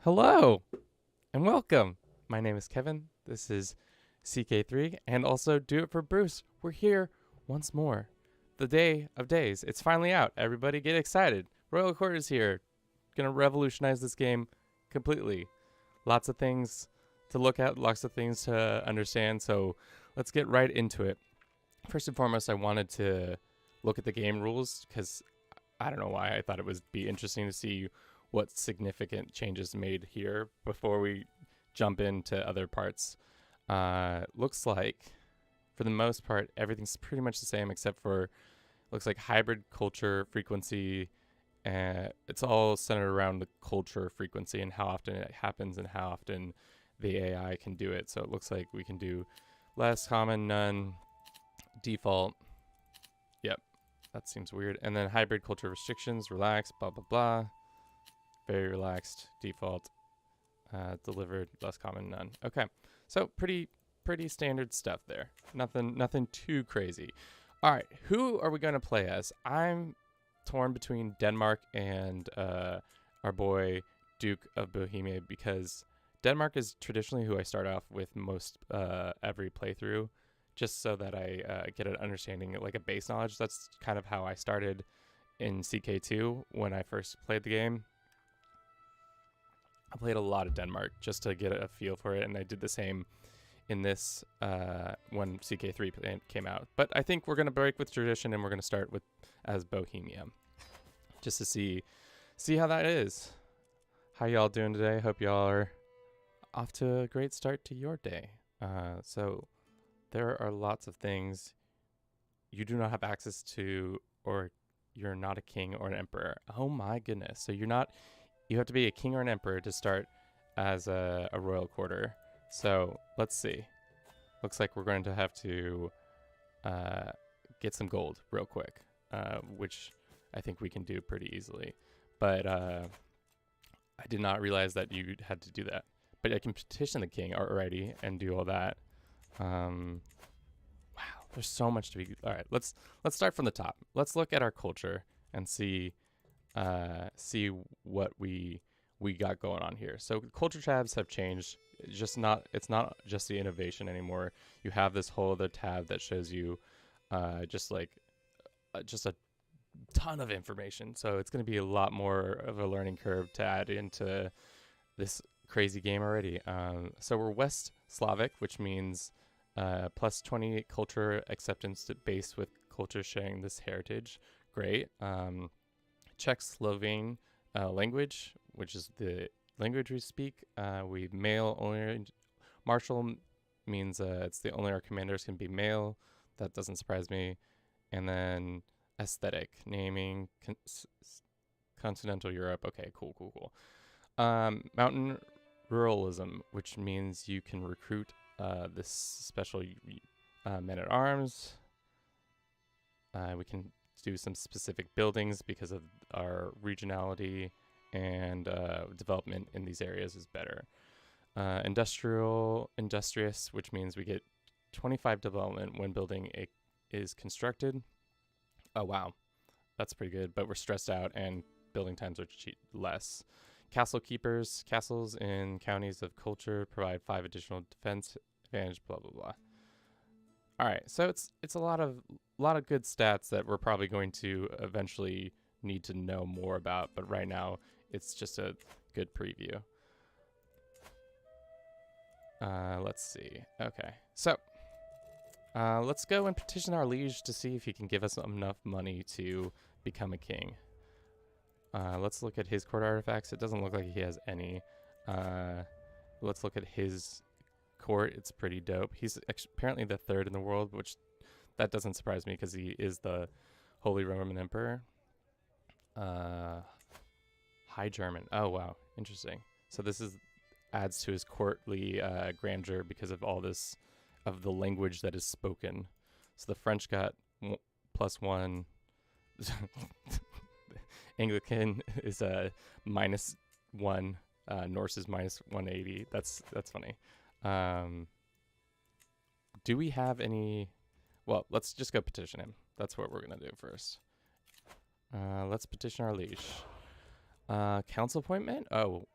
Hello and welcome. My name is Kevin. This is CK3 and also Do It for Bruce. We're here once more. The day of days. It's finally out. Everybody get excited. Royal Court is here. Gonna revolutionize this game completely. Lots of things to look at, lots of things to understand. So let's get right into it. First and foremost, I wanted to look at the game rules because I don't know why I thought it would be interesting to see what significant changes made here before we jump into other parts. Looks like for the most part everything's pretty much the same except for looks like hybrid culture frequency. It's all centered around the culture frequency and how often it happens and how often the AI can do it. So it looks like we can do less, common, none, default. Yep, that seems weird. And then hybrid culture restrictions, relax, blah blah blah. Very relaxed, default, delivered, less common, none. Okay, so pretty standard stuff there. Nothing too crazy. All right, who are we gonna play as? I'm torn between Denmark and our boy Duke of Bohemia because Denmark is traditionally who I start off with most every playthrough, just so that I get an understanding, like a base knowledge. That's kind of how I started in CK2 when I first played the game. I played a lot of Denmark just to get a feel for it, and I did the same in this when CK3 came out. But I think we're going to break with tradition, and we're going to start with as Bohemia, just to see how that is. How y'all doing today? Hope y'all are off to a great start to your day. So there are lots of things you do not have access to, or you're not a king or an emperor. Oh my goodness. So you have to be a king or an emperor to start as a royal quarter. So let's see. Looks like we're going to have to get some gold real quick, which I think we can do pretty easily. But I did not realize that you had to do that. But I can petition the king already and do all that. Wow, there's so much to be. All right, let's start from the top. Let's look at our culture and see what we got going on here. So culture tabs have changed. It's not just the innovation anymore. You have this whole other tab that shows you just a ton of information. So it's going to be a lot more of a learning curve to add into this crazy game already. So we're West Slavic, which means plus 20 culture acceptance based with culture sharing this heritage. Great. Czech Slovene language, which is the language we speak. We male only. Martial means it's the only our commanders can be male. That doesn't surprise me. And then aesthetic, naming, continental Europe. Okay, cool. Mountain ruralism, which means you can recruit this special men at arms. We can do some specific buildings because of our regionality, and development in these areas is better. Industrious, which means we get 25 development when building is constructed. Oh wow, that's pretty good. But we're stressed out, and building times are less. Castle keepers, castles in counties of culture provide 5 additional defense advantage. Blah blah blah. All right, so it's a lot of good stats that we're probably going to eventually need to know more about, but right now it's just a good preview. Let's see. Okay, so let's go and petition our liege to see if he can give us enough money to become a king. Let's look at his court artifacts. It doesn't look like he has any. Let's look at his court. It's pretty dope. He's apparently the 3rd in the world, which that doesn't surprise me because he is the Holy Roman Emperor. High German. Oh wow, interesting. So this adds to his courtly grandeur because of all this of the language that is spoken. So the French got +1. Anglican is -1. Norse is -180. That's funny. Do we have any? Well, let's just go petition him. That's what we're gonna do first. Let's petition our liege. Council appointment? Oh,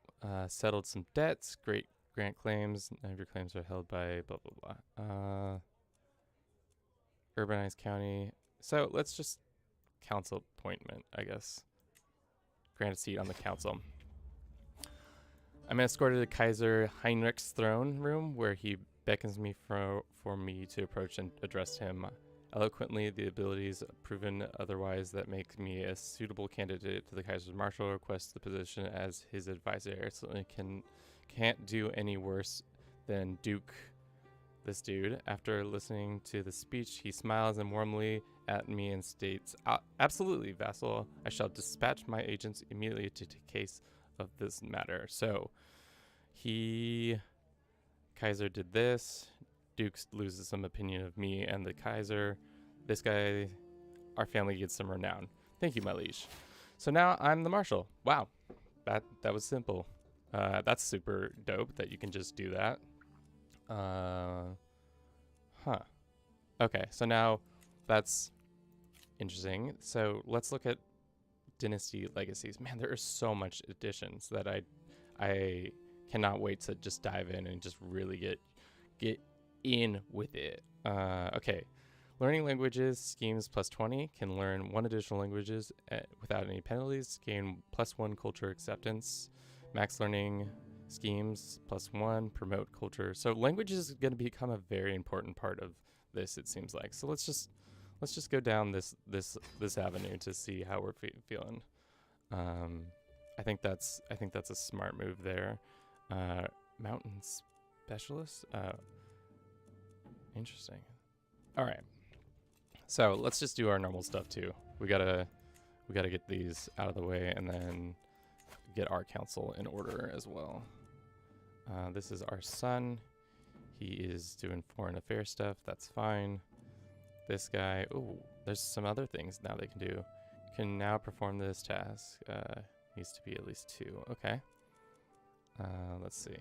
Settled some debts. Great grant claims. None of your claims are held by blah, blah, blah. Urbanized county. So let's just council appointment, I guess. Grant a seat on the council. I'm escorted to Kaiser Heinrich's throne room, where he beckons me for me to approach and address him eloquently. The abilities proven otherwise that make me a suitable candidate to the Kaiser's marshal. Requests the position as his advisor. I certainly can't do any worse than Duke this dude. After listening to the speech, he smiles and warmly at me and states, absolutely, vassal. I shall dispatch my agents immediately to take case of this matter. So Kaiser did this. Duke loses some opinion of me and the Kaiser. This guy, our family gets some renown. Thank you, my liege. So now I'm the marshal. Wow, that was simple. That's super dope that you can just do that. Okay, so now that's interesting. So let's look at Dynasty Legacies. Man, there are so much additions that I cannot wait to just dive in and just really get in with it. Okay, learning languages schemes plus 20 can learn 1 additional languages without any penalties. Gain plus 1 culture acceptance. Max learning schemes plus 1 promote culture. So language is going to become a very important part of this, it seems like. So let's just go down this avenue to see how we're feeling. I think that's a smart move there. Mountain specialist. Interesting. All right. So let's just do our normal stuff too. We gotta get these out of the way and then get our council in order as well. This is our son. He is doing foreign affairs stuff. That's fine. This guy, ooh, there's some other things now they can do. Can now perform this task. Needs to be at least 2. Okay. Let's see.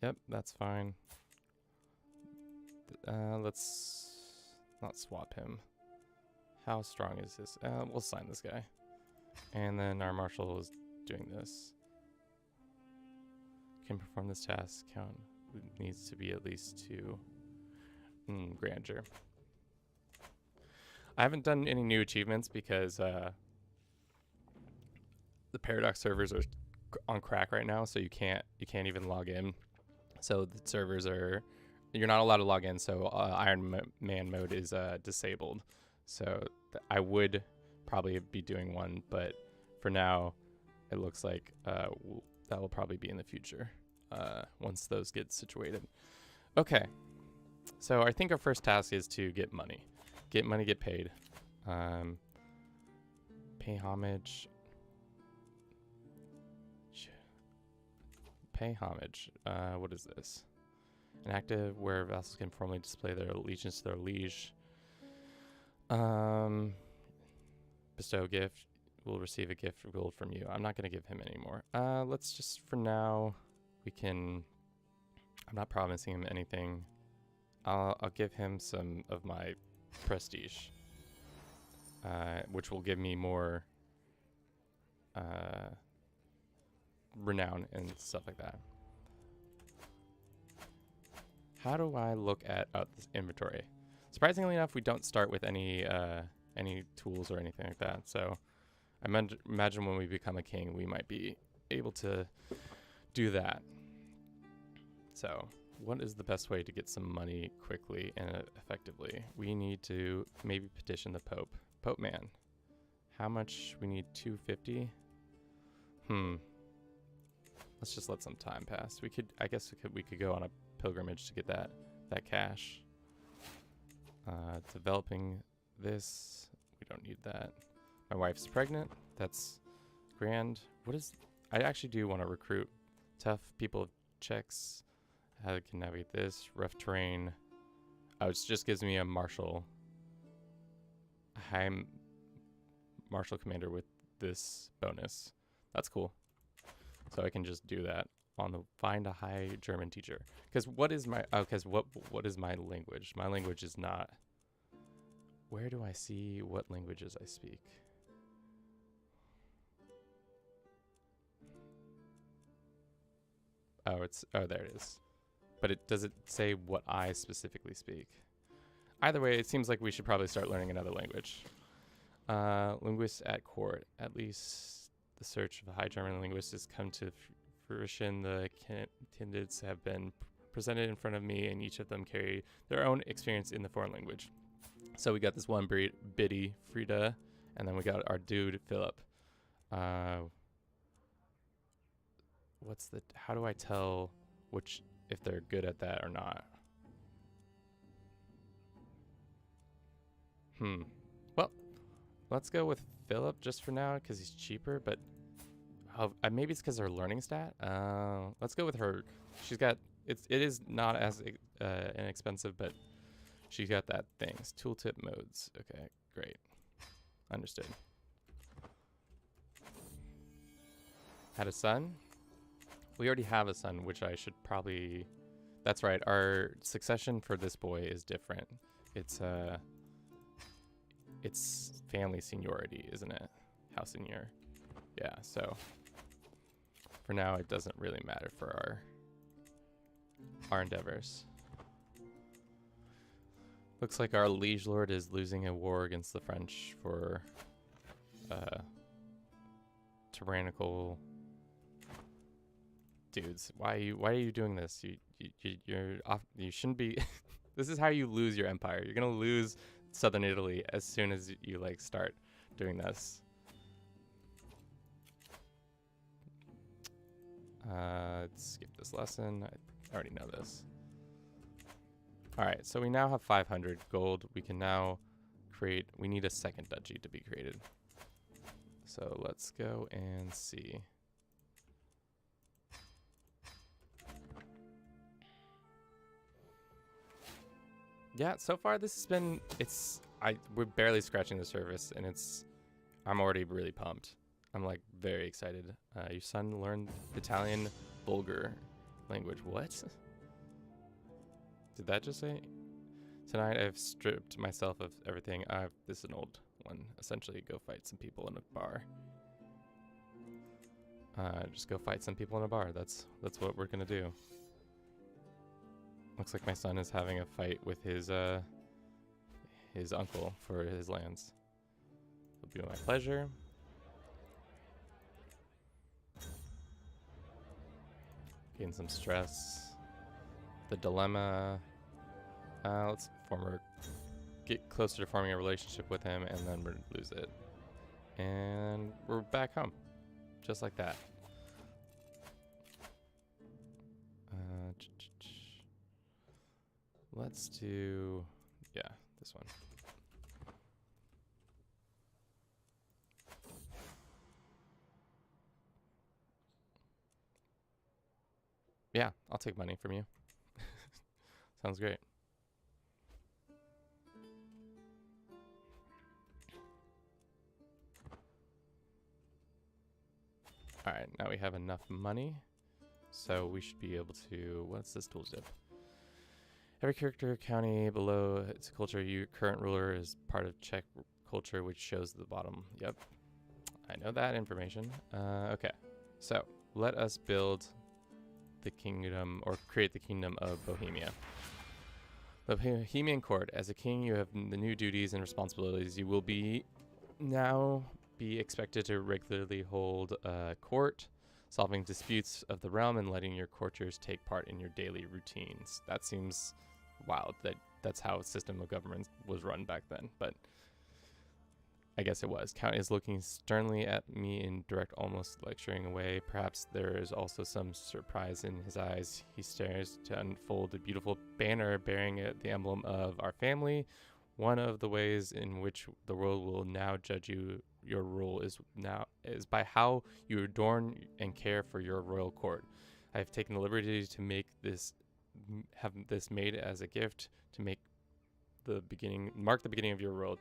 Yep, that's fine. Let's not swap him. How strong is this? We'll sign this guy. And then our marshal is doing this. Can perform this task. Count needs to be at least 2. Grandeur. I haven't done any new achievements because the Paradox servers are on crack right now, so you can't even log in. So the servers are, you're not allowed to log in. So Iron Man mode is disabled. So I would probably be doing one, but for now, it looks like that will probably be in the future once those get situated. Okay, so I think our first task is to get money. Get money, get paid. Pay homage. Pay homage. What is this? An active where vassals can formally display their allegiance to their liege. Bestow gift. Will receive a gift of gold from you. I'm not going to give him any more. Let's just, for now, I'm not promising him anything. I'll give him some of my prestige, which will give me more renown and stuff like that. How do I look at this inventory? Surprisingly enough, we don't start with any tools or anything like that. So I imagine when we become a king, we might be able to do that. So what is the best way to get some money quickly and effectively? We need to maybe petition the Pope. Pope man, how much? We need 250. Let's just let some time pass. I guess we could go on a pilgrimage to get that cash. Developing this, we don't need that. My wife's pregnant. That's grand. I actually do want to recruit tough people checks. How they can navigate this. Rough terrain. Oh, it just gives me a marshal. High marshal commander with this bonus. That's cool. So I can just do that on the find a high German teacher. Because what is my what is my language? My language is not. Where do I see what languages I speak? Oh, there it is. But does it say what I specifically speak? Either way, it seems like we should probably start learning another language. Linguists at court. At least the search of a high German linguist has come to fruition. The candidates have been presented in front of me, and each of them carry their own experience in the foreign language. So we got this one biddy, Frida, and then we got our dude, Philip. How do I tell if they're good at that or not? Well, let's go with Philip just for now because he's cheaper, but maybe it's because her learning stat. Let's go with her. She's got, it is not as inexpensive, but she's got that things. Tooltip modes. Okay, great. Understood. Had a son? We already have a son, which I should probably... That's right, our succession for this boy is different. It's family seniority, isn't it? House senior. Yeah, so for now it doesn't really matter for our endeavors. Looks like our liege lord is losing a war against the French for tyrannical dudes. Why are you doing this? You're off. You shouldn't be. This is how you lose your empire. You're gonna lose southern Italy as soon as you like start doing this. Let's skip this lesson. I already know this. All right, so we now have 500 gold. We can now create. We need a second duchy to be created. So let's go and see. Yeah, so far this has been, we're barely scratching the surface, and I'm already really pumped. I'm like very excited. Your son learned Italian Bulgar language. What? Did that just say? Tonight I've stripped myself of everything. This is an old one. Essentially, go fight some people in a bar. Just go fight some people in a bar. That's what we're gonna do. Looks like my son is having a fight with his uncle for his lands. It'll be my pleasure. Gain some stress. The dilemma. Let's get closer to forming a relationship with him, and then we're lose it. And we're back home, just like that. Let's do, yeah, this one. Yeah, I'll take money from you. Sounds great. All right, now we have enough money, so we should be able to, what's this tooltip? Every character county below its culture, your current ruler is part of Czech culture, which shows the bottom. Yep, I know that information. Okay, so let us build the kingdom, or create the kingdom of Bohemia. The Bohemian court. As a king, you have the new duties and responsibilities. You will now be expected to regularly hold court, solving disputes of the realm, and letting your courtiers take part in your daily routines. That seems wild. That's how a system of government was run back then, but I guess it was. Count is looking sternly at me in direct, almost lecturing away. Perhaps there is also some surprise in his eyes. He stares to unfold a beautiful banner bearing the emblem of our family. One of the ways in which the world will now judge your rule is by how you adorn and care for your royal court. I have taken the liberty to have this made as a gift to mark the beginning of your royal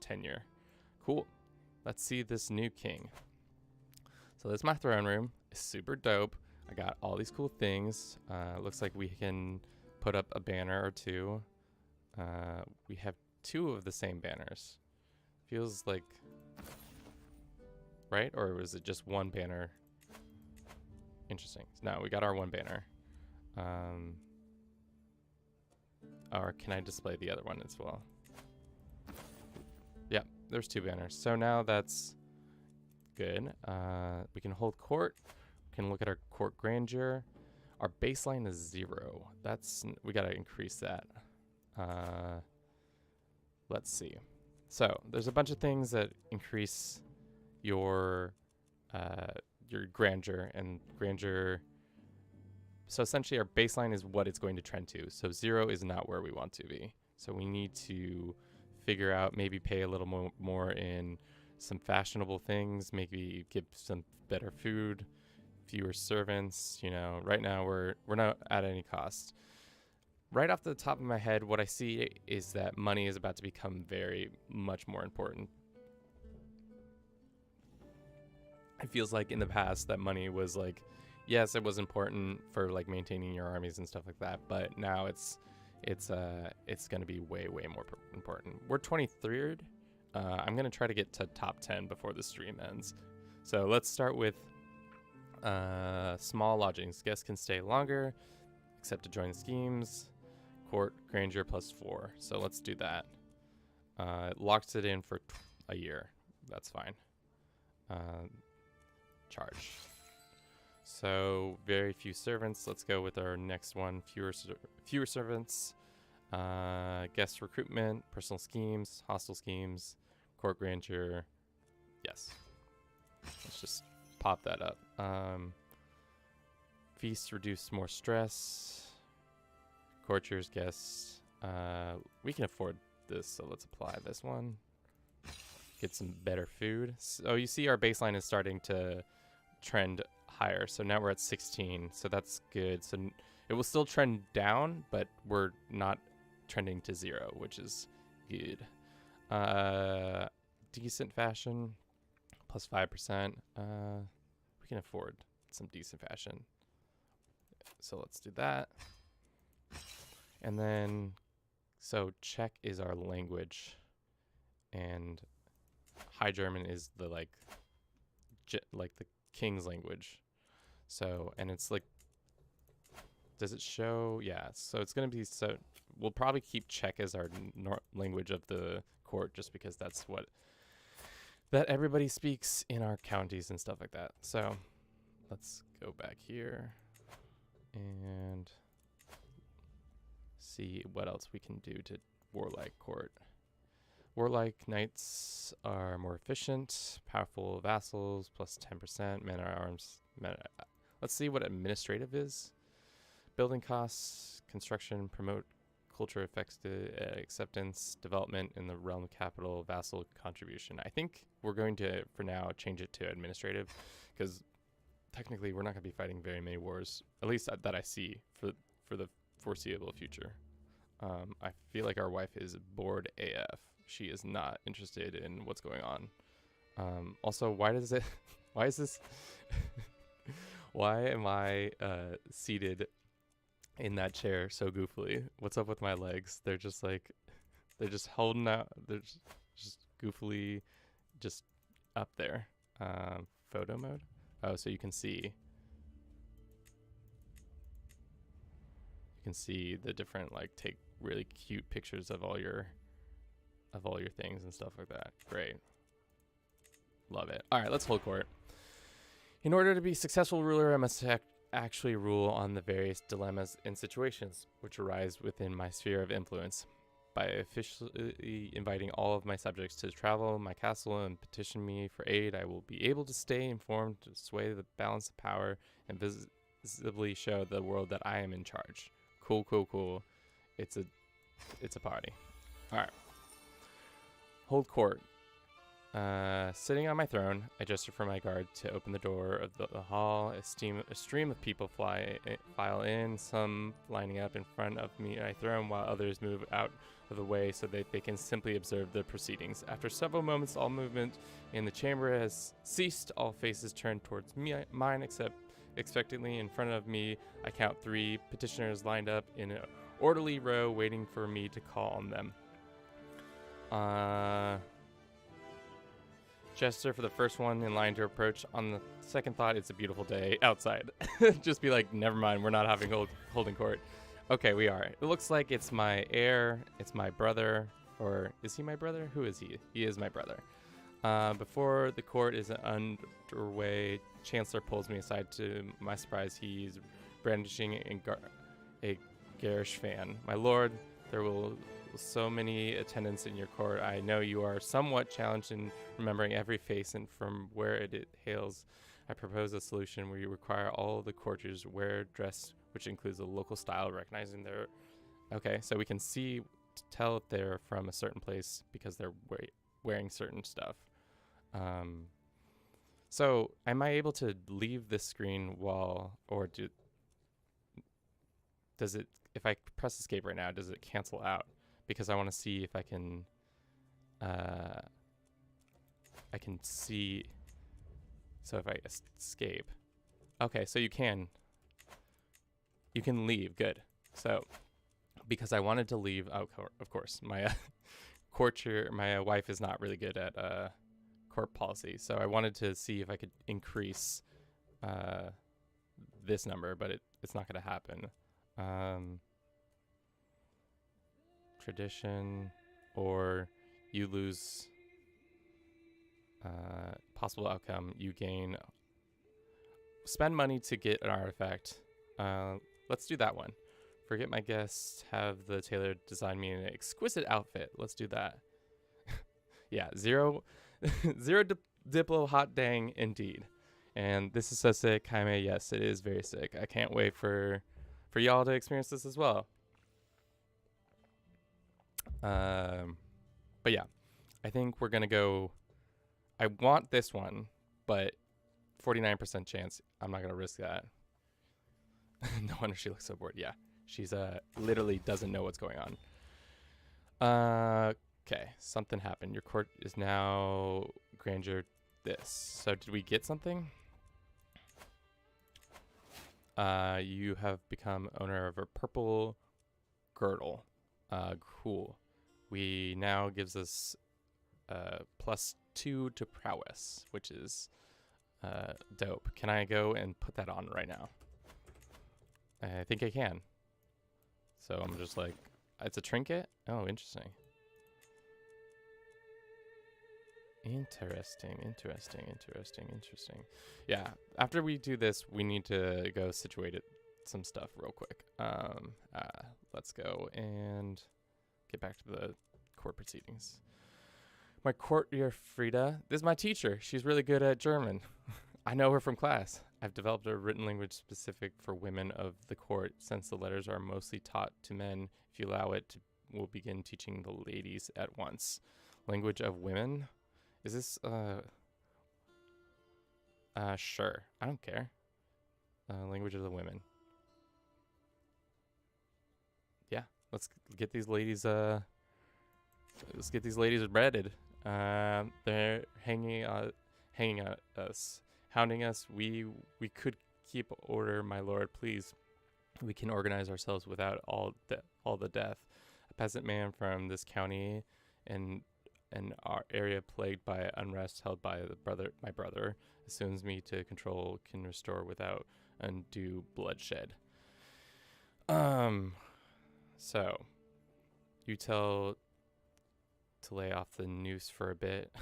tenure. Cool. Let's see this new king. So this is my throne room. It's super dope. I got all these cool things. Looks like we can put up a banner or two. We have two of the same banners. Feels like, right? Or was it just one banner? Interesting. Now we got our one banner. Or can I display the other one as well? Yeah, there's 2 banners. So now that's good. We can hold court. We can look at our court grandeur. Our baseline is 0. We gotta increase that. Let's see. So there's a bunch of things that increase your grandeur and grandeur. So essentially our baseline is what it's going to trend to. So 0 is not where we want to be. So we need to figure out, maybe pay a little more in some fashionable things, maybe give some better food, fewer servants. You know, right now we're not at any cost. Right off the top of my head, what I see is that money is about to become very much more important. It feels like in the past that money was like, yes, it was important for like maintaining your armies and stuff like that, but now it's going to be way more important. We're 23rd. I'm going to try to get to top 10 before the stream ends. So let's start with small lodgings. Guests can stay longer, except to join the schemes. Court grandeur +4. So let's do that. It locks it in for a year. That's fine. Charge. So very few servants. Let's go with our next one. Fewer servants. Guest recruitment, personal schemes, hostile schemes, court grandeur. Yes. Let's just pop that up. Feasts reduce more stress. Courtiers, guests. We can afford this, so let's apply this one. Get some better food. So you see our baseline is starting to trend higher. So now we're at 16, so that's good. So it will still trend down, but we're not trending to 0, which is good. Decent fashion, +5%. We can afford some decent fashion. So let's do that. And then, so Czech is our language, and High German is the like the king's language. So, and it's like, does it show? Yeah. So it's gonna be, so we'll probably keep Czech as our language of the court, just because that's what that everybody speaks in our counties and stuff like that. So let's go back here and see what else we can do to warlike court. Warlike knights are more efficient, powerful vassals, +10%, men at arms. Let's see what administrative is. Building costs, construction, promote culture effects, acceptance, development in the realm capital, vassal contribution. I think we're going to, for now, change it to administrative, because technically we're not going to be fighting very many wars, at least that I see for the foreseeable future. I feel like our wife is bored AF. She is not interested in what's going on. Also, why is this, why am I seated in that chair so goofily? What's up with my legs? They're just holding out. They're just goofily just up there. Photo mode. Oh, so you can see the different, like, take really cute pictures of all your things and stuff like that. Great. Love it. All right, let's hold court. In order to be successful ruler, I must actually rule on the various dilemmas and situations which arise within my sphere of influence. By officially inviting all of my subjects to travel my castle and petition me for aid, I will be able to stay informed, to sway the balance of power, and visibly show the world that I am in charge. Cool, cool, cool. It's a party. All right. Hold court. Sitting on my throne, I gesture for my guard to open the door of the hall. A stream of people file in, some lining up in front of my throne, while others move out of the way so that they can simply observe the proceedings. After several moments, all movement in the chamber has ceased. All faces turn towards mine, except expectantly in front of me. I count 3 petitioners lined up in an orderly row, waiting for me to call on them. Gesture for the first one in line to approach. On the second thought, it's a beautiful day outside. Just be like, never mind, we're not having holding court. Okay, we are. It looks like it's my heir, it's my brother, or is he my brother? Who is he? He is my brother. Before the court is underway, Chancellor pulls me aside. To my surprise, he's brandishing a garish fan. My lord, there will so many attendants in your court. I know you are somewhat challenged in remembering every face and from where it hails. I propose a solution where you require all the courtiers wear dress which includes a local style, recognizing their... Okay, so we can tell if they're from a certain place because they're wearing certain stuff. So am I able to leave this screen does it, if I press escape right now, does it cancel out? Because I want to see if I can see, so if I escape. Okay, so you can leave, good. So, because I wanted to leave, of course, my my wife is not really good at court policy, so I wanted to see if I could increase this number, but it's not going to happen. Tradition, or you lose possible outcome, you gain, spend money to get an artifact. Let's do that one. Forget my guests, have the tailor design me an exquisite outfit. Let's do that. Yeah, zero Diplo, hot dang indeed. And this is so sick, Jaime. Yes, it is very sick. I can't wait for y'all to experience this as well. But yeah, I think we're gonna go. I want this one, but 49% chance. I'm not gonna risk that. No wonder she looks so bored. Yeah, she's literally doesn't know what's going on. Okay, something happened. Your court is now grandeur this. So did we get something? You have become owner of a purple girdle. Cool. We now gives us +2 to prowess, which is dope. Can I go and put that on right now? I think I can. So I'm just like, it's a trinket? Oh, interesting. Interesting. Yeah, after we do this, we need to go situate some stuff real quick. Let's go and get back to the court proceedings. My courtier Frida, this is my teacher. She's really good at German. I know her from class. I've developed a written language specific for women of the court. Since the letters are mostly taught to men, if you allow it, we'll begin teaching the ladies at once. Language of women? Is this, sure. I don't care. Language of the women. Yeah, let's get these ladies, breaded. They're hanging at us, hounding us. We could keep order, my lord, please. We can organize ourselves without all the death. A peasant man from this county and our area plagued by unrest held by my brother assumes me to control can restore without undue bloodshed. So you tell to lay off the noose for a bit.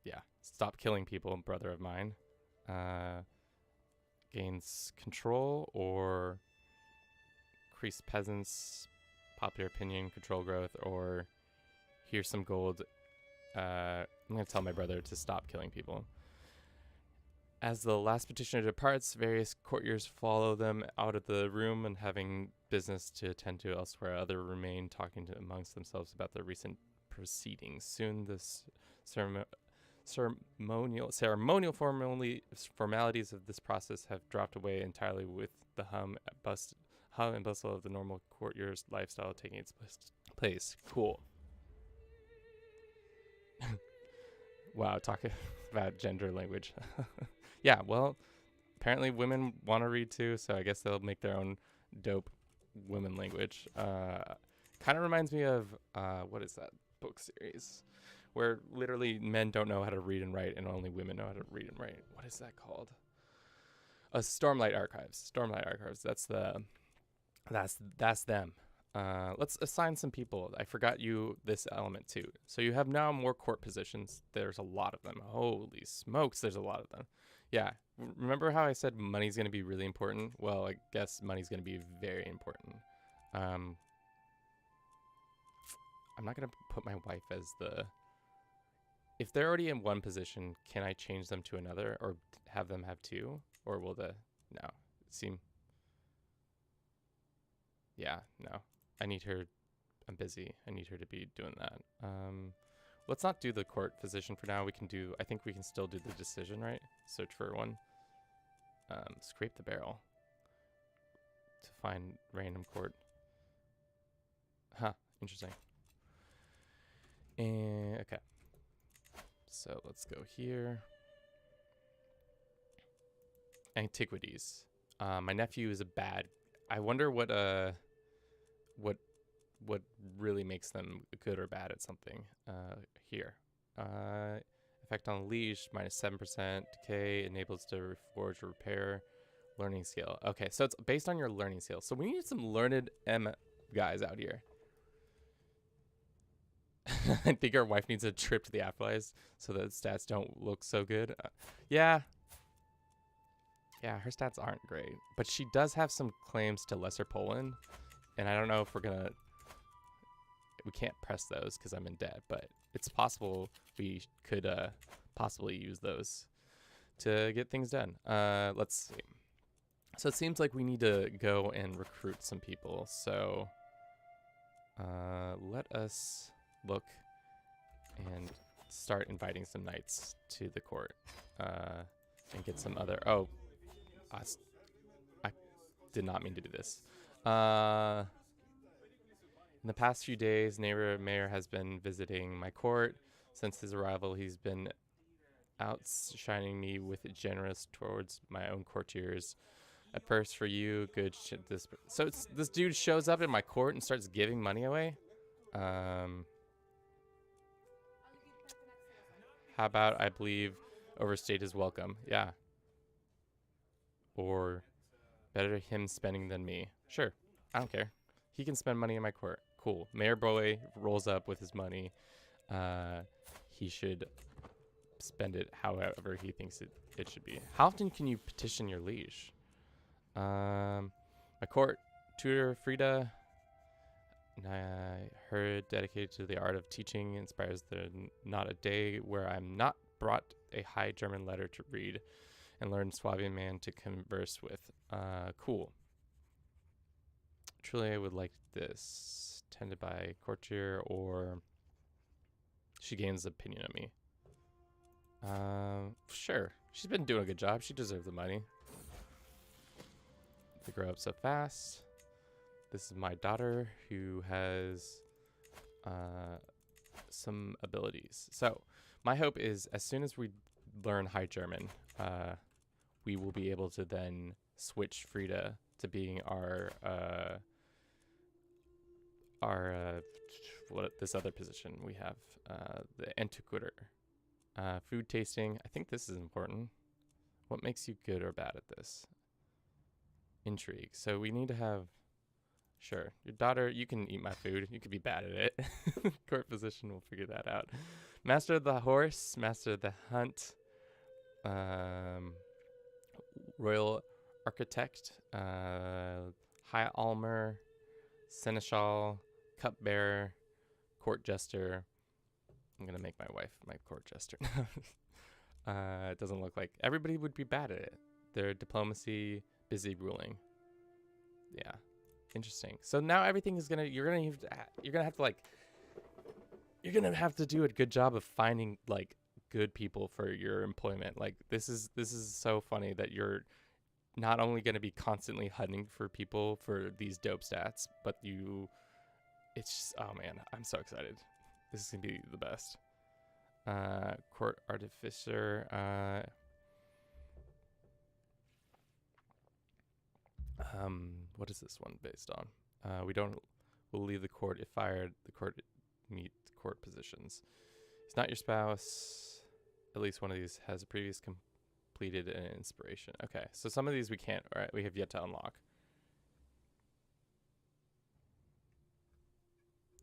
Yeah, stop killing people, brother of mine. Gains control or increase peasants, popular opinion, control growth, or here's some gold. I'm going to tell my brother to stop killing people. As the last petitioner departs, various courtiers follow them out of the room and having business to attend to elsewhere. Others remain talking amongst themselves about the recent proceedings. Soon the ceremonial formalities of this process have dropped away entirely, with the hum and bustle of the normal courtier's lifestyle taking its place. Cool. Wow, talking about gender language. Yeah, well, apparently women want to read too, so I guess they'll make their own dope women language. Kind of reminds me of, what is that book series? where literally men don't know how to read and write and only women know how to read and write. What is that called? Stormlight Archives. Stormlight Archives. That's them. Let's assign some people. I forgot you this element too. So you have now more court positions. There's a lot of them. Holy smokes, there's a lot of them. Yeah. Remember how I said money's going to be really important? Well, I guess money's going to be very important. I'm not going to put my wife as the... If they're already in one position, can I change them to another or have them have two? Or will the... No. Seem... Yeah, no. I need her... I'm busy. I need her to be doing that. Let's not do the court physician for now. We can do... I think we can still do the decision, right? Search for one. Scrape the barrel. To find random court. Huh. Interesting. And... Okay. So let's go here. Antiquities. My nephew is a bad... I wonder what really makes them good or bad at something. Here. Effect on leash, -7%. Decay, enables to reforge or repair. Learning skill. Okay, so it's based on your learning skill. So we need some learned guys out here. I think our wife needs a trip to the afterlife so that stats don't look so good. Yeah. Yeah, her stats aren't great. But she does have some claims to Lesser Poland. And I don't know if we're going to... We can't press those because I'm in debt. But it's possible we could possibly use those to get things done. Let's see. So it seems like we need to go and recruit some people. So let us look and start inviting some knights to the court. And get some other... Oh, I did not mean to do this. In the past few days, neighbor mayor has been visiting my court. Since his arrival, he's been outshining me with generous towards my own courtiers. A purse for you, good shit. So this dude shows up in my court and starts giving money away. How about I believe overstayed his welcome? Yeah. Or better him spending than me. Sure, I don't care. He can spend money in my court. Cool. Mayor Boy rolls up with his money. He should spend it however he thinks it should be. How often can you petition your liege? My court tutor, Frida, her dedicated to the art of teaching inspires not a day where I'm not brought a high German letter to read and learn Swabian man to converse with. Cool. Truly, I would like this. Tended by courtier, or she gains opinion of me. Sure. She's been doing a good job. She deserves the money. They grow up so fast. This is my daughter who has some abilities. So my hope is as soon as we learn High German, we will be able to then switch Frida to being our what this other position we have, the Antiquator. Food tasting. I think this is important. What makes you good or bad at this? Intrigue. So we need to have... Sure. Your daughter, you can eat my food. You could be bad at it. Court position, we'll figure that out. Master of the horse. Master of the hunt. Royal architect. High Almer. Seneschal. Cupbearer. Court jester. I'm going to make my wife my court jester. It doesn't look like... Everybody would be bad at it. Their diplomacy, busy ruling. Yeah. Interesting. So now everything is gonna... You're gonna have to do a good job of finding, like, good people for your employment. Like, this is so funny that you're not only gonna be constantly hunting for people for these dope stats, but it's just... Oh, man. I'm so excited. This is gonna be the best. Court artificer. What is this one based on? We'll leave the court if fired. The court meet court positions. He's not your spouse. At least one of these has a previous completed an inspiration. Okay, so some of these we can't, right? We have yet to unlock.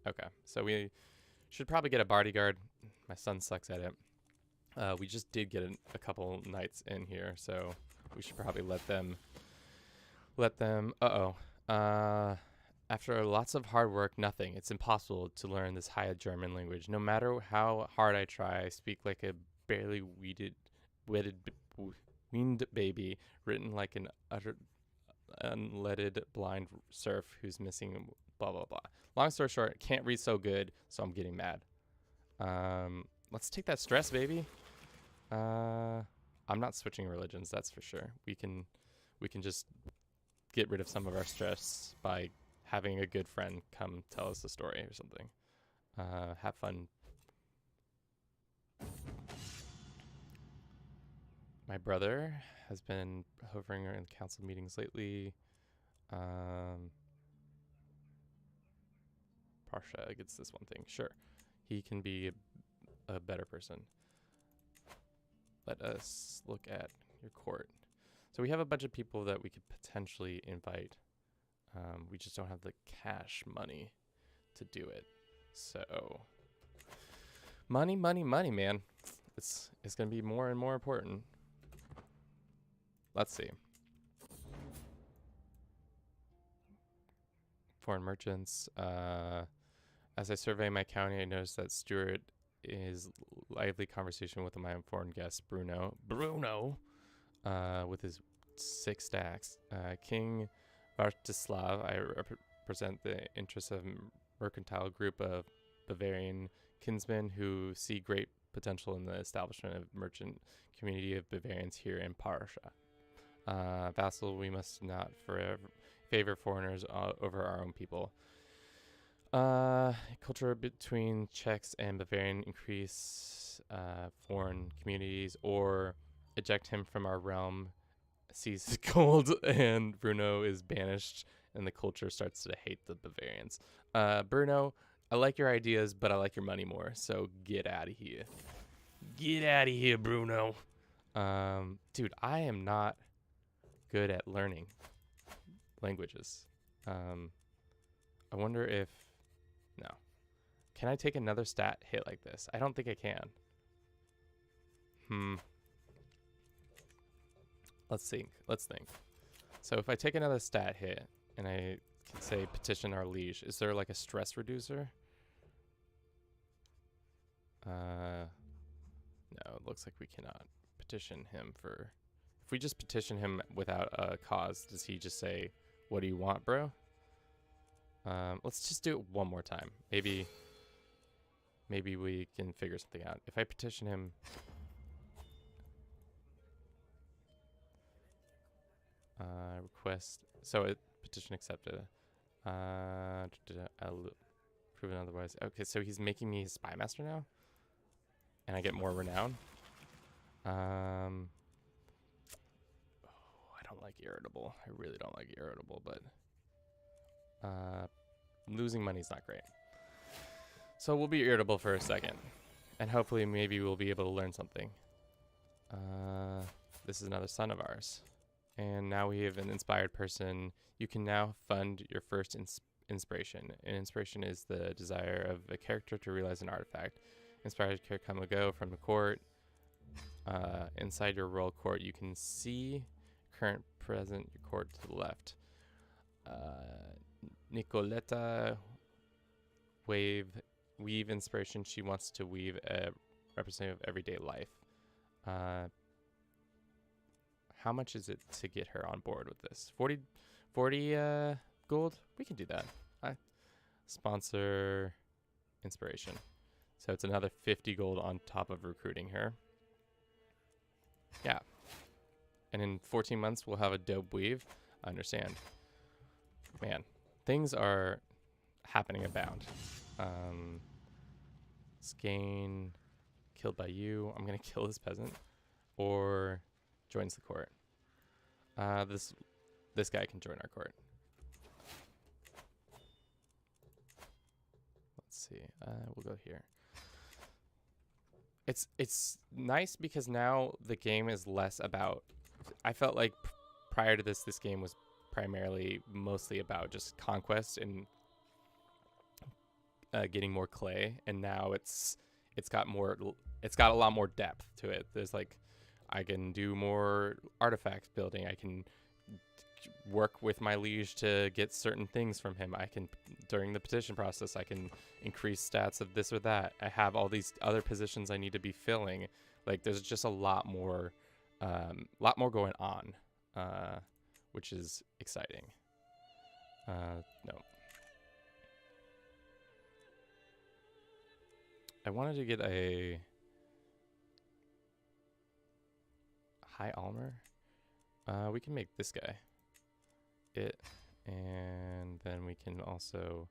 Okay, so we should probably get a bodyguard. My son sucks at it. We just did get a couple knights in here, so we should probably let them. After lots of hard work, nothing. It's impossible to learn this high German language. No matter how hard I try, I speak like a barely weaned baby, written like an unleaded blind serf who's missing blah, blah, blah. Long story short, can't read so good, so I'm getting mad. Let's take that stress, baby. I'm not switching religions, that's for sure. We can just get rid of some of our stress by having a good friend come tell us a story or something. Have fun. My brother has been hovering in council meetings lately. Parsha gets this one thing. Sure. He can be a better person. Let us look at your court. So we have a bunch of people that we could potentially invite. We just don't have the cash money to do it. So money, man. It's going to be more and more important. Let's see. Foreign merchants. As I survey my county, I noticed that Stuart is lively conversation with my foreign guest, Bruno, with his 6 stacks. King Vartislav, I represent the interests of mercantile group of Bavarian kinsmen who see great potential in the establishment of merchant community of Bavarians here in Parsha. Vassal, we must not forever favor foreigners over our own people. Culture between Czechs and Bavarian increase foreign communities or eject him from our realm, sees gold, and Bruno is banished, and the culture starts to hate the Bavarians. Bruno, I like your ideas, but I like your money more, so get out of here. Get out of here, Bruno. Dude, I am not good at learning languages. I wonder if... No. Can I take another stat hit like this? I don't think I can. Let's think. So if I take another stat hit and I can say petition our liege, is there like a stress reducer? No, it looks like we cannot petition him for... If we just petition him without a cause, does he just say, what do you want, bro? Let's just do it one more time. Maybe we can figure something out. If I petition him... request... So petition accepted. Proven otherwise. Okay, so he's making me his spy master now? And I get more renown? I don't like irritable. I really don't like irritable, but... losing money's not great. So we'll be irritable for a second. And hopefully maybe we'll be able to learn something. This is another son of ours. And now we have an inspired person. You can now fund your first inspiration. An inspiration is the desire of a character to realize an artifact. Inspired character come and go from the court. Inside your royal court, you can see current, present, your court to the left. Nicoletta, weave inspiration. She wants to weave a representative of everyday life. How much is it to get her on board with this? 40 gold? We can do that. Sponsor inspiration. So it's another 50 gold on top of recruiting her. Yeah. And in 14 months, we'll have a dope weave. I understand. Man, things are happening abound. Skane, killed by you. I'm going to kill this peasant. Or joins the court. This guy can join our court. Let's see. We'll go here. It's nice because now the game is less about. I felt like prior to this game was primarily mostly about just conquest and getting more clay, and now it's got a lot more depth to it. There's like I can do more artifact building. I can work with my liege to get certain things from him. I can, during the petition process, I can increase stats of this or that. I have all these other positions I need to be filling. Like there's just a lot more going on, which is exciting. No. I wanted to get a high armor. We can make this guy it, and then we can also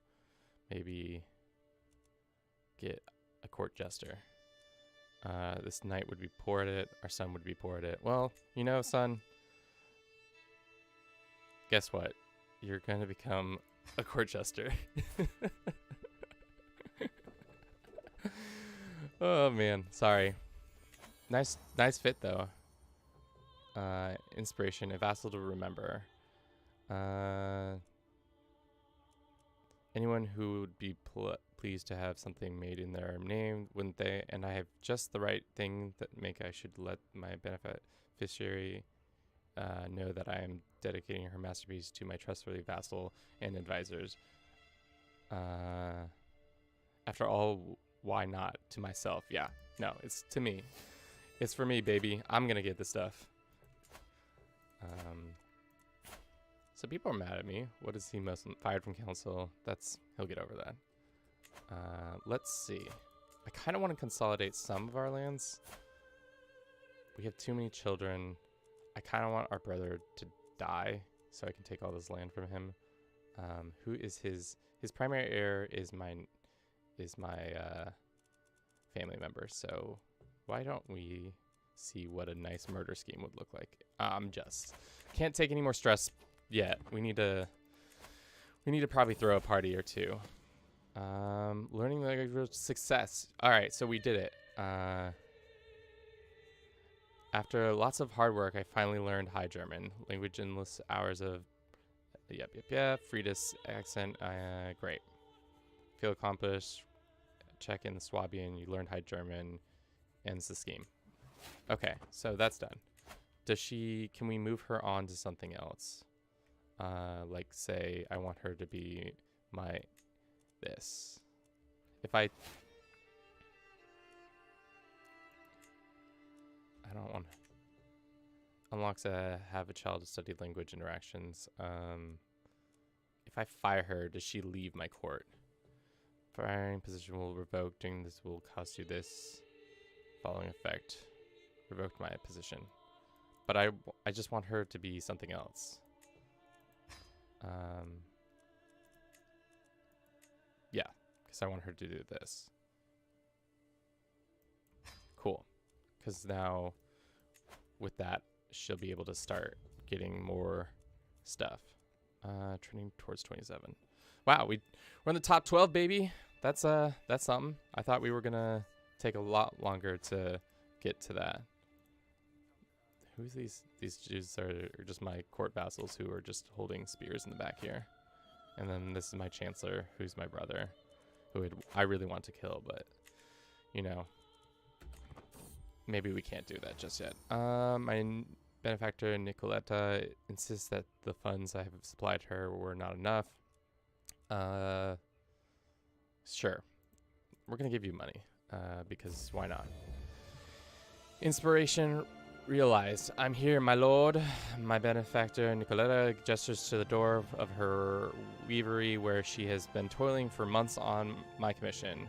maybe get a court jester. This knight would be poor at it. Our son would be poor at it. Well, you know, son, guess what? You're going to become a court jester. Oh, man. Sorry. Nice fit, though. Inspiration, a vassal to remember. Anyone who would be pleased to have something made in their name, wouldn't they? And I have just the right thing that I should let my beneficiary know that I am dedicating her masterpiece to my trustworthy vassal and advisors. After all, why not to myself? Yeah, no, it's to me. It's for me, baby. I'm gonna get the stuff. So people are mad at me. What is he most fired from council? He'll get over that. Let's see. I kind of want to consolidate some of our lands. We have too many children. I kind of want our brother to die so I can take all this land from him. Who is his primary heir is my family member. So why don't we see what a nice murder scheme would look like? Can't take any more stress yet. We need to probably throw a party or two. Learning language success. All right, so we did it. After lots of hard work, I finally learned High German. Language endless hours of yep. Friedis accent. Great. Feel accomplished. Check in the Swabian. You learned High German. Ends the scheme. Okay, so that's done. Can we move her on to something else? Like say I want her to be this. If I don't want unlocks have a child to study language interactions. If I fire her, does she leave my court? Firing position will revoke. Doing this will cost you this. Following effect. Revoked my position. But I just want her to be something else. Yeah, because I want her to do this. Cool. Because now, with that, she'll be able to start getting more stuff. Trending towards 27. Wow, we're in the top 12, baby. That's something. I thought we were gonna take a lot longer to get to that. Who's these Jews are just my court vassals who are just holding spears in the back here. And then this is my chancellor, who's my brother, who I really want to kill, but you know, maybe we can't do that just yet. My benefactor Nicoletta insists that the funds I have supplied her were not enough. Sure, we're gonna give you money, because why not? Inspiration realized. I'm here, my lord. My benefactor Nicoletta gestures to the door of her weavery where she has been toiling for months on my commission.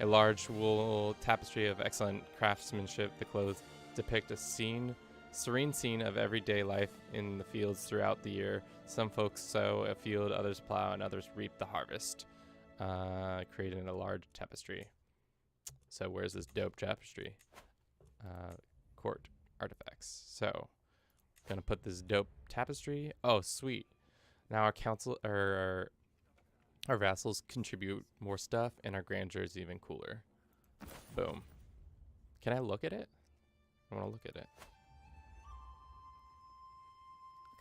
A large wool tapestry of excellent craftsmanship. The clothes depict a serene scene of everyday life in the fields throughout the year. Some folks sow a field, others plow, and others reap the harvest. Created a large tapestry. So where's this dope tapestry? Court artifacts. So gonna put this dope tapestry. Oh, sweet. Now our vassals contribute more stuff, and our grandeur is even cooler. Boom. Can I look at it? I want to look at it.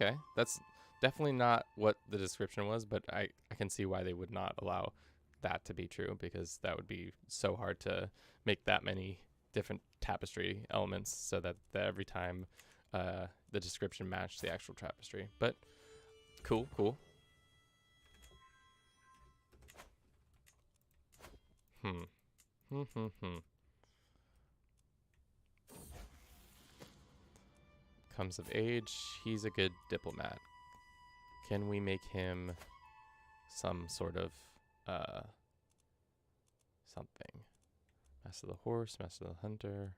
Okay, that's definitely not what the description was, but I can see why they would not allow that to be true, because that would be so hard to make that many different tapestry elements so that every time the description matched the actual tapestry. But cool, cool. Comes of age. He's a good diplomat. Can we make him some sort of something? Master of the horse, master of the hunter,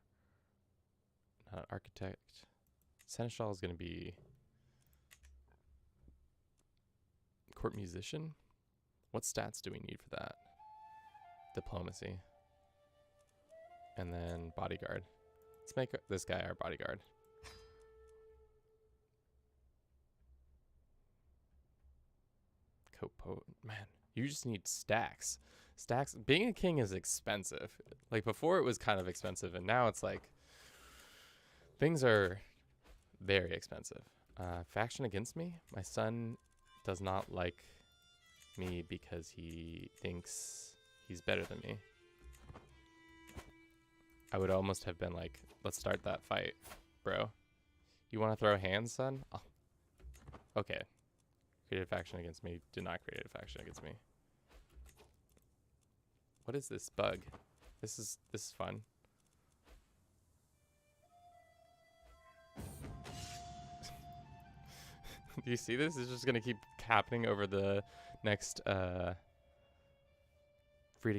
not architect. Seneschal is going to be court musician. What stats do we need for that? Diplomacy. And then bodyguard. Let's make this guy our bodyguard. Coat, man, you just need stacks. Stacks. Being a king is expensive. Like before it was kind of expensive, and now it's like things are very expensive. Faction against me. My son does not like me because he thinks he's better than me. I would almost have been like, let's start that fight, bro. You want to throw hands, son? Oh. Okay. Created a faction against me. Did not create a faction against me. What is this bug? This is fun. Do you see this? It's just gonna keep happening over the next Frida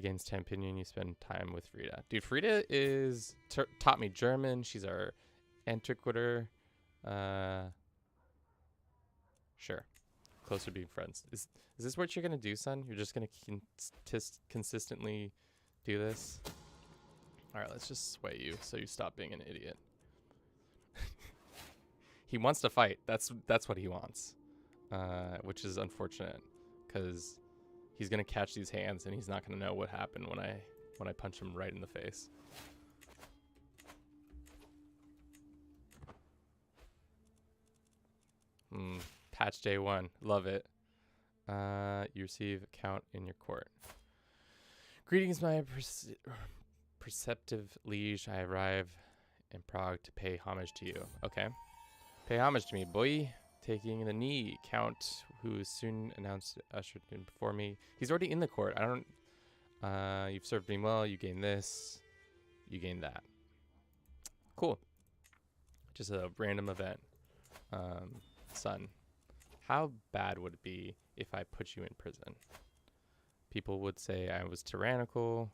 gains 10 opinion. You spend time with Frida. Dude, Frida is taught me German. She's our antiquator. Sure. Closer to being friends. Is this what you're gonna do, son? You're just gonna consistently do this? All right, let's just sway you so you stop being an idiot. He wants to fight. That's what he wants, which is unfortunate because he's gonna catch these hands and he's not gonna know what happened when I punch him right in the face. Patch day 1. Love it. You receive a count in your court. Greetings, my perceptive liege. I arrive in Prague to pay homage to you. Okay. Pay homage to me, boy. Taking the knee. Count, who is soon announced ushered in before me. He's already in the court. I don't... you've served me well. You gain this. You gain that. Cool. Just a random event. Son. How bad would it be if I put you in prison? People would say I was tyrannical.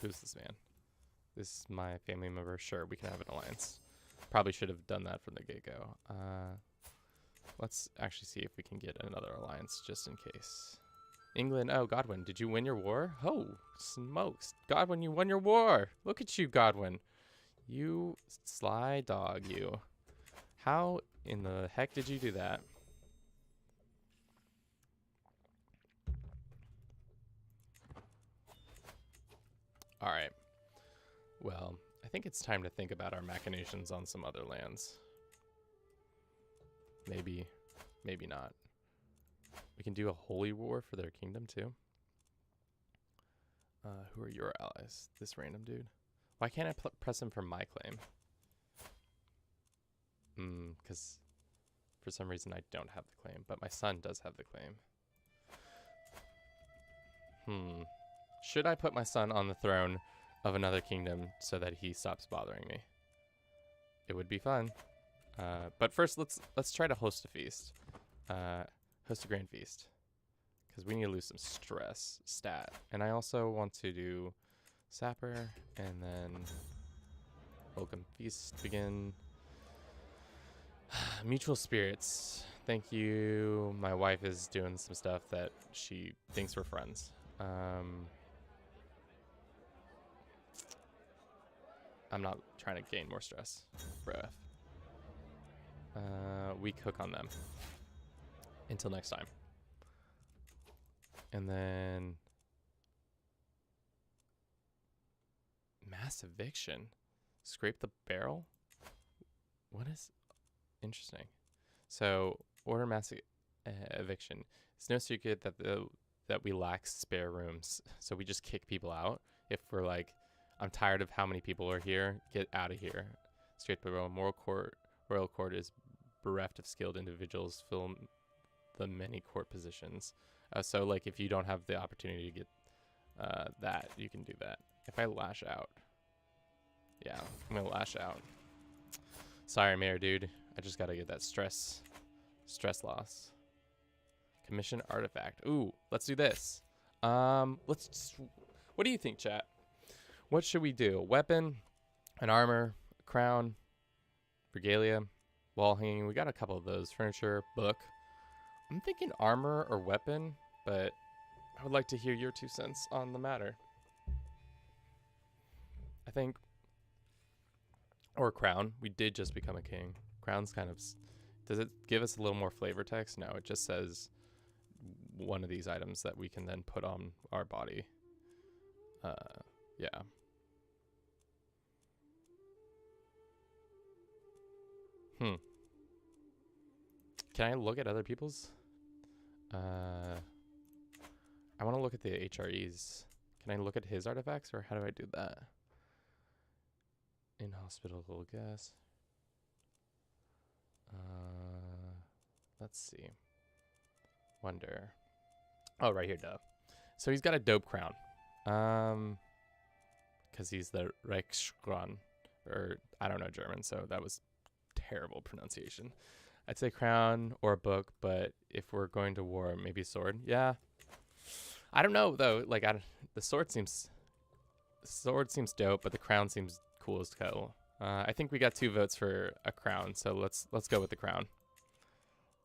Who's this man? This is my family member. Sure, we can have an alliance. Probably should have done that from the get-go. Let's actually see if we can get another alliance just in case. England. Oh, Godwin, did you win your war? Oh, smokes. Godwin, you won your war. Look at you, Godwin. You sly dog, you. How in the heck did you do that? All right. Well, I think it's time to think about our machinations on some other lands. Maybe, maybe not. We can do a holy war for their kingdom too. Who are your allies? This random dude. Why can't I press him for my claim? Because for some reason I don't have the claim, but my son does have the claim. Should I put my son on the throne of another kingdom so that he stops bothering me? It would be fun. But first, let's try to host a feast. Host a grand feast. Because we need to lose some stress stat. And I also want to do Sapper, and then welcome feast begin. Mutual spirits. Thank you. My wife is doing some stuff that she thinks we're friends. I'm not trying to gain more stress. Bruh. We cook on them. Until next time. And then Mass eviction. Scrape the barrel? What is... Interesting. So, order mass eviction. It's no secret that we lack spare rooms. So we just kick people out. If we're like, I'm tired of how many people are here, get out of here. Scrape the barrel. Royal court is bereft of skilled individuals. Fill the many court positions. So like if you don't have the opportunity to get that, you can do that. If I lash out. Yeah, I'm gonna lash out. Sorry, Mayor dude. I just gotta get that stress loss. Commission artifact. Ooh, let's do this. What do you think, chat? What should we do? Weapon, an armor, a crown, regalia, wall hanging. We got a couple of those. Furniture, book. I'm thinking armor or weapon, but I would like to hear your 2 cents on the matter. I think, or crown. We did just become a king. Crown's kind of, does it give us a little more flavor text? No, it just says one of these items that we can then put on our body. Yeah. Can I look at other people's? I want to look at the HREs. Can I look at his artifacts, or how do I do that? Inhospitable gas. Let's see. Wonder. Oh, right here, duh. So he's got a dope crown. Because he's the Reichskron, or I don't know German, so that was terrible pronunciation. I'd say crown or a book, but if we're going to war, maybe sword. Yeah. I don't know though. Like the sword seems dope, but the crown seems cool as hell. I think we got 2 votes for a crown, so let's go with the crown.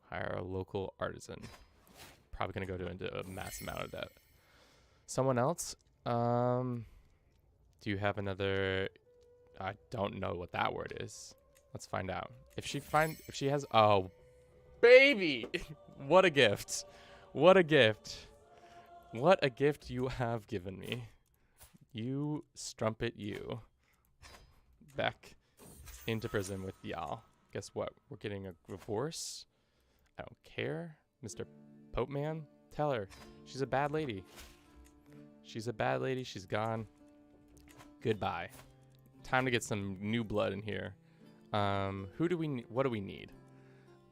Hire a local artisan. Probably gonna go into a mass amount of that. Someone else? Do you have another? I don't know what that word is. Let's find out. If she has, oh, baby, what a gift. What a gift. What a gift you have given me. You strumpet you. Back into prison with y'all. Guess what? We're getting a divorce. I don't care. Mr. Pope Man, tell her. She's a bad lady. She's a bad lady. She's gone. Goodbye. Time to get some new blood in here. What do we need?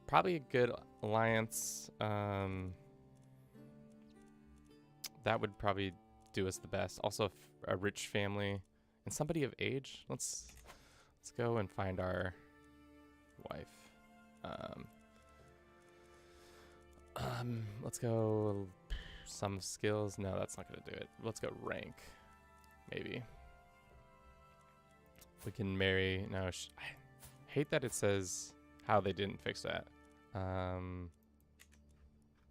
Probably a good alliance. That would probably do us the best. Also a rich family and somebody of age. Let's go and find our wife. Let's go some skills. No, that's not gonna do it. Let's go rank. Maybe. We can marry. No, I hate that it says how they didn't fix that.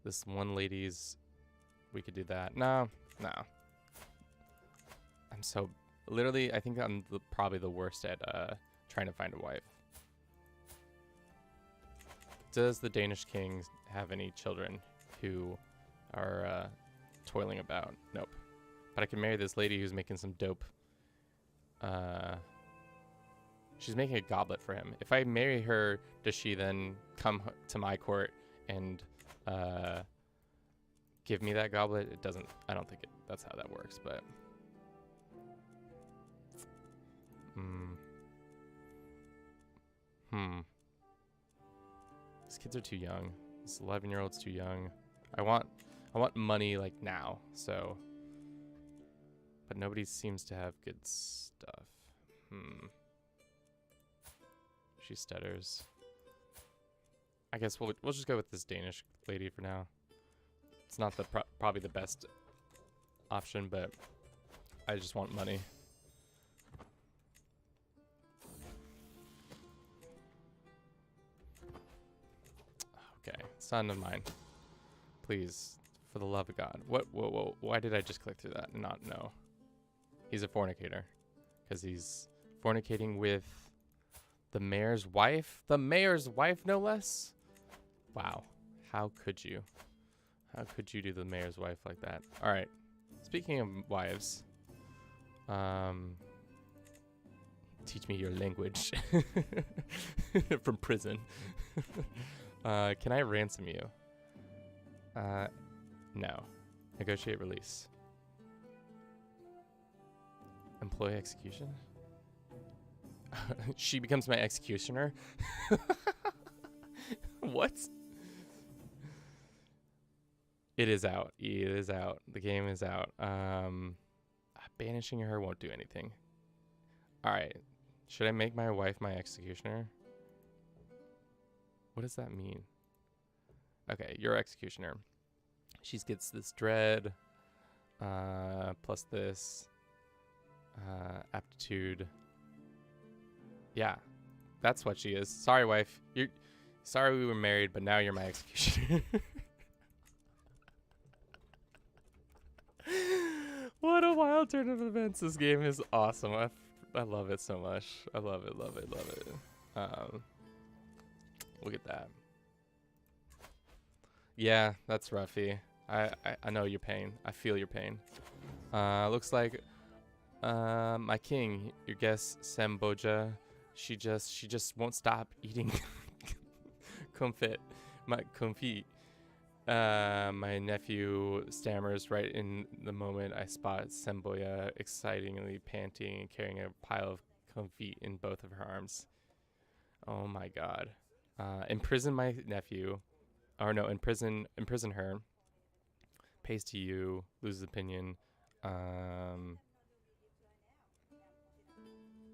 This one lady's, we could do that. No. I'm so, literally, I think I'm probably the worst at trying to find a wife. Does the Danish king have any children who are toiling about? Nope. But I can marry this lady who's making some dope. She's making a goblet for him. If I marry her, does she then come to my court and give me that goblet? It doesn't. I don't think that's how that works, but. These kids are too young. This 11-year-old's too young. I want money like now, so. But nobody seems to have good stuff. She stutters. I guess we'll just go with this Danish lady for now. It's not the probably the best option, but I just want money. Okay, son of mine. Please, for the love of God. What? Whoa. Why did I just click through that and not know? He's a fornicator. Because he's fornicating with the mayor's wife? The mayor's wife, no less? Wow. How could you? How could you do the mayor's wife like that? All right. Speaking of wives, Teach me your language. From prison. Can I ransom you? No. Negotiate release. Employee execution? She becomes my executioner? What? It is out. It is out. The game is out. Banishing her won't do anything. Alright. Should I make my wife my executioner? What does that mean? Okay, you're executioner. She gets this dread, plus this, aptitude. Yeah, that's what she is. Sorry, wife. Sorry we were married, but now you're my executioner. What a wild turn of events. This game is awesome. I love it so much. I love it, love it, love it. Look at that. Yeah, that's roughy. I know your pain. I feel your pain. Looks like my king, your guest Samboja, she just won't stop eating confit. My nephew stammers right in the moment I spot Semboya excitingly panting and carrying a pile of confit in both of her arms. Oh my god. Imprison my nephew. Or no, imprison her. Pays to you, loses opinion.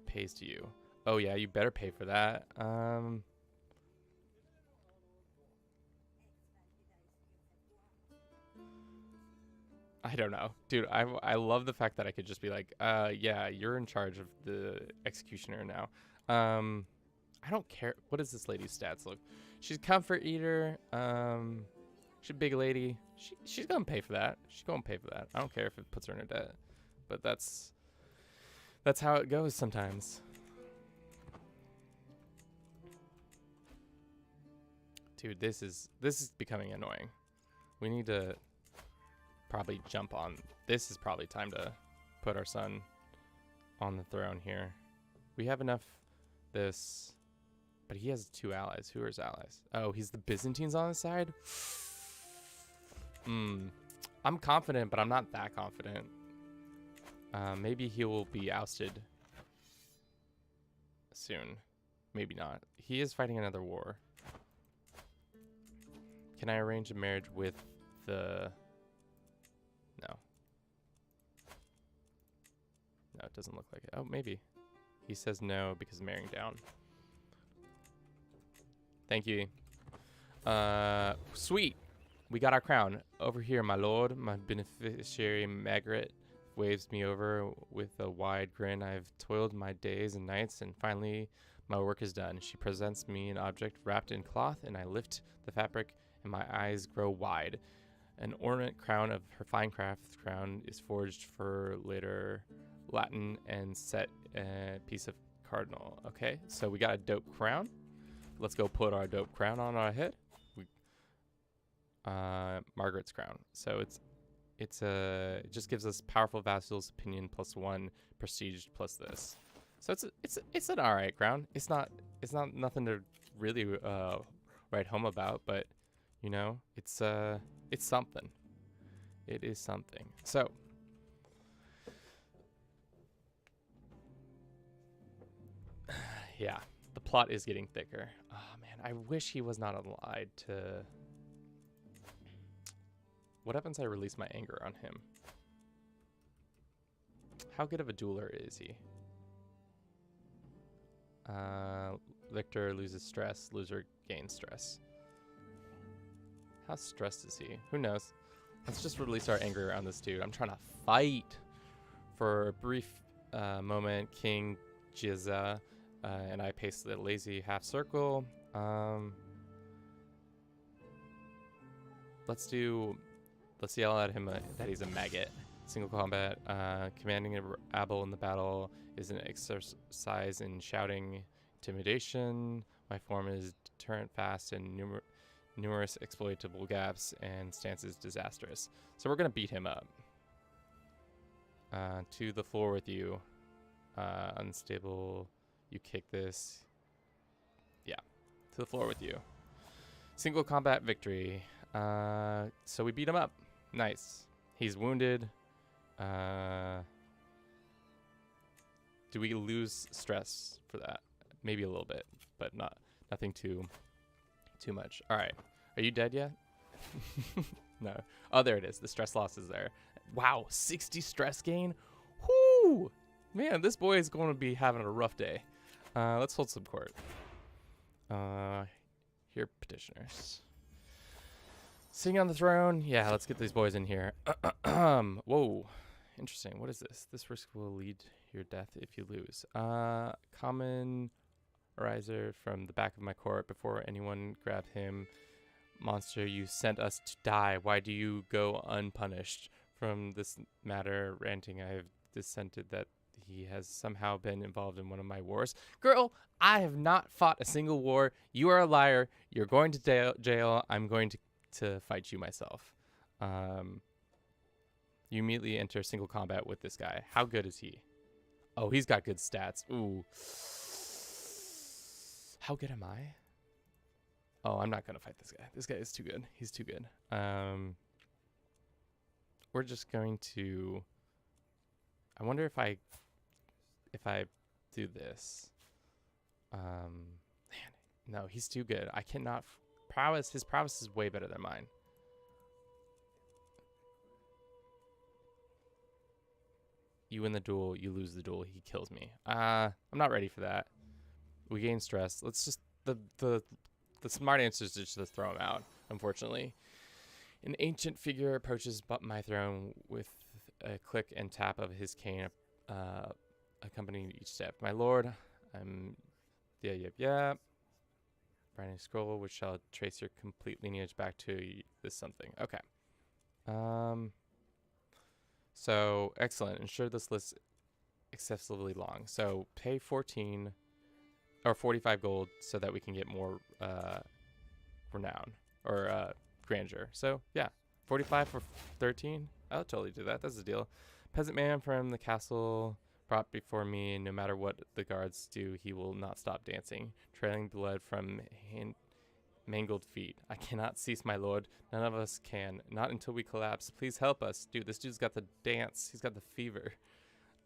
Pays to you. Oh yeah, you better pay for that. I don't know. Dude, I love the fact that I could just be like, yeah, you're in charge of the executioner now. I don't care. What does this lady's stats look? She's a comfort eater. She's a big lady. She's gonna pay for that. She's gonna pay for that. I don't care if it puts her in a debt. But that's how it goes sometimes. Dude, this is becoming annoying. We need to probably jump on. This is probably time to put our son on the throne here. We have enough this, but he has 2 allies. Who are his allies? Oh, he's the Byzantines on his side? I'm confident, but I'm not that confident. Maybe he will be ousted soon. Maybe not. He is fighting another war. Can I arrange a marriage with the... No. No, it doesn't look like it. Oh, maybe. He says no because marrying down. Thank you. Sweet. We got our crown. Over here, my lord. My beneficiary, Margaret, waves me over with a wide grin. I've toiled my days and nights, and finally my work is done. She presents me an object wrapped in cloth, and I lift the fabric, and my eyes grow wide. An ornament crown of her fine craft crown is forged for later Latin and set a piece of cardinal. Okay, so we got a dope crown. Let's go put our dope crown on our head. Margaret's crown. So it just gives us powerful vassal's opinion +1, prestige plus this. So it's an alright crown. It's not nothing to really write home about, but you know, it's something. It is something. So yeah, the plot is getting thicker. Oh man, I wish he was not allied to... What happens if I release my anger on him? How good of a dueler is he? Victor loses stress, loser gains stress. How stressed is he? Who knows? Let's just release our anger on this dude. I'm trying to fight. For a brief moment, King Jizza and I pace the lazy half circle. Let's yell at him that he's a maggot. Single combat. Commanding a rabble in the battle is an exercise in shouting intimidation. My form is deterrent fast and numerous exploitable gaps, and stance is disastrous. So we're going to beat him up. To the floor with you. Unstable You kick this. Yeah. To the floor with you. Single combat victory. So we beat him up. Nice. He's wounded. Do we lose stress for that? Maybe a little bit, but nothing too much. All right. Are you dead yet? No. Oh, there it is. The stress loss is there. Wow, 60 stress gain. Whoo! Man, this boy is going to be having a rough day. Let's hold some court. Here, petitioners. Sitting on the throne. Yeah, let's get these boys in here. Whoa. Interesting. What is this? This risk will lead your death if you lose. Common riser from the back of my court. Before anyone grabbed him. Monster, you sent us to die. Why do you go unpunished? From this matter ranting, I have dissented that he has somehow been involved in one of my wars. Girl, I have not fought a single war. You are a liar. You're going to jail. I'm going to fight you myself. You immediately enter single combat with this guy. How good is he? Oh, he's got good stats. Ooh. How good am I? Oh, I'm not going to fight this guy. This guy is too good. He's too good. We're just going to... I wonder if I do this. Man, no, he's too good. I cannot... Prowess. His prowess is way better than mine. You win the duel. You lose the duel. He kills me. I'm not ready for that. We gain stress. Let's just... The smart answer is just to throw him out, unfortunately. An ancient figure approaches my throne with a click and tap of his cane accompanying each step. My lord, I'm... Yeah. Writing scroll, which shall trace your complete lineage back to this something. Okay. So, excellent. Ensure this list excessively long. So, pay 14... or 45 gold so that we can get more renown or grandeur. So yeah, 45 for 13. I'll totally do that. That's the deal. Peasant man from the castle brought before me. No matter what the guards do, he will not stop dancing, trailing blood from mangled feet. I cannot cease, my lord. None of us can. Not until we collapse. Please help us. Dude, this dude's got the dance. He's got the fever.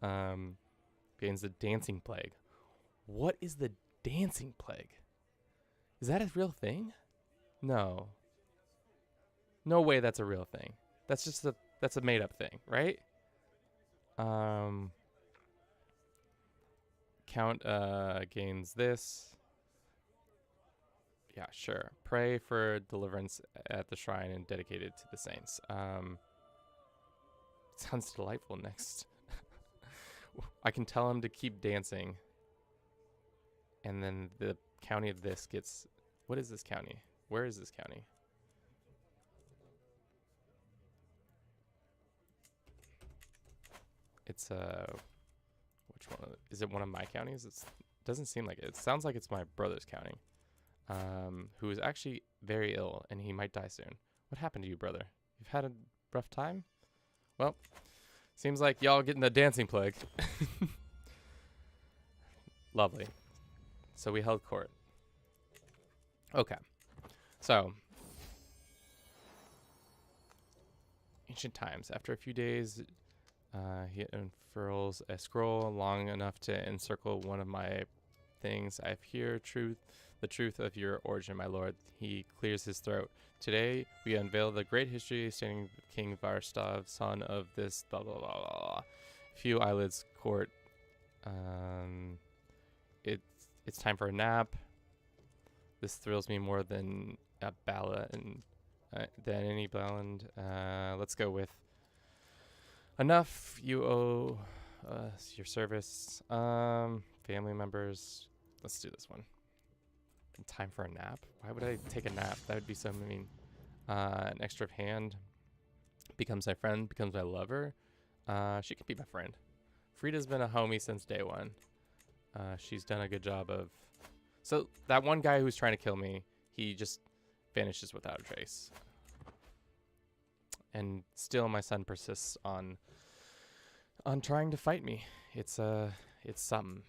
Gains the dancing plague. What is the dancing plague? Is that a real thing? No. No way that's a real thing. That's just that's a made up thing, right? Count gains this. Yeah, sure. Pray for deliverance at the shrine and dedicate it to the saints. Sounds delightful. Next. I can tell him to keep dancing. And then the county of this gets... What is this county? Where is this county? It's which one? Is it one of my counties? It doesn't seem like it. It sounds like it's my brother's county, who is actually very ill, and he might die soon. What happened to you, brother? You've had a rough time? Well, seems like y'all getting the dancing plague. Lovely. So we held court. Okay. So, ancient times. After a few days, he unfurls a scroll long enough to encircle one of my things. I hear the truth of your origin, my lord. He clears his throat. Today, we unveil the great history standing King Varstav, son of this blah, blah, blah, blah, blah. Few eyelids court. It's time for a nap. This thrills me more than a ballad and than any ballad. Let's go with enough. You owe us your service. Family members. Let's do this one. Time for a nap. Why would I take a nap? That would be so mean. An extra hand becomes my friend, becomes my lover. She can be my friend. Frida's been a homie since day one. She's done a good job of... So that one guy who's trying to kill me, he just vanishes without a trace. And still my son persists on trying to fight me. It's something.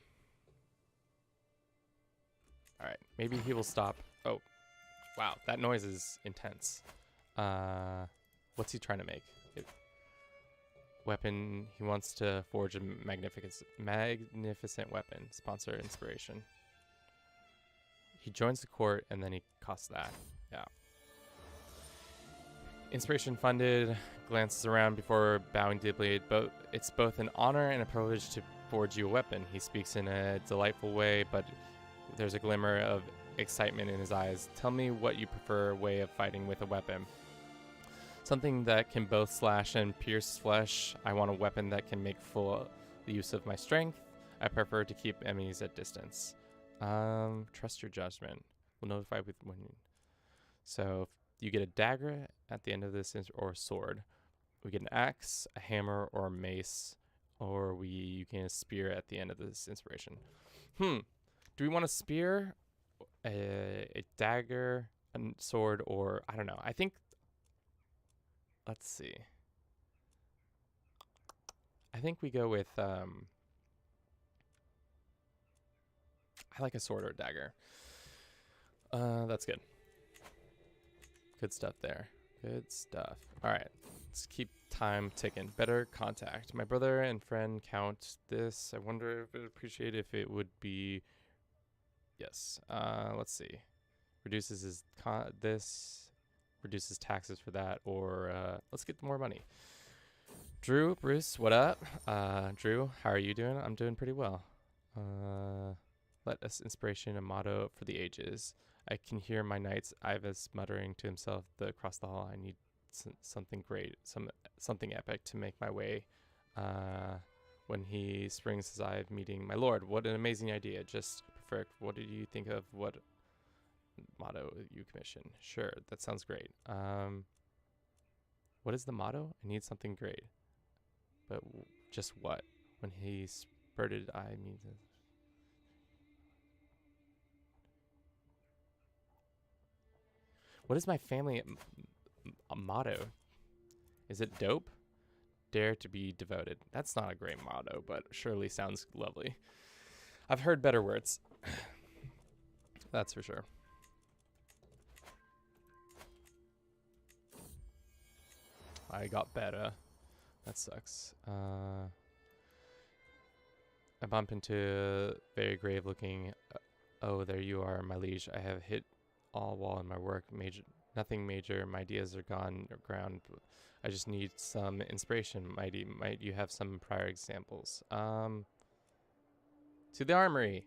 All right, maybe he will stop. Oh, wow, that noise is intense. What's he trying to make? Weapon. He wants to forge a magnificent weapon. Sponsor inspiration. He joins the court and then he costs that. Yeah. Inspiration funded. Glances around before bowing deeply. It's both an honor and a privilege to forge you a weapon. He speaks in a delightful way, but there's a glimmer of excitement in his eyes. Tell me what you prefer way of fighting with a weapon. Something that can both slash and pierce flesh. I want a weapon that can make full use of my strength. I prefer to keep enemies at distance. Trust your judgment. We'll notify with when. So you get a dagger at the end of this, or a sword. We get an axe, a hammer, or a mace, or you get a spear at the end of this inspiration. Do we want a spear, a dagger, a sword, or I don't know. I think. Let's see. I think we go with, I like a sword or a dagger. That's good. Good stuff there. Good stuff. All right. Let's keep time ticking. Better contact. My brother and friend count this. I wonder if it would appreciate if it would be, yes. Let's see. Reduces his this. Reduces taxes for that, or let's get more money. Drew, Bruce, what up? Drew, how are you doing? I'm doing pretty well. Let us inspiration, a motto for the ages. I can hear my knights Ivas muttering to himself across the hall. I need something great, something epic to make my way. When he springs his eye of meeting my lord. What an amazing idea. Just perfect. What did you think of what motto you commission? Sure, that sounds great. What is the motto? I need something great. But just what? When he spurted I mean what is my family motto? Is it dope? Dare to be devoted. That's not a great motto, but surely sounds lovely. I've heard better words. That's for sure. I got better. That sucks. I bump into a very grave looking. Oh, there you are, my liege. I have hit all wall in my work. Nothing major. My ideas are gone ground. I just need some inspiration. Might you have some prior examples? To the armory.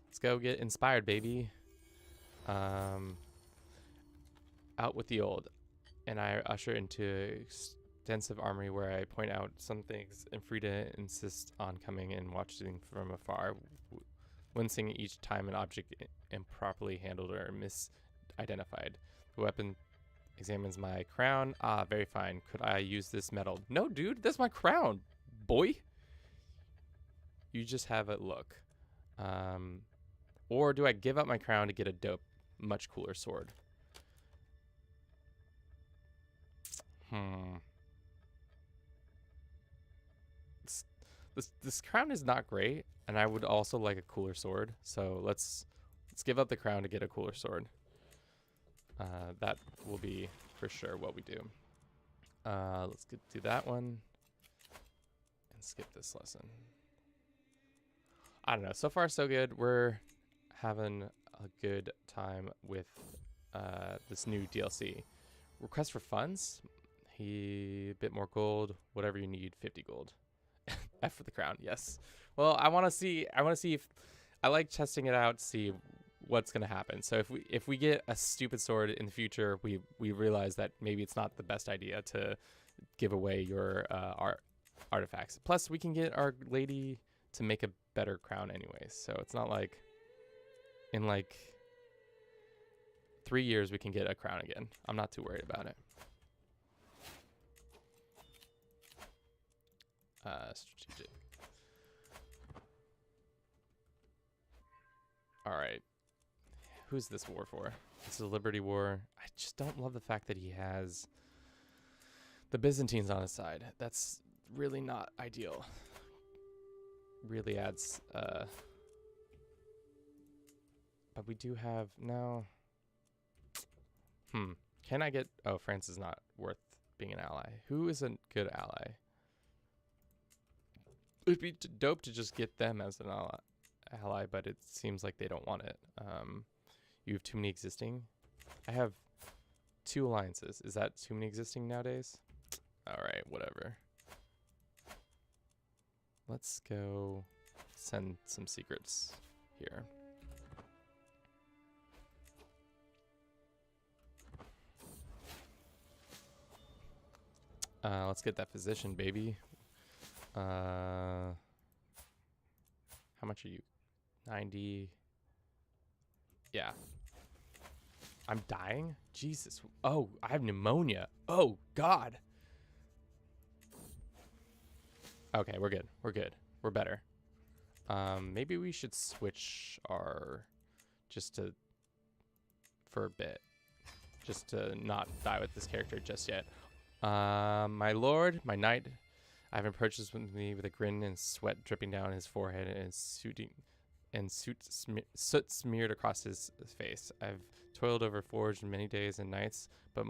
Let's go get inspired, baby. Out with the old. And I usher into extensive armory where I point out some things, and Frida insists on coming and watching from afar, wincing each time an object improperly handled or misidentified. The weapon examines my crown. Ah, very fine. Could I use this metal? No, dude, that's my crown, boy. You just have a look. Or do I give up my crown to get a dope, much cooler sword? This crown is not great, and I would also like a cooler sword. So let's give up the crown to get a cooler sword. That will be for sure what we do. Let's do that one and skip this lesson. I don't know. So far, so good. We're having a good time with this new DLC. Request for funds. A bit more gold. Whatever you need. 50 gold. F for the crown. Yes. Well, I want to see if I like testing it out. See what's gonna happen. So if we get a stupid sword in the future, we realize that maybe it's not the best idea to give away your artifacts. Plus, we can get our lady to make a better crown anyways. So it's not like in like 3 years we can get a crown again. I'm not too worried about it. Strategic. All right. Who's this war for? This is a Liberty War. I just don't love the fact that he has the Byzantines on his side. That's really not ideal. Really adds a But we do have no. Can I get? Oh, France is not worth being an ally. Who is a good ally? It'd be dope to just get them as an ally, but it seems like they don't want it. You have too many existing. I have 2 alliances. Is that too many existing nowadays? All right, whatever. Let's go send some secrets here. Let's get that physician, baby. How much are you? 90. Yeah. I'm dying? Jesus. Oh, I have pneumonia. Oh, God. Okay, we're good. We're good. We're better. Maybe we should switch our... for a bit. Just to not die with this character just yet. My lord, my knight, I have approached with me with a grin and sweat dripping down his forehead and soot smeared across his face. I've toiled over forge many days and nights, but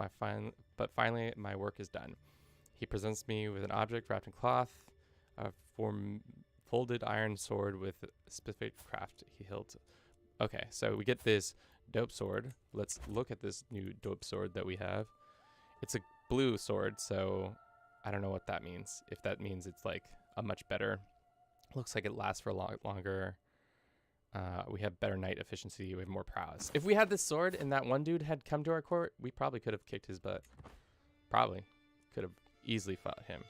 finally my work is done. He presents me with an object wrapped in cloth, a folded iron sword with specific craft he hilt. Okay, so we get this dope sword. Let's look at this new dope sword that we have. It's a blue sword, so I don't know what that means. If that means it's like a much better, looks like it lasts for a lot longer. We have better knight efficiency. We have more prowess. If we had this sword and that one dude had come to our court, we probably could have kicked his butt. Probably could have easily fought him.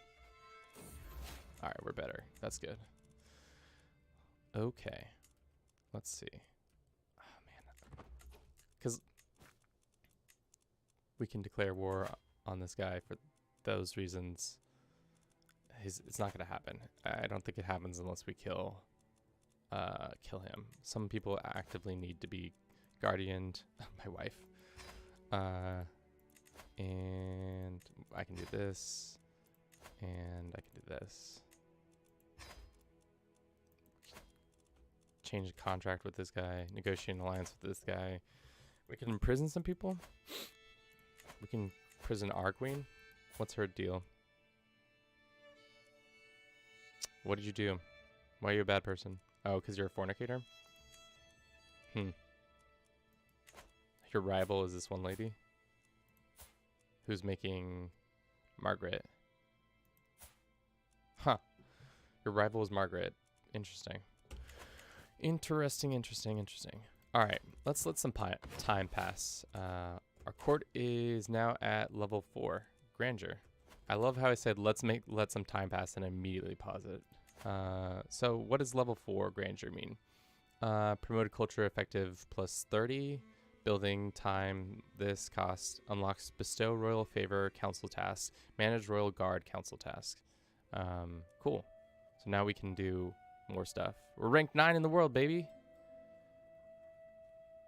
All right, we're better. That's good. Okay, let's see. Oh man, because we can declare war on this guy for those reasons. It's not going to happen. I don't think it happens unless we kill him. Some people actively need to be guardianed. My wife. And I can do this. And I can do this. Change the contract with this guy. Negotiate an alliance with this guy. We can imprison some people. We can imprison our queen. What's her deal? What did you do? Why are you a bad person? Oh, because you're a fornicator? Your rival is this one lady? Who's making Margaret? Huh. Your rival is Margaret. Interesting. Interesting. All right. Let's let some time pass. Our court is now at level 4. Grandeur. I love how I said let some time pass and immediately pause it. So what does level 4 grandeur mean? Promoted culture effective plus 30. Building time, this cost unlocks bestow royal favor council task, manage royal guard council task. Cool. So now we can do more stuff. We're ranked 9 in the world, baby.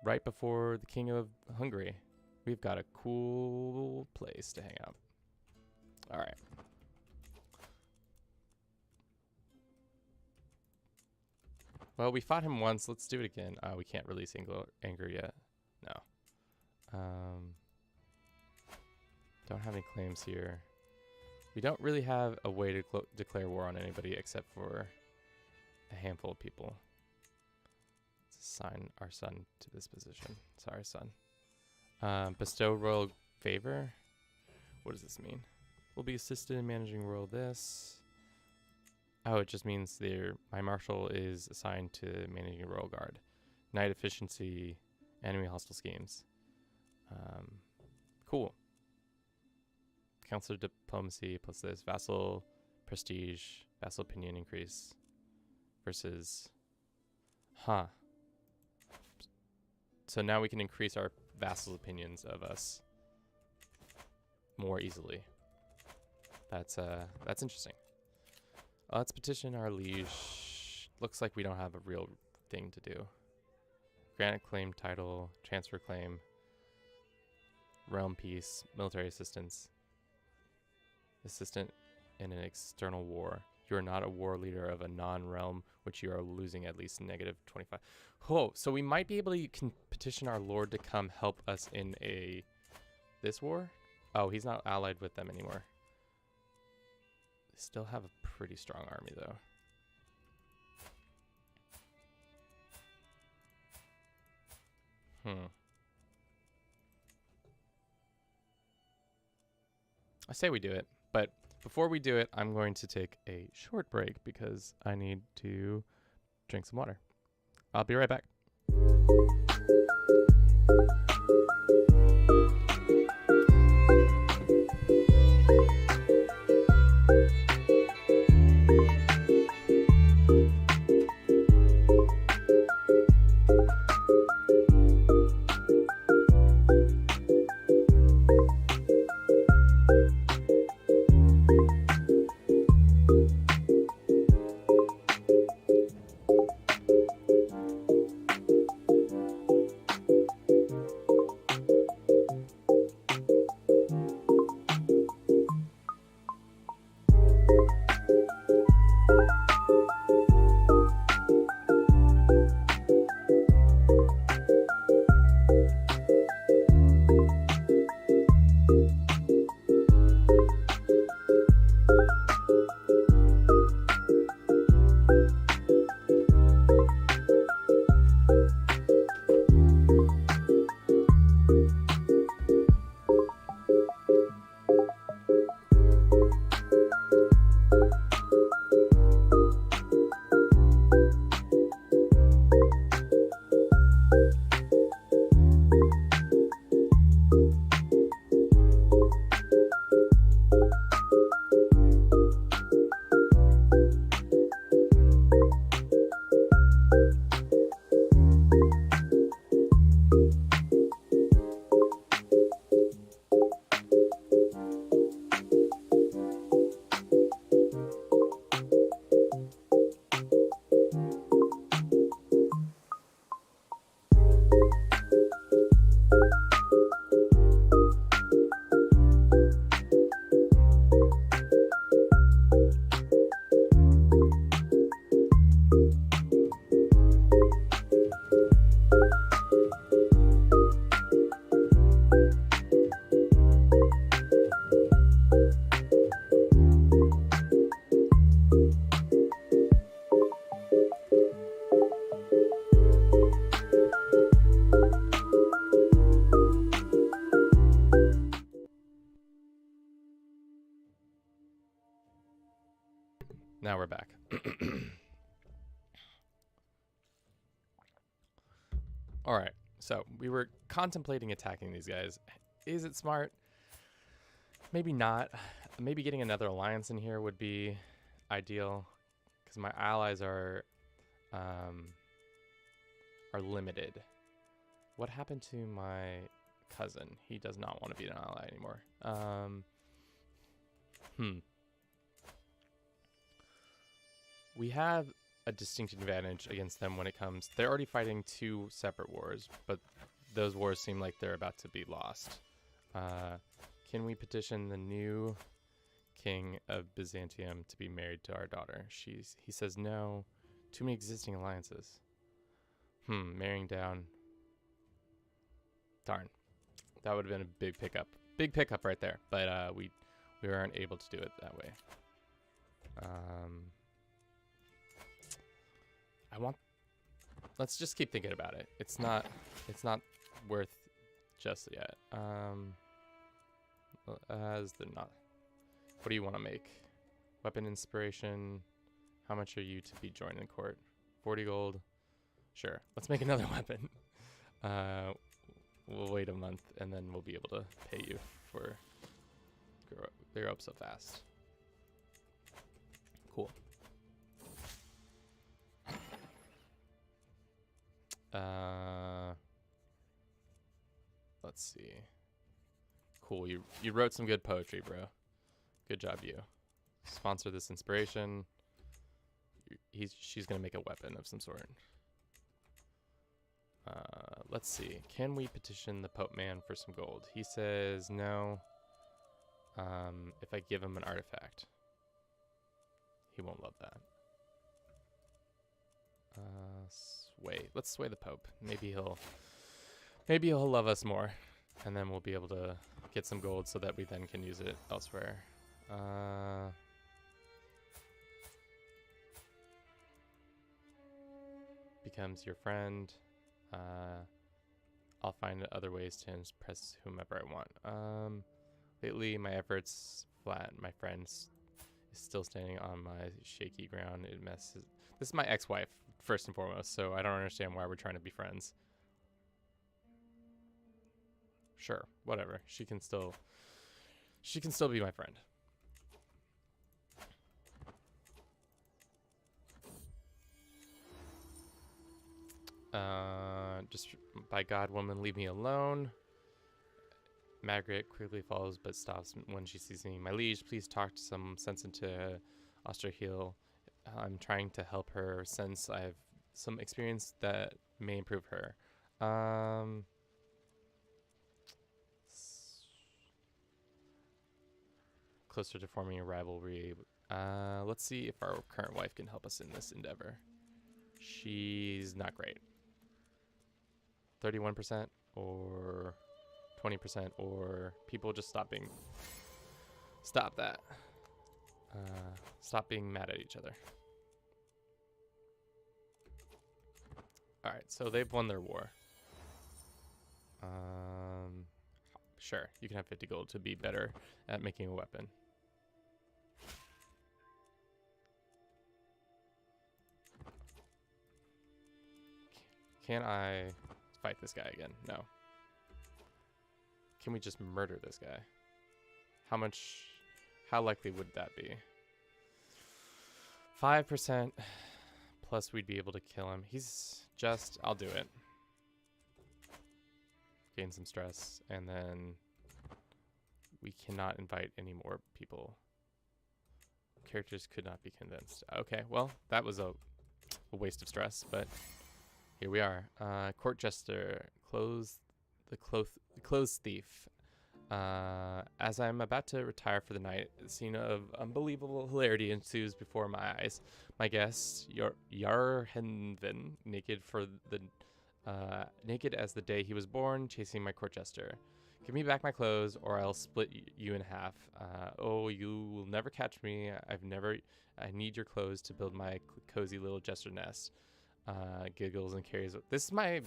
Right before the king of Hungary. We've got a cool place to hang out. All right. Well, we fought him once. Let's do it again. We can't release anger yet. No. Don't have any claims here. We don't really have a way to declare war on anybody except for a handful of people. Let's assign our son to this position. Sorry, son. Bestow royal favor. What does this mean? Will be assisted in managing royal this. Oh, it just means my marshal is assigned to managing royal guard. Knight efficiency, enemy hostile schemes. Cool. Counselor diplomacy plus this. Vassal prestige, vassal opinion increase. Versus, So now we can increase our vassals' opinions of us more easily. That's interesting. Let's petition our liege. Looks like we don't have a real thing to do. Grant a claim title, transfer claim, realm peace, military assistance, assistant in an external war. You are not a war leader of a non-realm which you are losing at least -25. Oh, so we might be able to petition our lord to come help us in this war. Oh, he's not allied with them anymore. They still have a pretty strong army, though. I say we do it, but before we do it, I'm going to take a short break because I need to drink some water. I'll be right back. Now we're back. All right. So we were contemplating attacking these guys. Is it smart? Maybe not. Maybe getting another alliance in here would be ideal because my allies are limited. What happened to my cousin? He does not want to be an ally anymore. We have a distinct advantage against them when it comes. They're already fighting 2 separate wars, but those wars seem like they're about to be lost. Can we petition the new king of Byzantium to be married to our daughter? He says no. Too many existing alliances. Marrying down. Darn. That would have been a big pickup. Big pickup right there. But we weren't able to do it that way. Let's just keep thinking about it. It's not worth just yet. What do you want to make? Weapon inspiration. How much are you to be joined in court? 40 gold. Sure. Let's make another weapon. We'll wait a month and then we'll be able to pay you for grow up so fast. Cool. Let's see. Cool. You wrote some good poetry, bro. Good job, you. Sponsor this inspiration. She's gonna make a weapon of some sort. Let's see. Can we petition the Pope Man for some gold? He says no. If I give him an artifact, he won't love that. Sway. Let's sway the Pope. Maybe he'll love us more, and then we'll be able to get some gold so that we then can use it elsewhere. Becomes your friend. I'll find other ways to impress whomever I want. Lately, my efforts flat. My friend is still standing on my shaky ground. It messes. This is my ex-wife, first and foremost, so I don't understand why we're trying to be friends. Sure, whatever. She can still be my friend. Just by God, woman, leave me alone. Margaret quickly follows but stops when she sees me. My liege, please talk to some sense into Osterhiel. I'm trying to help her since I have some experience that may improve her. Closer to forming a rivalry. Let's see if our current wife can help us in this endeavor. She's not great. 31% or 20%, or people just stop that. Stop being mad at each other. Alright, so they've won their war. Sure, you can have 50 gold to be better at making a weapon. Can I fight this guy again? No. Can we just murder this guy? How likely would that be? 5% plus we'd be able to kill him. I'll do it. Gain some stress, and then we cannot invite any more people. Characters could not be convinced. Okay, well, that was a waste of stress, but here we are. Court jester, clothes thief. As I'm about to retire for the night, a scene of unbelievable hilarity ensues before my eyes. My guest, Yarhenvin, naked as the day he was born, chasing my court jester. Give me back my clothes, or I'll split you in half. Oh, you will never catch me. I need your clothes to build my cozy little jester nest. Giggles and carries. This is my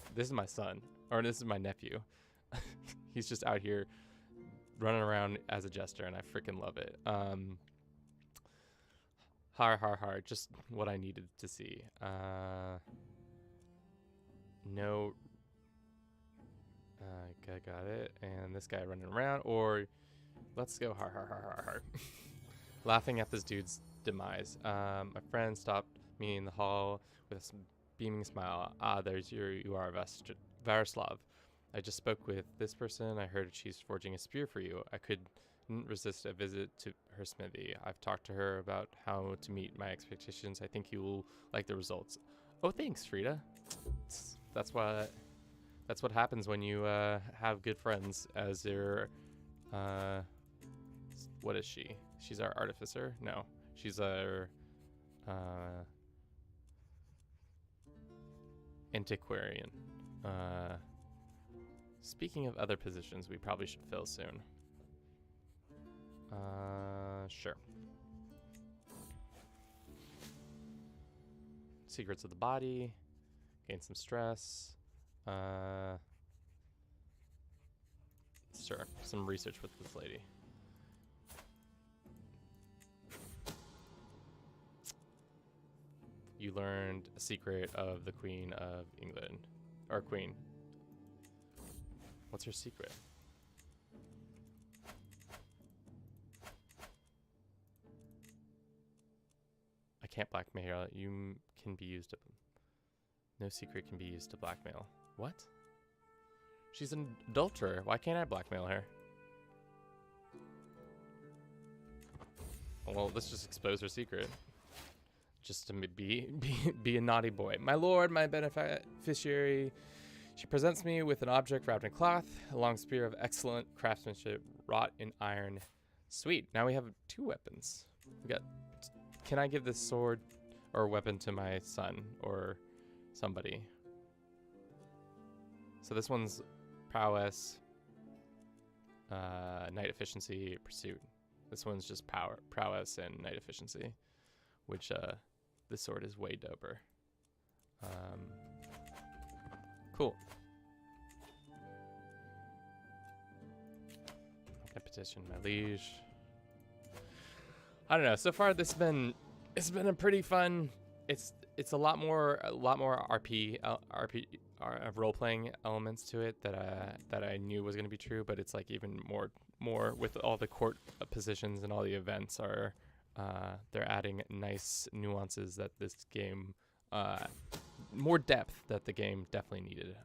son, or this is my nephew. He's just out here running around as a jester, and I freaking love it. Har. Just what I needed to see. No. Got it. And this guy running around, or let's go har. Laughing at this dude's demise. My friend stopped me in the hall with a beaming smile. You are Varoslav. I just spoke with this person. I heard she's forging a spear for you. I couldn't resist a visit to her smithy. I've talked to her about how to meet my expectations. I think you will like the results. Oh, thanks, Frida. That's what happens when you have good friends as your what is she? She's our artificer? No. She's our antiquarian. Speaking of other positions we probably should fill soon. Sure. Secrets of the body. Gain some stress. Sure. Some research with this lady. You learned a secret of the Queen of England. Or Queen. What's her secret? I can't blackmail. You can be used to... No secret can be used to blackmail. What? She's an adulterer. Why can't I blackmail her? Well, let's just expose her secret. Just to be a naughty boy. My lord, my beneficiary. She presents me with an object wrapped in cloth, a long spear of excellent craftsmanship, wrought in iron. Sweet. Now we have 2 weapons. Can I give this sword or weapon to my son, or somebody. So this one's prowess, knight efficiency, pursuit. This one's just prowess and knight efficiency, which this sword is way doper. Cool. I petition my liege. I don't know. So far, it's been a pretty fun. It's a lot more role playing elements to it that I knew was going to be true, but it's like even more with all the court positions and all the events are they're adding nice nuances that this game more depth that the game definitely needed.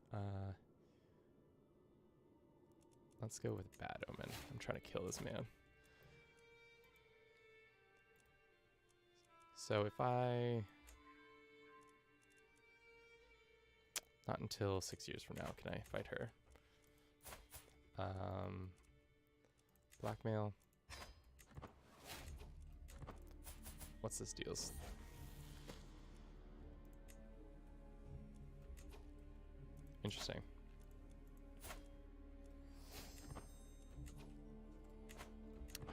Let's go with Bad Omen. I'm trying to kill this man. So if I... Not until 6 years from now can I fight her. Blackmail. What's this deals? Interesting.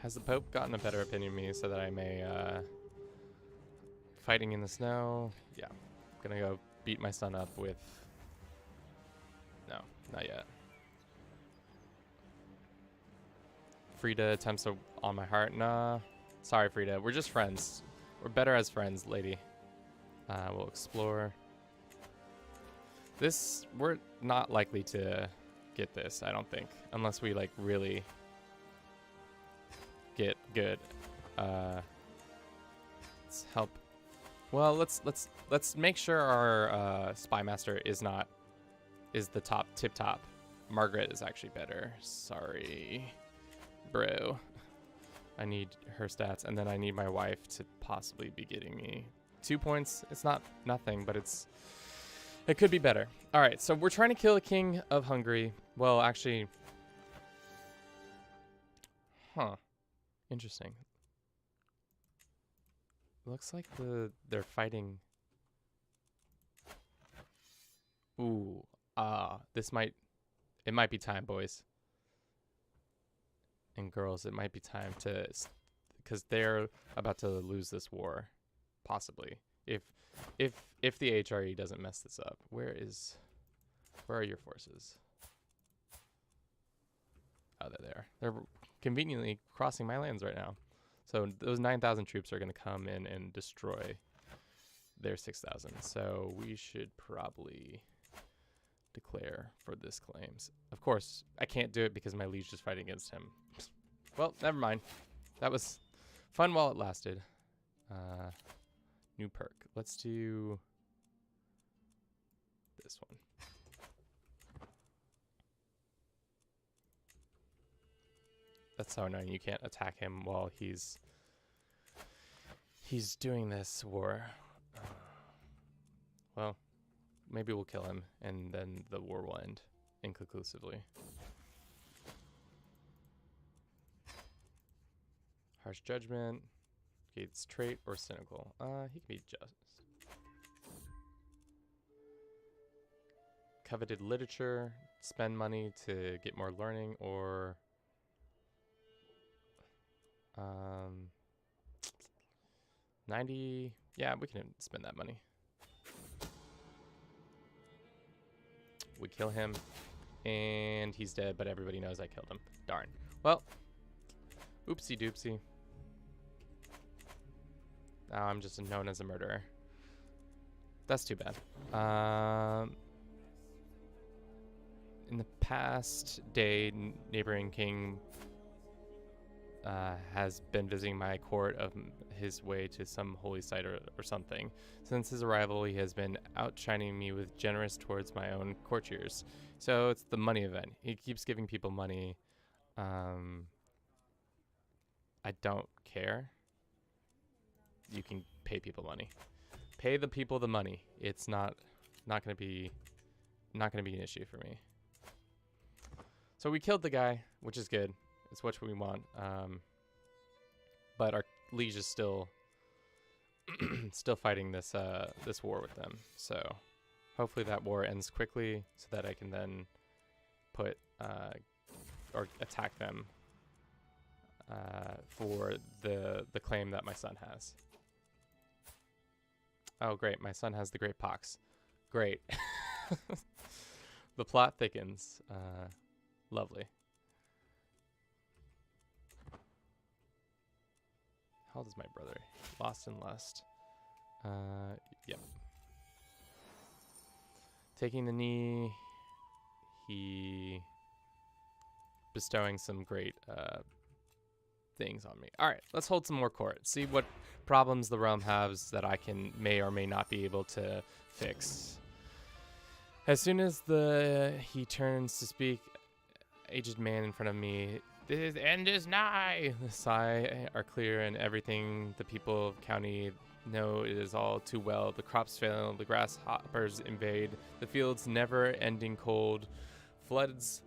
Has the Pope gotten a better opinion of me so that I may, fighting in the snow? Yeah. I'm gonna go beat my son up with... No, not yet. Frida attempts to on my heart. Nah. Sorry, Frida. We're just friends. We're better as friends, lady. We'll explore. This, we're not likely to get this, I don't think. Unless we, like, really get good. Let's help. Well, let's make sure our spy master is the tip top. Margaret is actually better. Sorry, bro. I need her stats, and then I need my wife to possibly be getting me 2 points. It's not nothing, but it could be better. All right, so we're trying to kill the king of Hungary. Well, actually, interesting. Looks like they're fighting. Ooh, it might be time, boys and girls. It might be time to, because they're about to lose this war, possibly. If the HRE doesn't mess this up. Where are your forces? Oh, they're there. They're conveniently crossing my lands right now. So those 9,000 troops are going to come in and destroy their 6,000. So we should probably declare for this claims. Of course, I can't do it because my liege is fighting against him. Well, never mind. That was fun while it lasted. New perk. Let's do this one. That's so annoying. You can't attack him while he's doing this war. Well, maybe we'll kill him, and then the war will end inconclusively. Harsh judgment. Okay, it's trait or cynical. He can be just. Coveted literature. Spend money to get more learning, or 90. Yeah, we can spend that money. We kill him, and he's dead, but everybody knows I killed him. Darn. Well, oopsie doopsie. Now I'm just known as a murderer. That's too bad. In the past day, neighboring king has been visiting my court of his way to some holy site or something. Since his arrival, he has been outshining me with generous towards my own courtiers. So it's the money event. He keeps giving people money. I don't care. You can pay people money. Pay the people the money. It's not gonna be an issue for me. So we killed the guy, which is good. It's what we want. But our liege is still fighting this war with them. So Hopefully that war ends quickly so that I can then put or attack them for the claim that my son has. Oh, great. My son has the Great Pox. Great. The plot thickens. Lovely. How old is my brother? Lost in Lust. Yep. Taking the knee. He bestowing some great things on me. All right, let's hold some more court. See what problems the realm has that I may or may not be able to fix. As soon as he turns to speak, aged man in front of me, "The end is nigh." The sigh are clear, and everything the people of county know it is all too well. The crops fail, the grasshoppers invade, the fields never-ending cold, floods,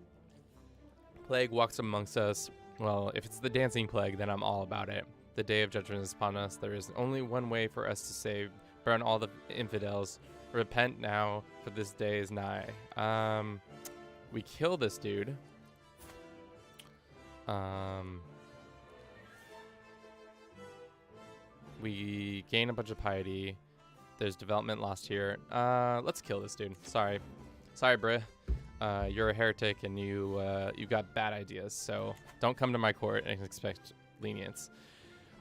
plague walks amongst us. Well, if it's the dancing plague, then I'm all about it. The day of judgment is upon us. There is only one way for us to save: burn all the infidels. Repent now, for this day is nigh. We kill this dude. We gain a bunch of piety. There's development lost here. Let's kill this dude. Sorry, bruh. You're a heretic and you got bad ideas. So don't come to my court and expect lenience.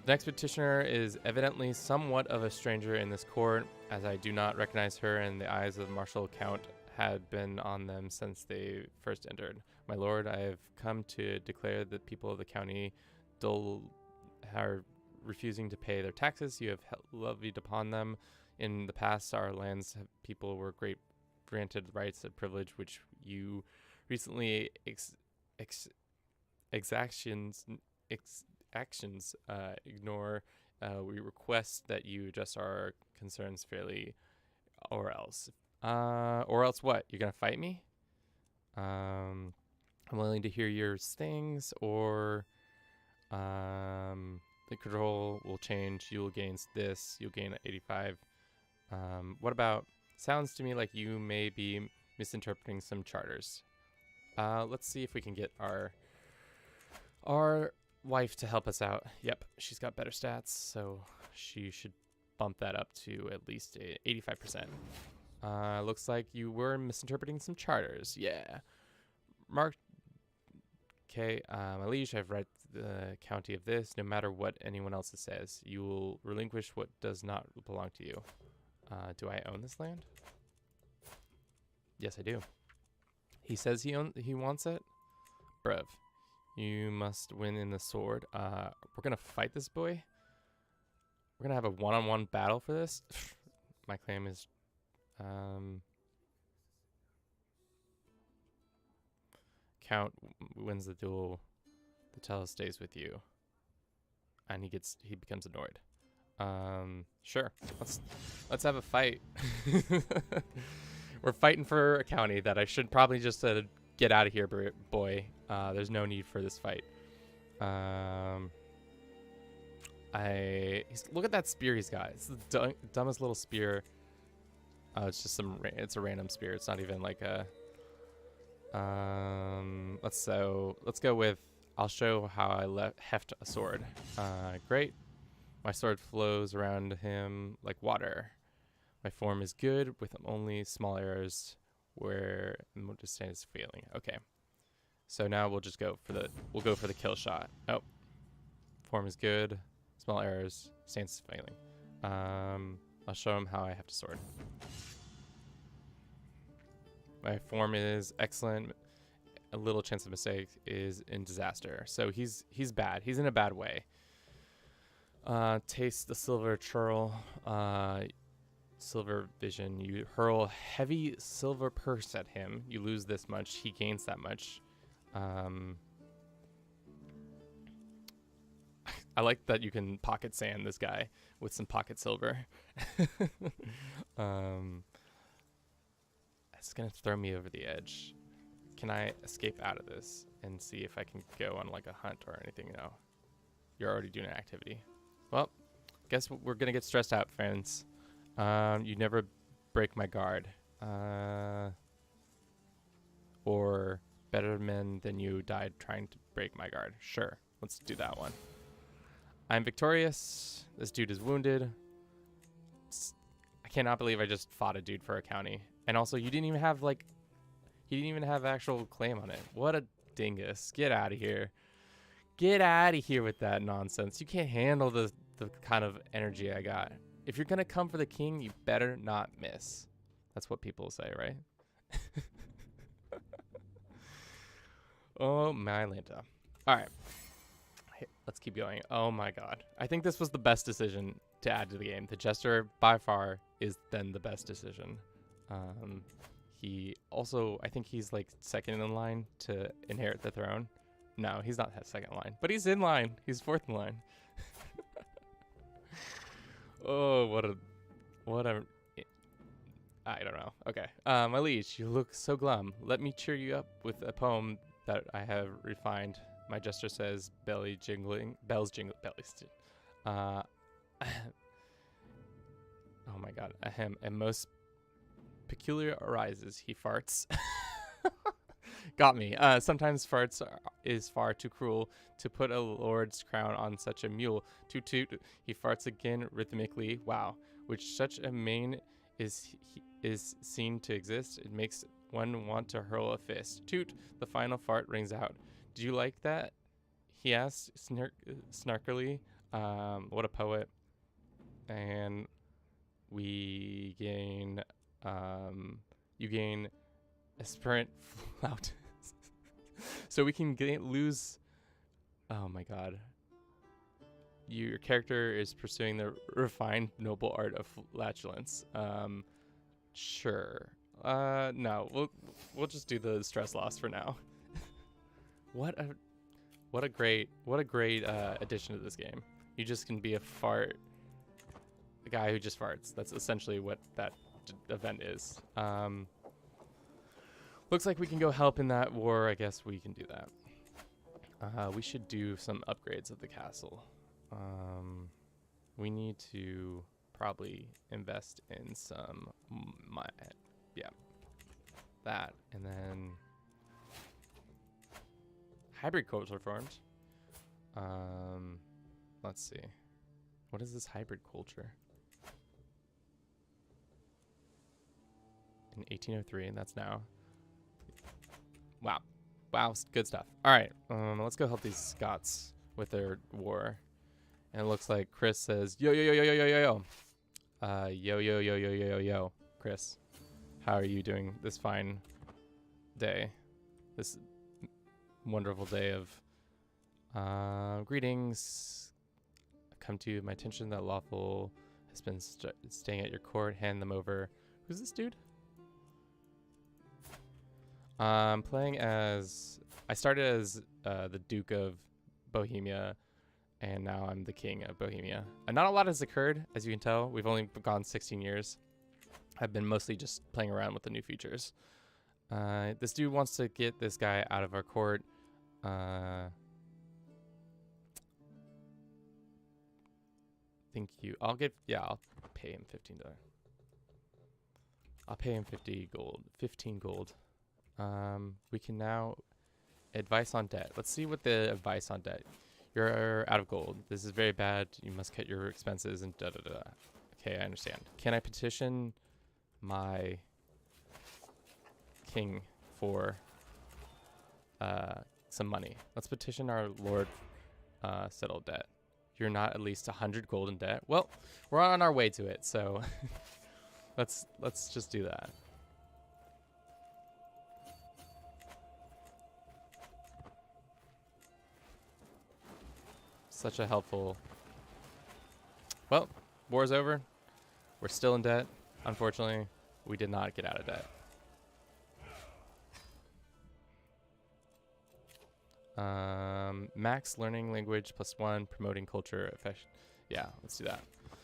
The next petitioner is evidently somewhat of a stranger in this court, as I do not recognize her, and the eyes of the martial count had been on them since they first entered. My lord, I have come to declare that people of the county are refusing to pay their taxes. You have levied upon them. In the past, our lands people were granted rights and privilege, which you recently actions ignore. We request that you address our concerns fairly, or else what? You're gonna fight me? I'm willing to hear your things, or the control will change. You'll gain this. You'll gain 85. What about? Sounds to me like you may be misinterpreting some charters. Let's see if we can get our wife to help us out. Yep, she's got better stats, so she should bump that up to at least 85%. Looks like you were misinterpreting some charters. Yeah. Mark. Okay, my liege, I've read the county of this. No matter what anyone else says, you will relinquish what does not belong to you. Do I own this land? Yes, I do. He says he wants it? Bruv. You must win in the sword. We're gonna fight this boy? We're gonna have a one-on-one battle for this? My claim is... Count wins the duel. The teller stays with you. And he becomes annoyed. Sure. Let's have a fight. We're fighting for a county that I should probably just get out of here, boy. There's no need for this fight. Look at that spear he's got. It's the dumbest little spear. Oh, it's just it's a random spear. It's not even like a. Let's go with. I'll show how I heft a sword. Great. My sword flows around him like water. My form is good with only small errors where the stance is failing. Okay. So now we'll just go for the kill shot. Oh. Form is good. Small errors. Stance is failing. I'll show him how I have to sword. My form is excellent. A little chance of mistake is in disaster. So he's bad. He's in a bad way. Taste the silver churl. Silver vision. You hurl heavy silver purse at him. You lose this much. He gains that much. I like that you can pocket sand this guy with some pocket silver. It's gonna throw me over the edge. Can I escape out of this and see if I can go on like a hunt or anything? No. You're already doing an activity. Well, guess we're gonna get stressed out, friends. You never break my guard. Or better men than you died trying to break my guard. Sure, let's do that one. I'm victorious. This dude is wounded. I cannot believe I just fought a dude for a county. And also, you didn't even have, like, he didn't even have actual claim on it. What a dingus. Get out of here. Get out of here with that nonsense. You can't handle the kind of energy I got. If you're going to come for the king, you better not miss. That's what people say, right? Oh, my Lanta. All right. Hey, let's keep going. Oh, my God. I think this was the best decision to add to the game. The Jester, by far, is then the best decision. He also, I think he's, like, second in line to inherit the throne. No, he's not second in line. But he's in line. He's fourth in line. Oh, what a... I don't know. Okay. My liege, you look so glum. Let me cheer you up with a poem that I have refined. My jester says, bells jingling. Oh my God. Ahem. And most peculiar arises, he farts. Got me. Sometimes farts is far too cruel to put a lord's crown on such a mule. Toot toot. He farts again rhythmically. Wow. Which such a mane is seen to exist. It makes one want to hurl a fist. Toot. The final fart rings out. Do you like that? He asked snarkily. What a poet. And we gain, you gain aspirant flout. So we can lose. Oh my God. Your character is pursuing the refined noble art of flatulence. Sure. No, we'll just do the stress loss for now. What a great addition to this game. You just can be a guy who just farts. That's essentially what that event is. Looks like we can go help in that war. I guess we can do that. We should do some upgrades of the castle. We need to probably invest in some that, and then hybrid culture formed. Let's see, what is this hybrid culture? In 1803, and that's now. Wow, good stuff. All right, let's go help these Scots with their war. And it looks like Chris says, yo, Chris. How are you doing this fine day? This wonderful day of greetings. Come to my attention that Lawful has been staying at your court. Hand them over. Who's this dude? Playing as... I started as the Duke of Bohemia, and now I'm the King of Bohemia. And not a lot has occurred, as you can tell. We've only gone 16 years. I've been mostly just playing around with the new features. This dude wants to get this guy out of our court. Thank you. I'll pay him $15. I'll pay him 50 gold. 15 gold. We can now advice on debt. Let's see what the advice on debt. You're out of gold. This is very bad. You must cut your expenses and da da da. Okay, I understand. Can I petition my king for some money? Let's petition our lord settle debt. You're not at least 100 gold in debt. Well, we're on our way to it, so let's just do that. Such a helpful... Well, war's over. We're still in debt. Unfortunately, we did not get out of debt. Max learning language +1, promoting culture affection. Yeah, let's do that. We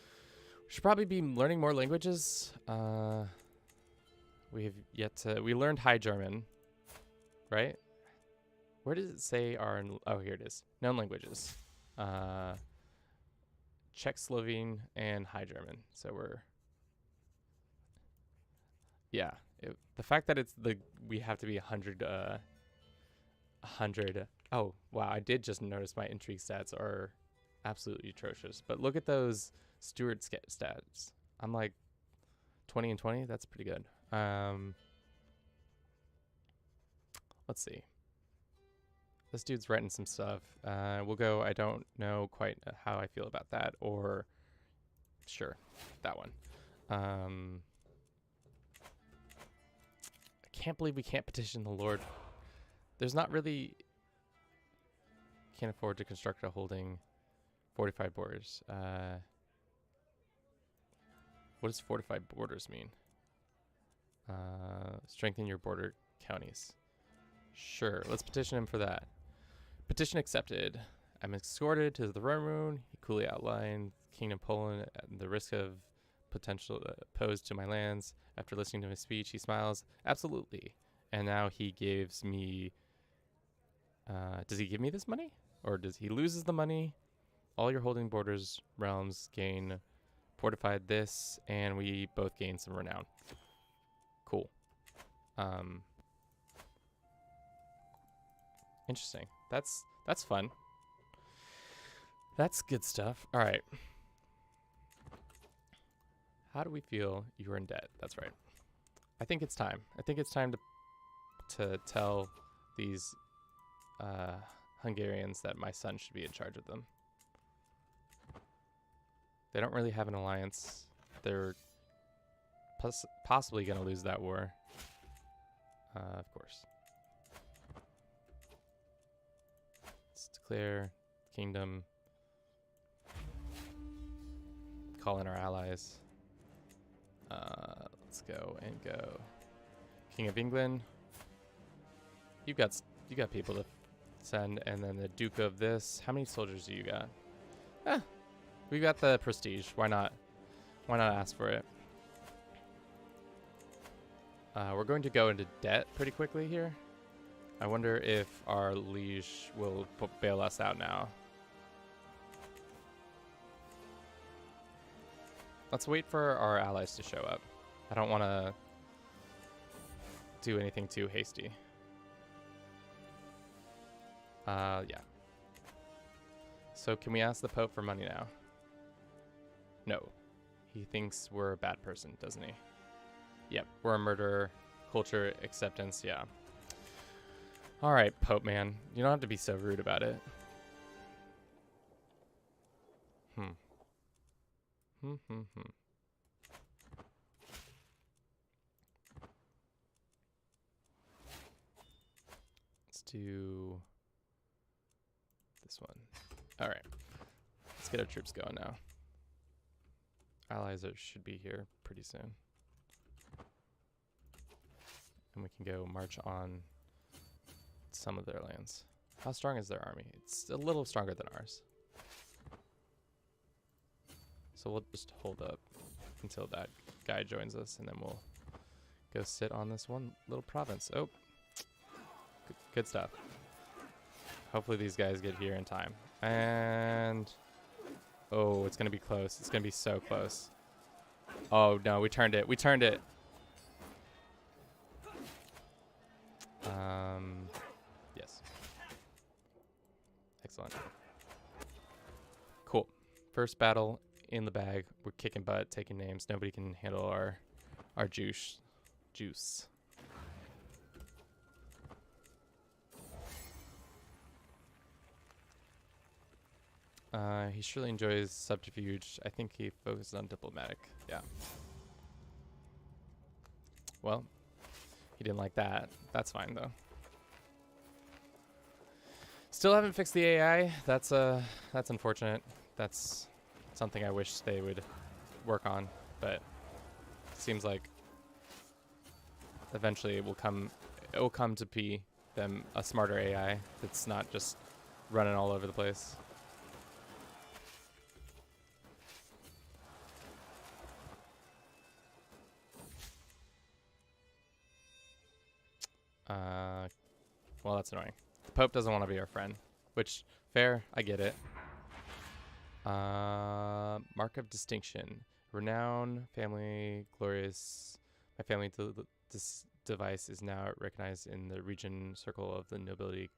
should probably be learning more languages. We have yet to... We learned High German, right? Where does it say our... Oh, here it is. Known languages. Czech, Slovene, and High German. So we're... Yeah, The fact that we have to be 100, 100. Oh, wow, I did just notice my intrigue stats are absolutely atrocious. But look at those steward stats. I'm like 20 and 20. That's pretty good. Let's see. This dude's writing some stuff. We'll go, I don't know quite how I feel about that, or sure, that one. I can't believe we can't petition the Lord. There's not really... Can't afford to construct a holding fortified borders. What does fortified borders mean? Strengthen your border counties. Sure, let's petition him for that. Petition accepted. I'm escorted to the throne room. He coolly outlined Kingdom Poland and the risk of potential posed to my lands. After listening to his speech, he smiles. Absolutely. And now he gives me... does he give me this money? Or does he loses the money? All your holding borders realms gain fortified this, and we both gain some renown. Cool. Interesting. That's fun. That's good stuff. All right. How do we feel you're in debt? That's right. I think it's time. I think it's time to tell these Hungarians that my son should be in charge of them. They don't really have an alliance. They're possibly going to lose that war. Of course. Let's declare kingdom. Call in our allies. Let's go and go. King of England. You got people to send, and then the Duke of this. How many soldiers do you got? We've got the prestige. Why not? Why not ask for it? We're going to go into debt pretty quickly here. I wonder if our liege will bail us out now. Let's wait for our allies to show up. I don't want to do anything too hasty. Yeah. So can we ask the Pope for money now? No. He thinks we're a bad person, doesn't he? Yep, we're a murderer. Culture, acceptance, yeah. All right, Pope man. You don't have to be so rude about it. Let's do this one. All right. Let's get our troops going now. Allies should be here pretty soon. And we can go march on some of their lands. How strong is their army? It's a little stronger than ours. So we'll just hold up until that guy joins us, and then we'll go sit on this one little province. Oh, good stuff. Hopefully these guys get here in time. And, oh, it's going to be close. It's going to be so close. Oh, no, we turned it. We turned it. Yes. Excellent. Cool. First battle in the bag. We're kicking butt, taking names. Nobody can handle our juice. He surely enjoys subterfuge. I think he focuses on diplomatic. Yeah. Well, he didn't like that. That's fine though. Still haven't fixed the AI. That's unfortunate. That's something I wish they would work on, but it seems like eventually it will come to be them a smarter AI that's not just running all over the place. Well, that's annoying. The Pope doesn't want to be our friend, which, fair, I get it. Mark of distinction. Renown, family, glorious. My family device is now recognized in the region circle of the nobility.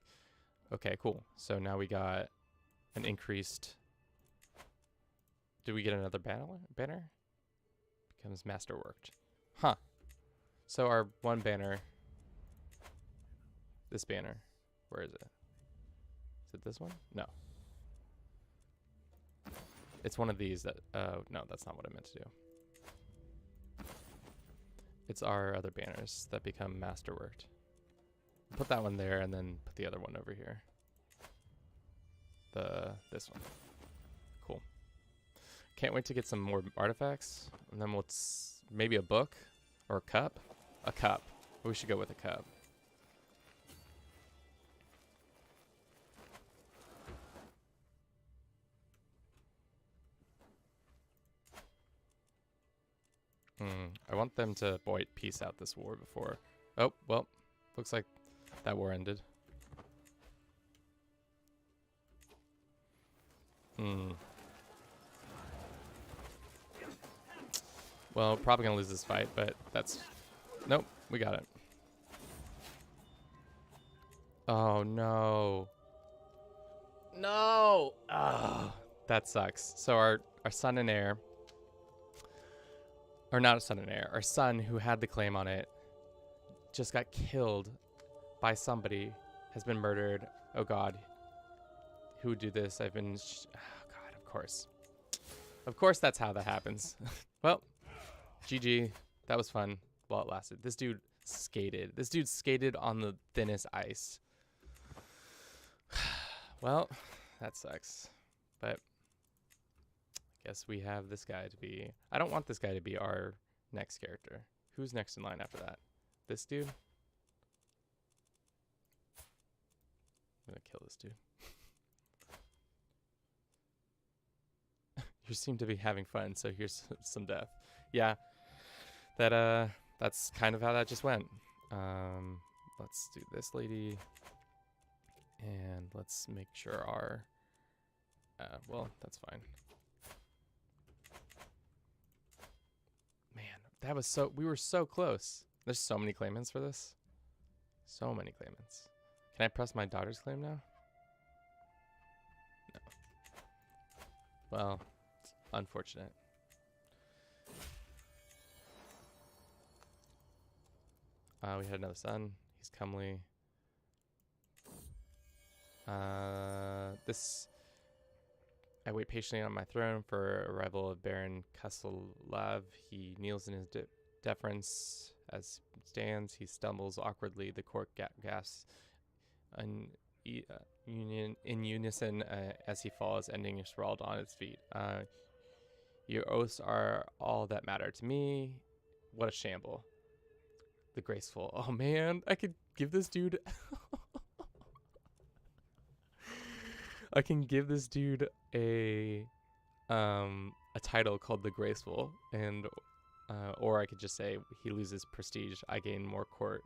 Okay, cool. So now we got an increased. Did we get another banner? Becomes masterworked. Huh. So our one banner, this banner, where is it? Is it this one? No. It's one of these that, no, that's not what I meant to do. It's our other banners that become masterworked. Put that one there and then put the other one over here. This one. Cool. Can't wait to get some more artifacts. And then we'll maybe a book or a cup. A cup. We should go with a cup. I want them to peace out this war before. Oh, well, looks like that war ended. Well, probably gonna lose this fight, but that's... Nope, we got it. Oh, no. No! Oh, that sucks. So our son and heir... Or not a son and heir. Our son, who had the claim on it, just got killed by somebody, has been murdered. Oh, God. Who would do this? I've been... oh, God, of course. Of course that's how that happens. Well, GG. That was fun while it lasted. This dude skated. This dude skated on the thinnest ice. Well, that sucks. But I guess we have this guy to be... I don't want this guy to be our next character. Who's next in line after that? This dude? I'm gonna kill this dude. You seem to be having fun, so here's some death. Yeah, that's kind of how that just went. Let's do this lady, and let's make sure our. Well, that's fine. Man, that was so. We were so close. There's so many claimants for this. So many claimants. Can I press my daughter's claim now? No. Well. Unfortunate. We had another son. He's comely. This... I wait patiently on my throne for arrival of Baron Kastelav. He kneels in his deference as he stands. He stumbles awkwardly. The court gasps in unison as he falls, ending sprawled on his feet. Your oaths are all that matter to me. What a shamble. The graceful. Oh man, I could give this dude... I can give this dude a title called the Graceful, and or I could just say he loses prestige. I gain more court.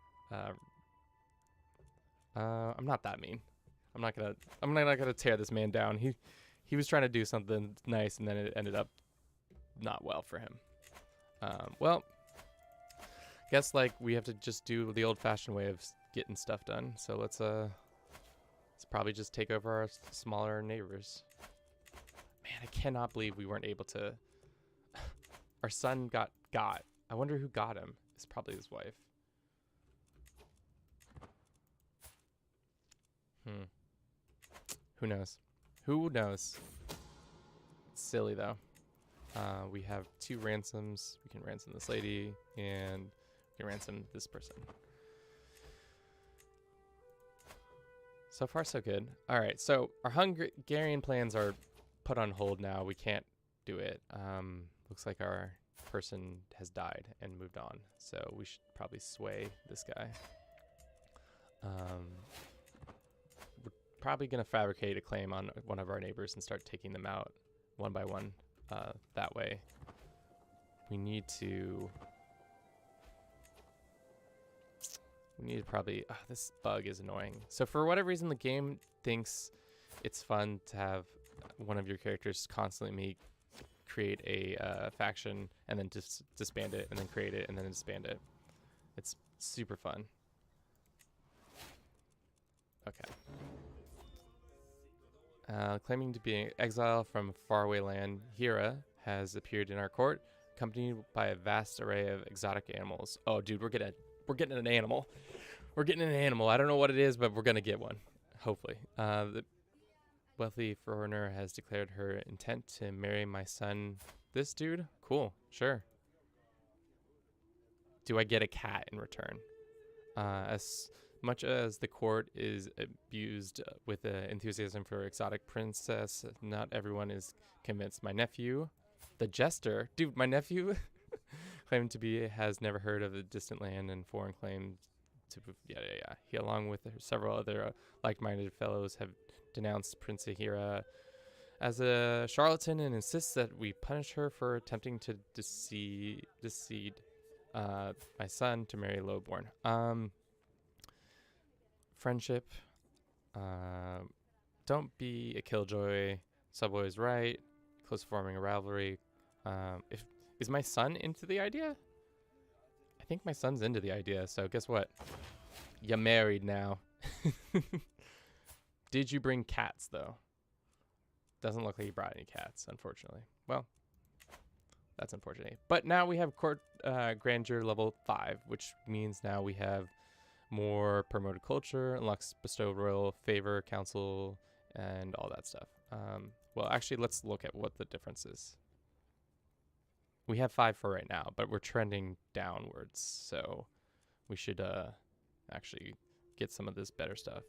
I'm not that mean. I'm not gonna tear this man down. He was trying to do something nice, and then it ended up not well for him. Well, guess like we have to just do the old-fashioned way of getting stuff done. So let's probably just take over our smaller neighbors. Man, I cannot believe we weren't able to. Our son got. I wonder who got him. It's probably his wife. Who knows? Who knows? It's silly though. We have 2 ransoms. We can ransom this lady, and we can ransom this person. So far, so good. All right, so our Hungarian plans are put on hold now. We can't do it. Looks like our person has died and moved on, so we should probably sway this guy. We're probably going to fabricate a claim on one of our neighbors and start taking them out one by one. That way, we need to probably... this bug is annoying. So for whatever reason, the game thinks it's fun to have one of your characters constantly create a faction and then just disband it, and then create it and then disband it. It's super fun. Okay. Claiming to be an exile from a faraway land, Hira has appeared in our court, accompanied by a vast array of exotic animals. Oh, dude, we're getting an animal. We're getting an animal. I don't know what it is, but we're gonna get one, hopefully. The wealthy foreigner has declared her intent to marry my son. This dude? Cool, sure. Do I get a cat in return? As much as the court is abused with enthusiasm for exotic princess, not everyone is convinced. My nephew, the jester, dude, my nephew claimed to be has never heard of a distant land and foreign claims to he, along with several other like-minded fellows, have denounced Prince Ahira as a charlatan and insists that we punish her for attempting to deceive my son to marry Lowborn. Friendship. Don't be a killjoy. Subway is right. Close forming a rivalry. Is my son into the idea? I think my son's into the idea, so guess what? You're married now. Did you bring cats, though? Doesn't look like you brought any cats, unfortunately. Well, that's unfortunate. But now we have court grandeur level 5, which means now we have more promoted culture, unlocks bestow royal favor, council, and all that stuff. Well, actually, let's look at what the difference is. We have 5 for right now, but we're trending downwards, so we should actually get some of this better stuff.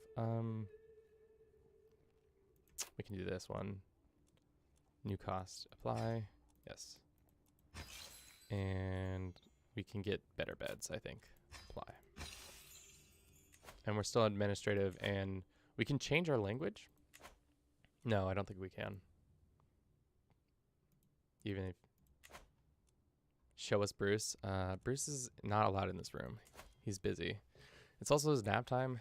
We can do this one. New cost, apply. Yes. And we can get better beds, I think. Apply. And we're still administrative, and we can change our language? No, I don't think we can. Even if... Show us Bruce. Bruce is not allowed in this room. He's busy. It's also his nap time.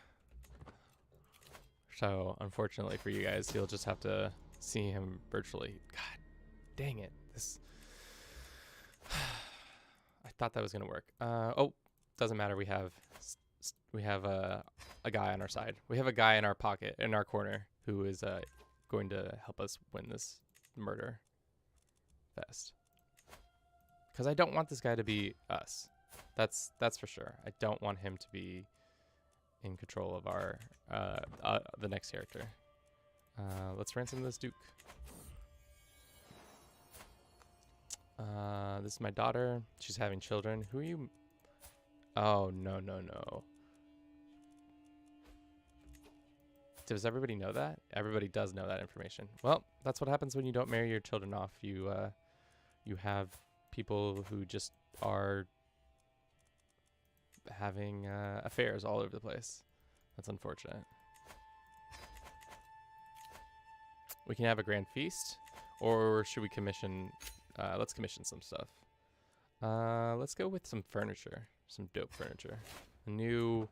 So, unfortunately for you guys, you'll just have to see him virtually. God dang it. This... I thought that was going to work. Oh, doesn't matter. We have a guy on our side. We have a guy in our pocket, in our corner, who is going to help us win this murder fest. Because I don't want this guy to be us. That's for sure. I don't want him to be in control of our the next character. Let's ransom this Duke. This is my daughter. She's having children. Who are you? Oh, no. Does everybody know that? Everybody does know that information. Well, that's what happens when you don't marry your children off. You have people who just are having affairs all over the place. That's unfortunate. We can have a grand feast, or should we commission... let's commission some stuff. Let's go with some furniture. Some dope furniture. A new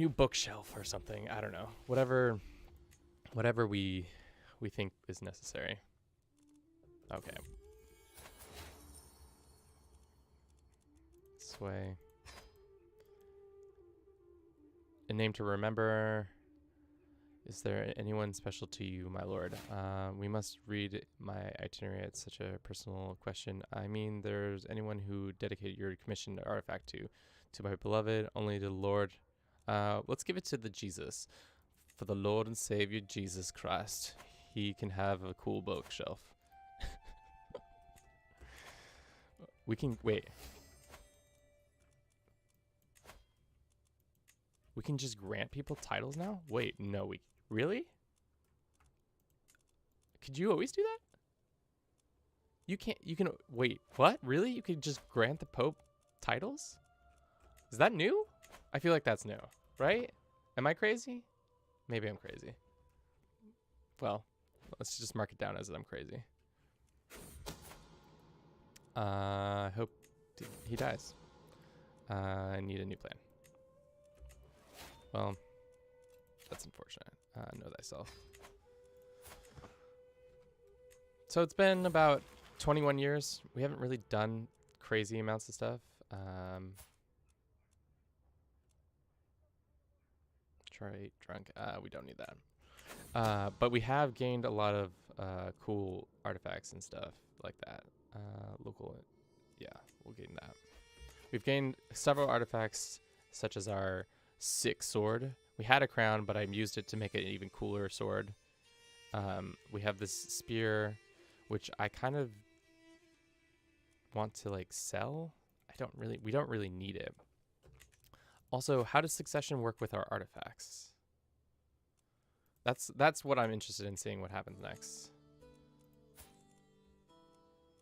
bookshelf or something. I don't know. Whatever we think is necessary. Okay. This way. A name to remember. Is there anyone special to you, my lord? We must read my itinerary. It's such a personal question. I mean, there's anyone who dedicated your commissioned artifact to my beloved, only the Lord. Let's give it to the Jesus. For the Lord and Savior Jesus Christ. He can have a cool bookshelf. We can, wait. We can just grant people titles now? Wait, no, really? Could you always do that? You can, wait, what? Really? You could just grant the Pope titles? Is that new? I feel like that's new, right? Am I crazy? Maybe I'm crazy. Well, let's just mark it down as I'm crazy. I hope he dies. I need a new plan. Well, that's unfortunate. Know thyself. So it's been about 21 years. We haven't really done crazy amounts of stuff. Try drunk. We don't need that. But we have gained a lot of cool artifacts and stuff like that. Local, yeah, we'll gain that. We've gained several artifacts, such as our sick sword. We had a crown, but I used it to make it an even cooler sword. We have this spear, which I kind of want to like sell. We don't really need it. Also, how does succession work with our artifacts? That's what I'm interested in seeing what happens next.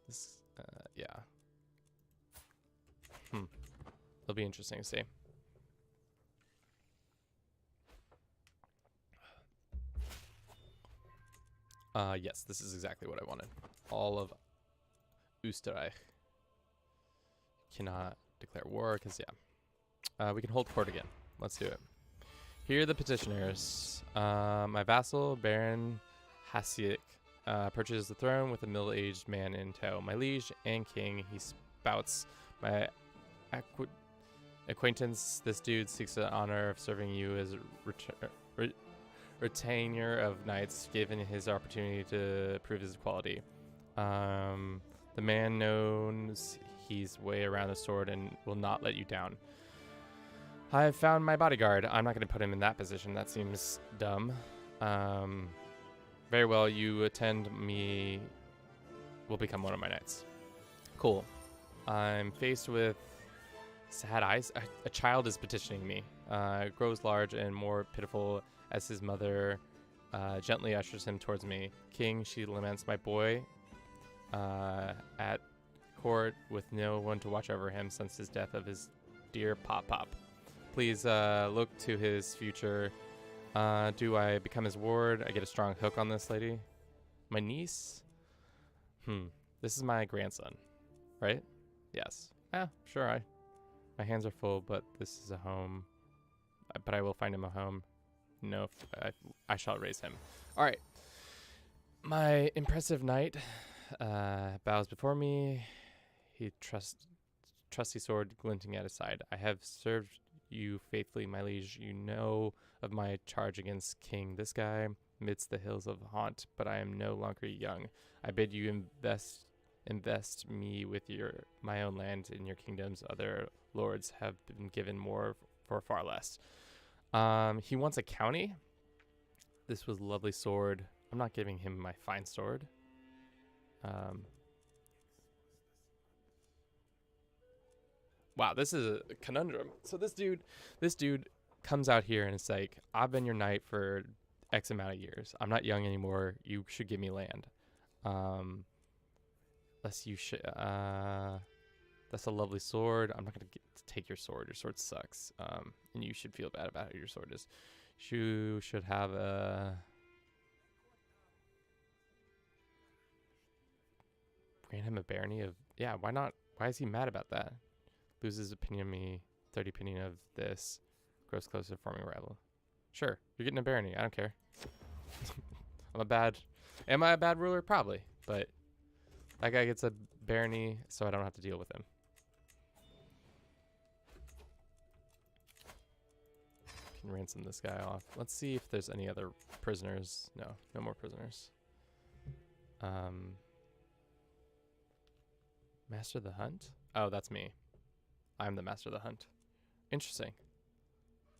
This, yeah. It'll be interesting to see. Yes, this is exactly what I wanted. All of Österreich. Cannot declare war, because, yeah. We can hold court again. Let's do it. Here are the petitioners. My vassal, Baron Hasiek, purchases the throne with a middle-aged man in tow. My liege and king, he spouts. My acquaintance, this dude seeks the honor of serving you as retainer of knights, given his opportunity to prove his quality. The man knows he's way around the sword and will not let you down. I have found my bodyguard. I'm not going to put him in that position. That seems dumb. Very well, you attend me, will become one of my knights. Cool. I'm faced with sad eyes. A child is petitioning me. It grows large and more pitiful as his mother gently ushers him towards me. King, she laments, my boy at court with no one to watch over him since his death of his dear Pop. Please look to his future. Do I become his ward? I get a strong hook on this lady. My niece? This is my grandson, right? Yes. Sure. My hands are full, but this is a home. But I will find him a home. No, I shall raise him. All right. My impressive knight bows before me. He trusty sword glinting at his side. I have served you faithfully, my liege. You know of my charge against King this guy amidst the hills of haunt, but I am no longer young. I bid you invest me with my own land in your kingdoms. Other lords have been given more for far less. He wants a county. This was a lovely sword. I'm not giving him my fine sword. Wow, this is a conundrum. So this dude comes out here and it's like, I've been your knight for X amount of years. I'm not young anymore. You should give me land. That's a lovely sword. I'm not gonna take your sword. Your sword sucks. And you should feel bad about how your sword is. You should have a grant him a barony of, yeah, why not? Why is he mad about that? Loses opinion of me, 30 opinion of this. Grows closer to forming a rival. Sure, you're getting a barony. I don't care. Am I a bad ruler? Probably, but that guy gets a barony, so I don't have to deal with him. Can ransom this guy off. Let's see if there's any other prisoners. No more prisoners. Master of the Hunt? Oh, that's me. I'm the Master of the Hunt. Interesting.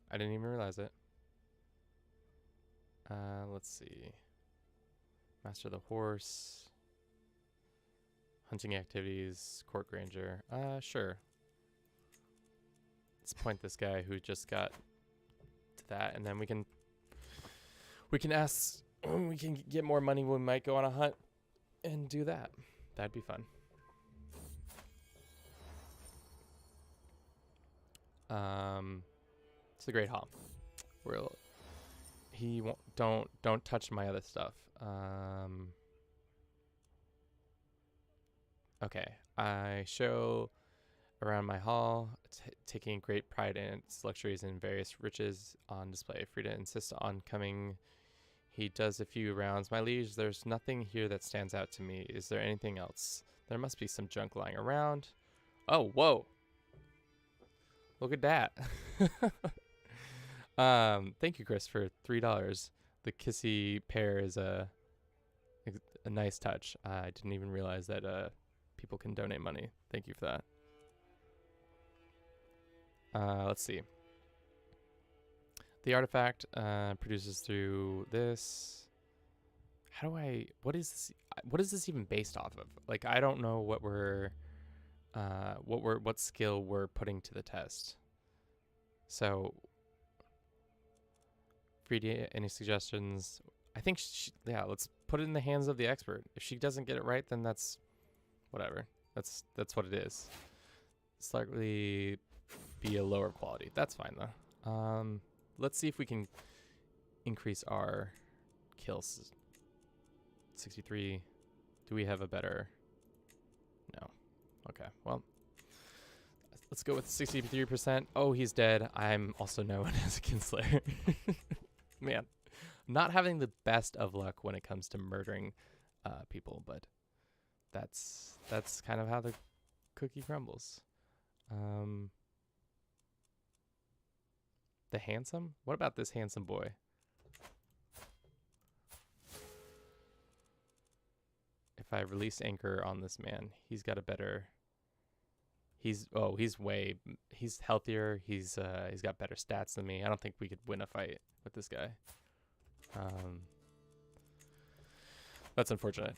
I didn't even realize it. Let's see. Master of the Horse. Hunting activities. Court grandeur. Sure. Let's point this guy who just got to that, and then we can ask, we can get more money. We might go on a hunt and do that. That'd be fun. It's the Great Hall. Don't touch my other stuff. Okay, I show around my hall, taking great pride in its luxuries and various riches on display. Frida insists on coming. He does a few rounds. My liege, there's nothing here that stands out to me. Is there anything else? There must be some junk lying around. Oh, whoa. Look at that. Thank you, Chris, for $3. The kissy pear is a nice touch. I didn't even realize that people can donate money. Thank you for that. Let's see. The artifact produces through this. How do I? What is this? What is this even based off of? Like, I don't know what what skill we're putting to the test. So, Frida, any suggestions? I think yeah. Let's put it in the hands of the expert. If she doesn't get it right, then that's whatever. That's what it is. Slightly be a lower quality. That's fine though. Let's see if we can increase our kills. 63. Do we have a better? No. Okay. Well, let's go with 63%. Oh, he's dead. I'm also known as a kinslayer. Man, not having the best of luck when it comes to murdering people, but that's kind of how the cookie crumbles. The handsome? What about this handsome boy? If I release anchor on this man, he's got a better. He's healthier. He's got better stats than me. I don't think we could win a fight with this guy. That's unfortunate,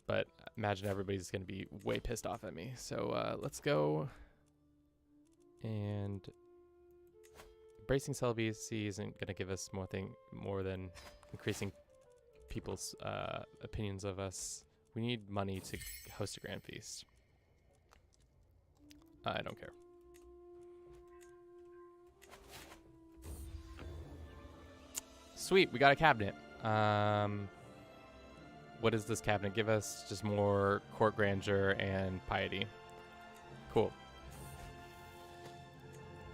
but imagine everybody's gonna be way pissed off at me. So let's go. And bracing celibacy isn't gonna give us more than increasing people's opinions of us. We need money to host a grand feast. I don't care. Sweet, we got a cabinet. What does this cabinet give us? Just more court grandeur and piety. Cool.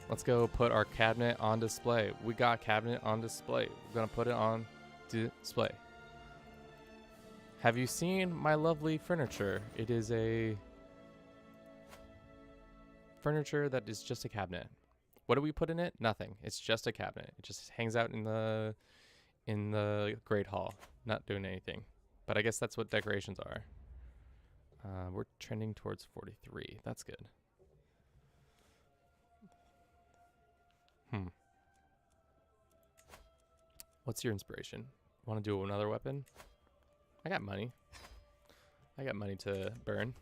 Let's go put our cabinet on display. We got cabinet on display. We're gonna put it on display. Have you seen my lovely furniture? It is a furniture that is just a cabinet. What do we put in it? Nothing. It's just a cabinet. It just hangs out in the Great Hall, not doing anything. But I guess that's what decorations are. We're trending towards 43. That's good. What's your inspiration? Want to do another weapon? I got money. I got money to burn.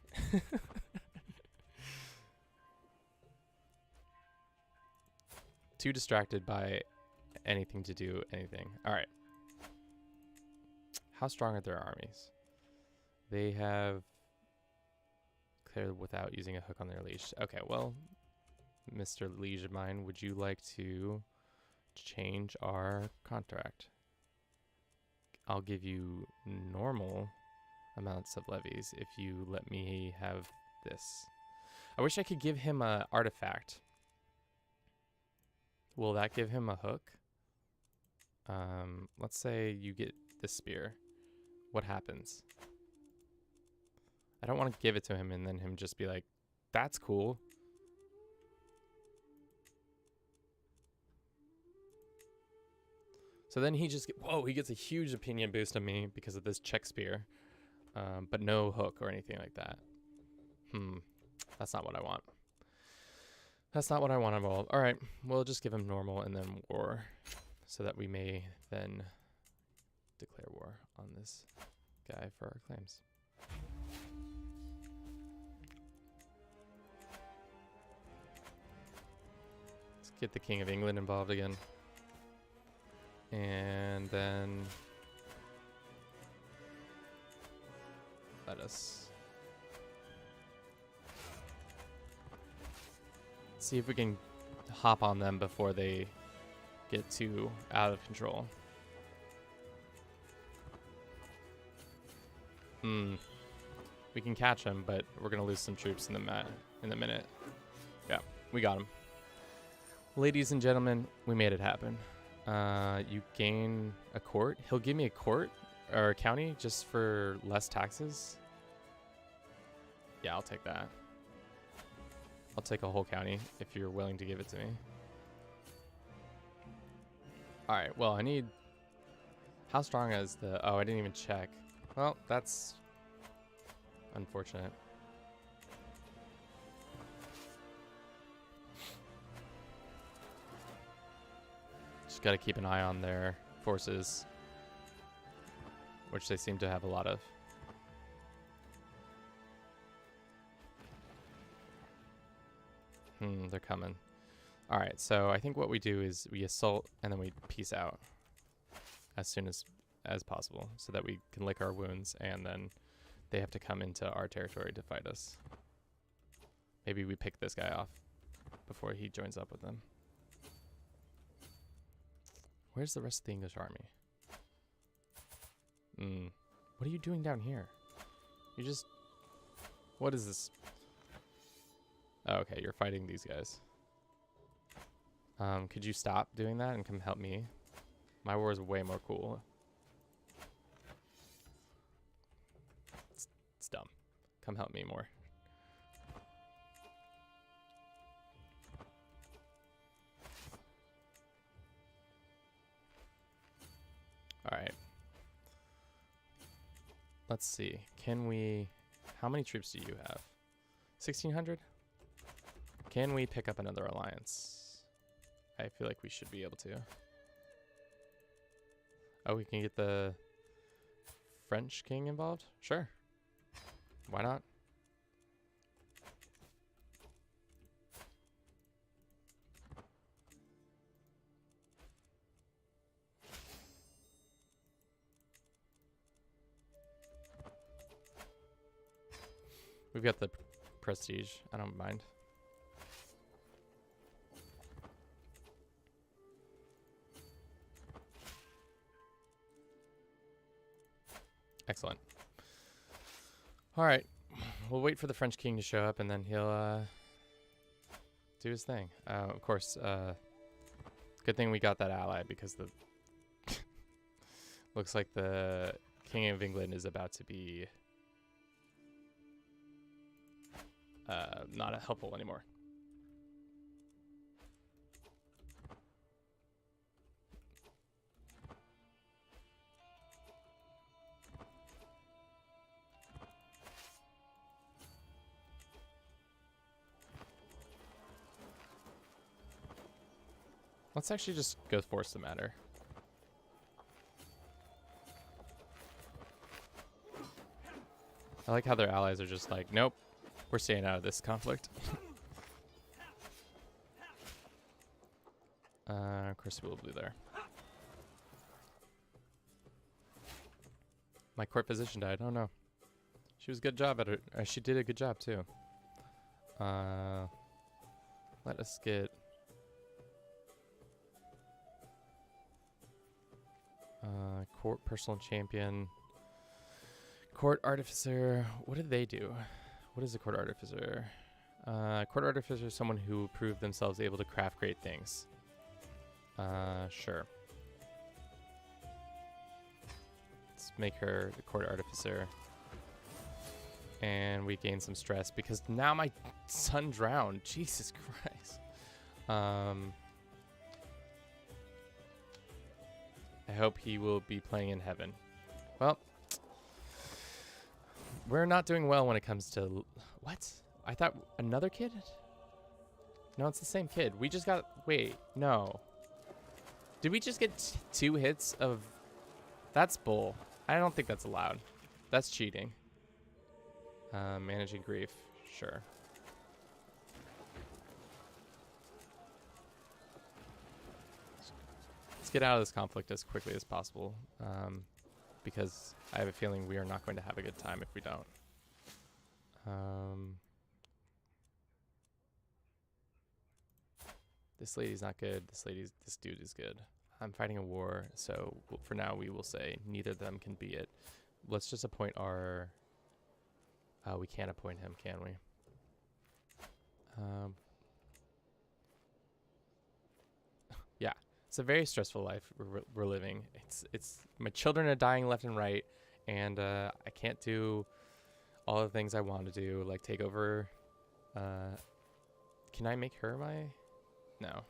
Too distracted by anything to do anything. All right. How strong are their armies? They have cleared without using a hook on their leash. Okay, well, Mr. Liege of mine, would you like to change our contract? I'll give you normal amounts of levies if you let me have this. I wish I could give him an artifact. Will that give him a hook? Let's say you get this spear. What happens? I don't want to give it to him and then him just be like, that's cool. So then he just, he gets a huge opinion boost on me because of this check spear. But no hook or anything like that. That's not what I want. That's not what I want at all. All right, we'll just give him normal and then war so that we may then declare war on this guy for our claims. Let's get the King of England involved again. And then let us see if we can hop on them before they get too out of control. We can catch them, but we're gonna lose some troops in the minute. Yeah, we got him. Ladies and gentlemen, we made it happen. You gain a court. He'll give me a court or a county just for less taxes. Yeah, I'll take that. I'll take a whole county if you're willing to give it to me. Alright, well, I need... How strong is the... Oh, I didn't even check. Well, that's unfortunate. Just gotta keep an eye on their forces, which they seem to have a lot of. They're coming. Alright, so I think what we do is we assault and then we peace out as soon as possible so that we can lick our wounds, and then they have to come into our territory to fight us. Maybe we pick this guy off before he joins up with them. Where's the rest of the English army? What are you doing down here? You just... What is this? Oh, okay, you're fighting these guys. Could you stop doing that and come help me? My war is way more cool. It's dumb. Come help me more. Alright. Let's see. Can we... How many troops do you have? 1,600? Can we pick up another alliance? I feel like we should be able to. Oh, we can get the French king involved? Sure. Why not? We've got the prestige. I don't mind. Excellent. All right. We'll wait for the French king to show up, and then he'll do his thing. Of course, good thing we got that ally, because the looks like the King of England is about to be not helpful anymore. Let's actually just go force the matter. I like how their allies are just like, nope, we're staying out of this conflict. Of course, we'll blue there. My court physician died. Oh no, she was a good job at it. She did a good job too. Let us get. Court personal champion. Court artificer. What did they do? What is a court artificer? Court artificer is someone who proved themselves able to craft great things. Sure. Let's make her the court artificer. And we gain some stress because now my son drowned. Jesus Christ. I hope he will be playing in heaven. Well, we're not doing well when it comes to... What? I thought another kid? No, it's the same kid. We just got... Wait, no. Did we just get 2 hits of... That's bull. I don't think that's allowed. That's cheating. Managing grief. Sure. Get out of this conflict as quickly as possible, because I have a feeling we are not going to have a good time if we don't. This lady's not good. This dude is good. I'm fighting a war, so for now we will say neither of them can be it. Let's just appoint our... we can't appoint him, can we? Yeah. It's a very stressful life we're living. It's my children are dying left and right, and I can't do all the things I want to do, like take over. Can I make her my? No.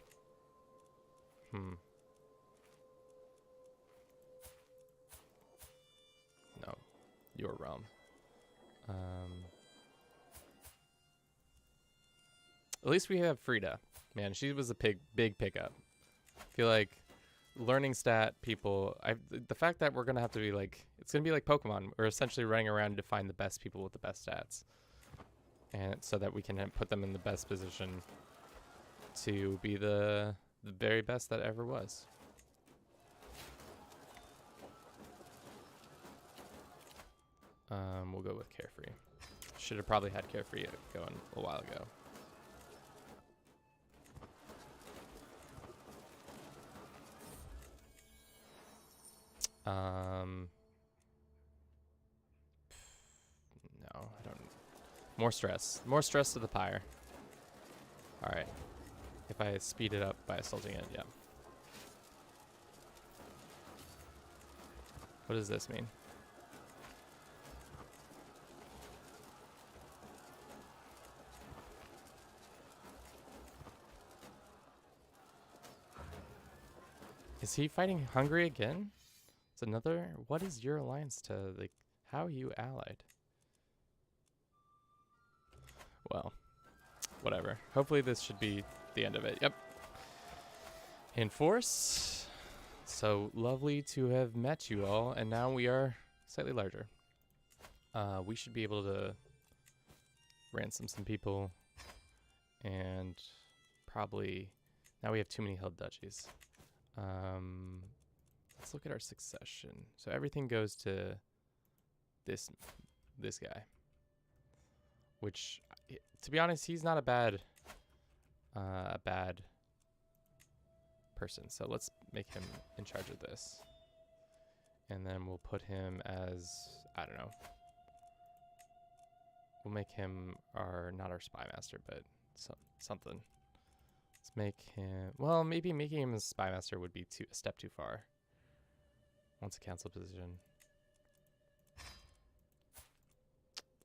your realm. At least we have Frida. Man, she was a big pickup. I feel like learning stat people, the fact that we're going to have to be like, it's going to be like Pokemon. We're essentially running around to find the best people with the best stats. And so that we can put them in the best position to be the very best that ever was. We'll go with Carefree. Should have probably had Carefree going a while ago. No, I don't. More stress. More stress to the pyre. Alright. If I speed it up by assaulting it, yeah. What does this mean? Is he fighting Hungary again? It's another. What is your alliance to, like, how are you allied? Well, whatever. Hopefully this should be the end of it. Yep. Enforce. So lovely to have met you all, and now we are slightly larger. We should be able to ransom some people, and probably now we have too many held duchies. Let's look at our succession. So everything goes to this guy, which, to be honest, he's not a bad person. So let's make him in charge of this, and then we'll put him as, I don't know. We'll make him not our spy master, but something. Let's make him. Well, maybe making him a spy master would be a step too far. Once a council position.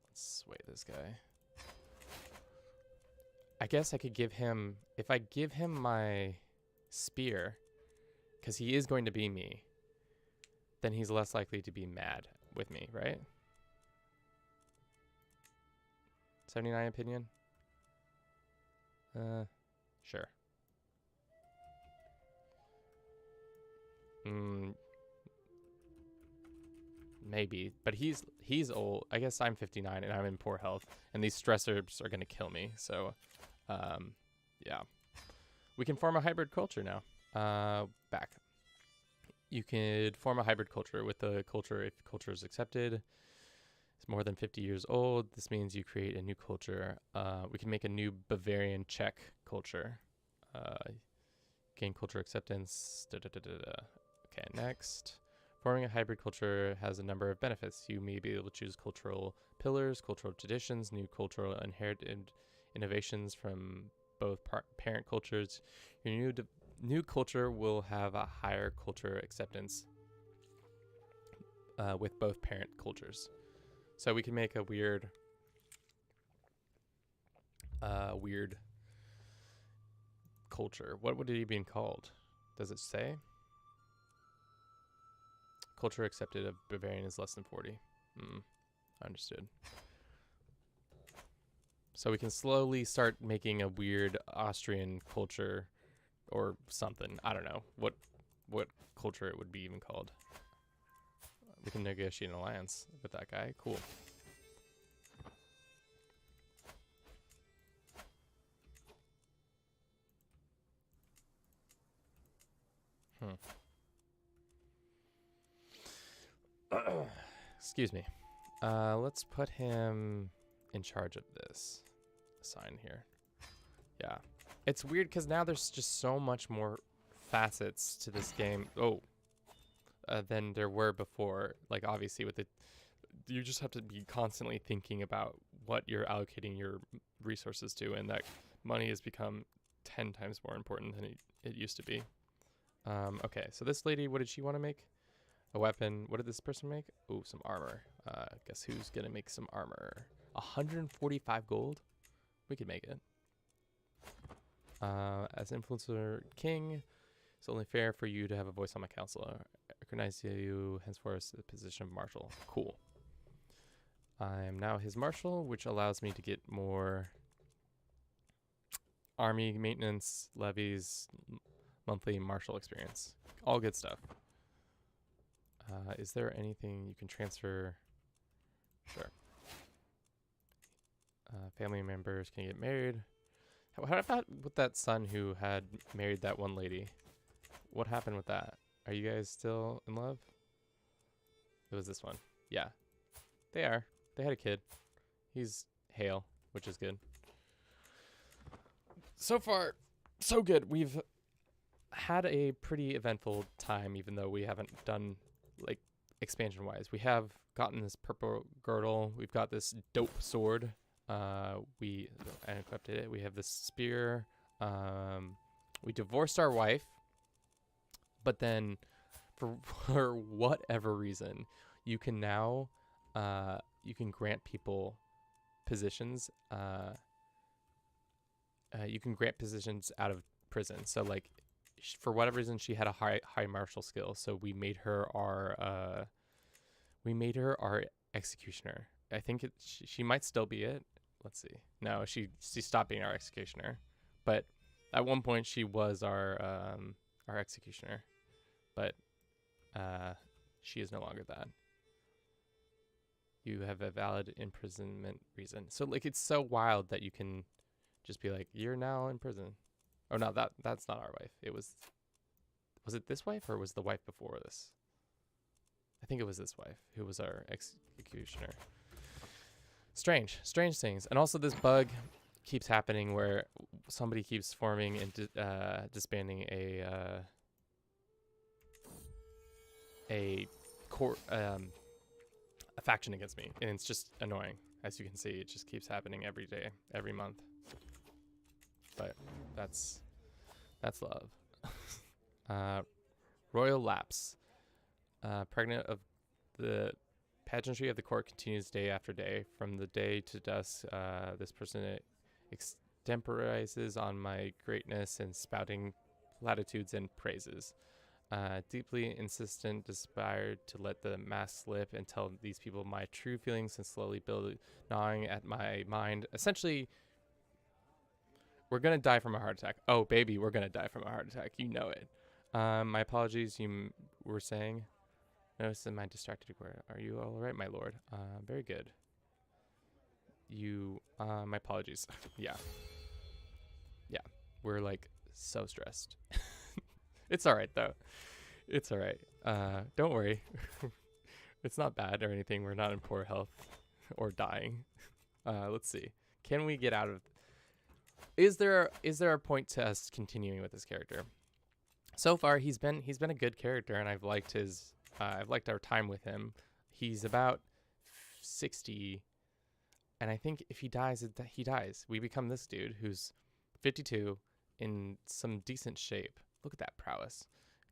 Let's sway this guy. I guess I could give him, if I give him my spear, because he is going to be me, then he's less likely to be mad with me, right? 79 opinion? Sure. Maybe, but he's old. I guess I'm 59 and I'm in poor health, and these stressors are gonna kill me. So, yeah, we can form a hybrid culture now. Back. You could form a hybrid culture with the culture if culture is accepted. It's more than 50 years old. This means you create a new culture. We can make a new Bavarian Czech culture. Gain culture acceptance. Okay, next. Forming a hybrid culture has a number of benefits. You may be able to choose cultural pillars, cultural traditions, new cultural inherited innovations from both parent cultures. Your new culture will have a higher culture acceptance with both parent cultures. So we can make a weird culture. What would it be called? Does it say? Culture accepted of Bavarian is less than 40. Understood. So we can slowly start making a weird Austrian culture or something. I don't know what culture it would be even called. We can negotiate an alliance with that guy. Cool. Excuse me. Let's put him in charge of this sign here. Yeah. It's weird because now there's just so much more facets to this game. Than there were before. Like, obviously, with it, you just have to be constantly thinking about what you're allocating your resources to, and that money has become 10 times more important than it used to be. Okay, so this lady, what did she want to make? A weapon. What did this person make? Oh, some armor. Guess who's gonna make some armor? 145 gold? We could make it. As influencer king, it's only fair for you to have a voice on my council. I recognize you henceforth as the position of marshal. Cool. I am now his marshal, which allows me to get more army maintenance, levies, monthly marshal experience. All good stuff. Is there anything you can transfer? Sure. Family members can get married. How about with that son who had married that one lady? What happened with that? Are you guys still in love? It was this one. Yeah. They are. They had a kid. He's Hale, which is good. So far, so good. We've had a pretty eventful time, even though we haven't done, like, expansion-wise. We have gotten this purple girdle. We've got this dope sword. We equipped it. We have this spear. We divorced our wife, but then for whatever reason, you can now you can grant people positions. You can grant positions out of prison. So like, for whatever reason, she had a high martial skill. So we made her our executioner. I think she might still be it. Let's see. No, she stopped being our executioner, but at one point she was our executioner, but she is no longer that. You have a valid imprisonment reason. So like, it's so wild that you can just be like, you're now in prison. Oh no, that's not our wife. It was it this wife, or was the wife before this? I think it was this wife who was our executioner. Strange things. And also this bug keeps happening where somebody keeps forming and disbanding a faction against me, and it's just annoying. As you can see, it just keeps happening every day, every month. But that's love. Royal lapse. Pregnant of the pageantry of the court continues day after day. From the day to dusk, this person extemporizes on my greatness and spouting platitudes and praises. Deeply insistent, desired to let the mask slip and tell these people my true feelings and slowly gnawing at my mind. Essentially, we're going to die from a heart attack. Oh, baby, we're going to die from a heart attack. You know it. My apologies, you were saying. Notice in my distracted word. Are you all right, my lord? Very good. My apologies. Yeah. We're like so stressed. It's all right though. It's all right. Don't worry. It's not bad or anything. We're not in poor health or dying. Let's see. Can we get out of? Is there a point to us continuing with this character? So far, he's been a good character, and I've liked our time with him. He's about 60, and I think if he dies, he dies. We become this dude who's 52 in some decent shape. Look at that prowess,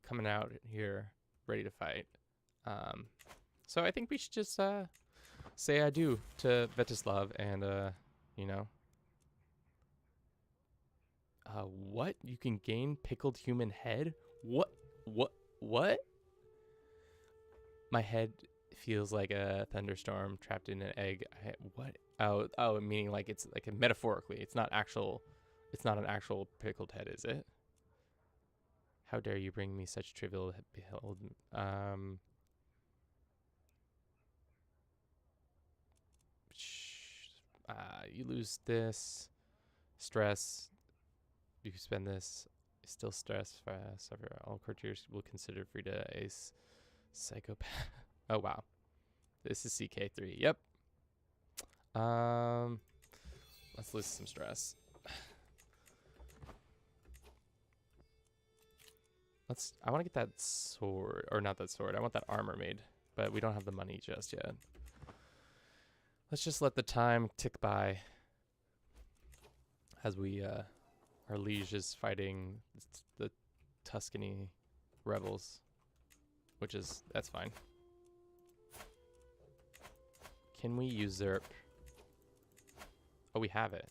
coming out here ready to fight. So I think we should just say adieu to Vetislav and what? You can gain pickled human head? What? My head feels like a thunderstorm trapped in an egg. What? Oh, meaning like it's like metaphorically. It's not an actual pickled head, is it? How dare you bring me such trivial behold? You lose this stress. You spend this. Still stress. Suffer. All courtiers will consider Frida a psychopath. Oh wow, this is CK3. Yep. Let's lose some stress. I want to get that sword, or not that sword. I want that armor made, but we don't have the money just yet. Let's just let the time tick by as we our liege is fighting the Tuscany rebels, that's fine. Can we usurp? Oh, we have it.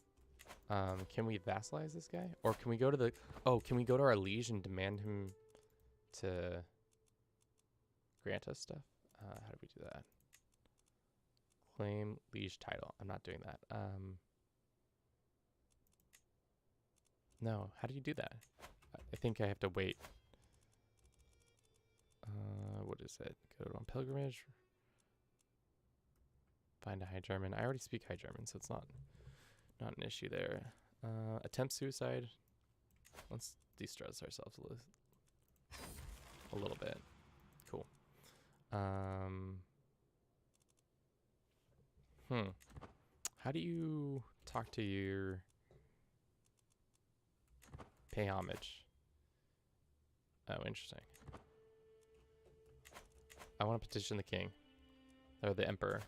Can we vassalize this guy, or can we go to our liege and demand him to grant us stuff? How do we do that? Claim liege title. I'm not doing that. No, how do you do that? I think I have to wait. What is it? Go on pilgrimage. Find a High German. I already speak High German, so it's not an issue there. Attempt suicide. Let's de-stress ourselves a little bit. Cool. How do you talk to your pay homage? Oh, interesting. I want to petition the king or the emperor.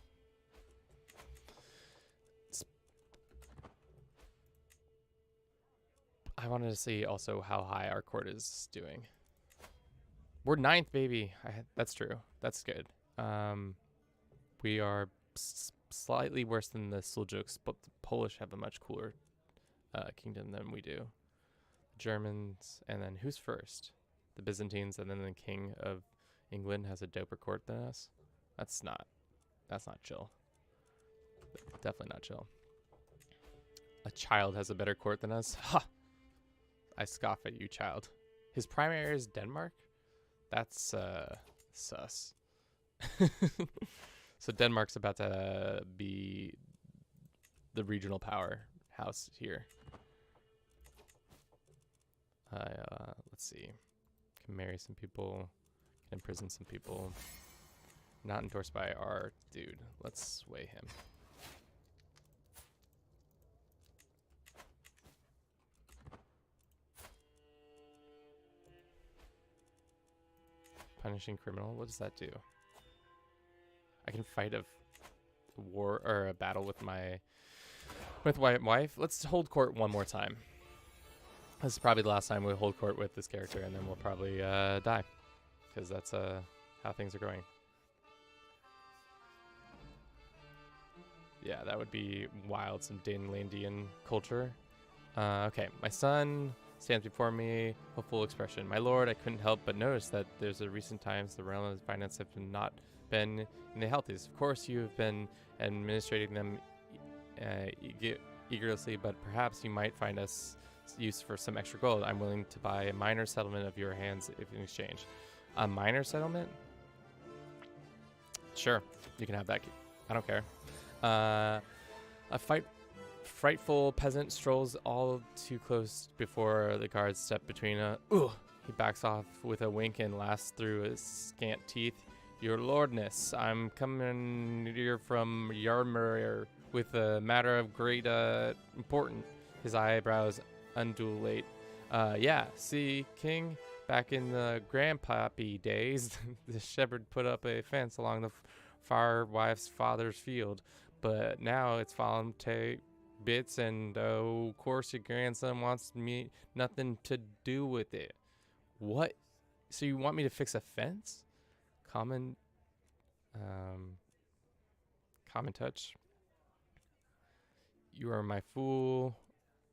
I wanted to see also how high our court is doing. We're 9th, baby. That's true. That's good. We are slightly worse than the Seljuks, but the Polish have a much cooler kingdom than we do. Germans, and then who's first? The Byzantines, and then the king of England has a doper court than us. That's not chill. Definitely not chill. A child has a better court than us. Ha! I scoff at you, child. His primary is Denmark? That's sus. So Denmark's about to be the regional powerhouse here. Let's see. Can marry some people. Can imprison some people. Not endorsed by our dude. Let's sway him. Punishing criminal. What does that do? I can fight a war or a battle with my wife. Let's hold court one more time. This is probably the last time we hold court with this character, and then we'll probably die, because that's how things are going. Yeah, that would be wild, some Danelandian culture. Okay, my son stands before me, hopeful expression. My lord, I couldn't help but notice that there's a recent times the realm of finance have not been in the healthiest. Of course, you have been administrating them eagerly, but perhaps you might find us use for some extra gold. I'm willing to buy a minor settlement of your hands if in exchange. A minor settlement? Sure, you can have that. I don't care. A frightful peasant strolls all too close before the guards step between. He backs off with a wink and laughs through his scant teeth. Your lordness, I'm coming here from Yarmur with a matter of great importance. His eyebrows undulate. Yeah, see, king, back in the grandpappy days, the shepherd put up a fence along the far wife's father's field, but now it's fallen to bits, and of course your grandson wants me nothing to do with it. What? So you want me to fix a fence? Common touch. You are my fool.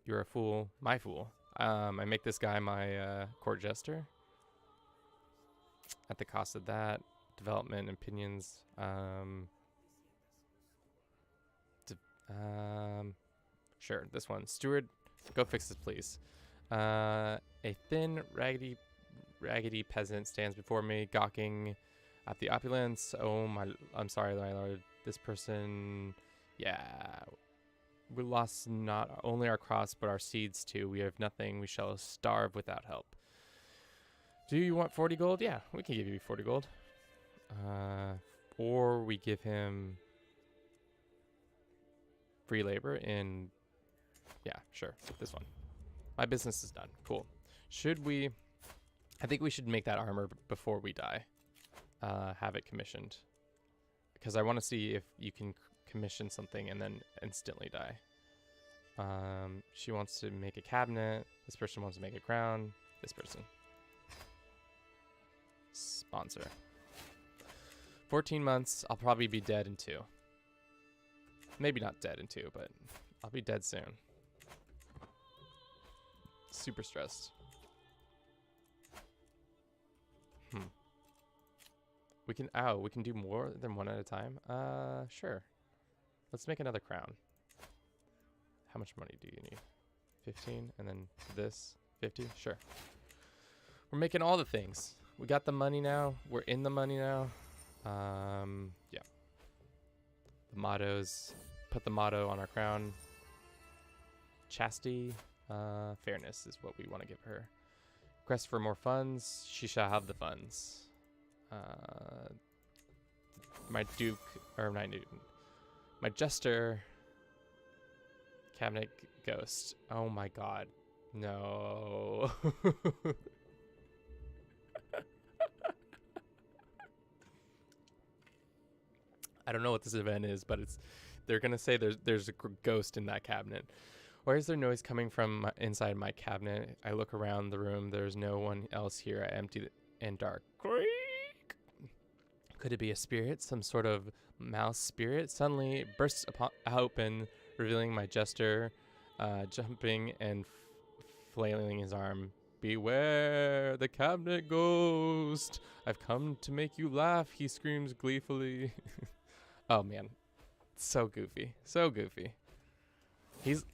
You're a fool. My fool. I make this guy my court jester. At the cost of that, development opinions. Sure, this one. Steward, go fix this, please. A thin, raggedy peasant stands before me, gawking at the opulence. Oh my! I'm sorry, my lord. This person, yeah. We lost not only our crops, but our seeds too. We have nothing. We shall starve without help. Do you want 40 gold? Yeah, we can give you 40 gold. Or we give him free labor in... Yeah, sure. This one. My business is done. Cool. Should we... I think we should make that armor before we die. Have it commissioned. Because I want to see if you can commission something and then instantly die. She wants to make a cabinet. This person wants to make a crown. This person. Sponsor. 14 months. I'll probably be dead in 2. Maybe not dead in 2, but I'll be dead soon. Super stressed. We can do more than one at a time. Sure. let's make another crown. How much money do you need? 15, and then this 50. Sure. We're making all the things. We got the money now. We're in the money now. Yeah. The mottos. Put the motto on our crown. Chastity, fairness is what we want to give her. Request for more funds. She shall have the funds. My duke, or not duke, my jester. Cabinet ghost. Oh my god. No. I don't know what this event is, but they're gonna say there's a ghost in that cabinet. Where is there noise coming from inside my cabinet? I look around the room. There's no one else here. Empty and dark. Creak. Could it be a spirit? Some sort of mouse spirit? Suddenly it bursts open, revealing my jester, jumping and flailing his arm. Beware the cabinet ghost! I've come to make you laugh, he screams gleefully. Oh man, so goofy, so goofy.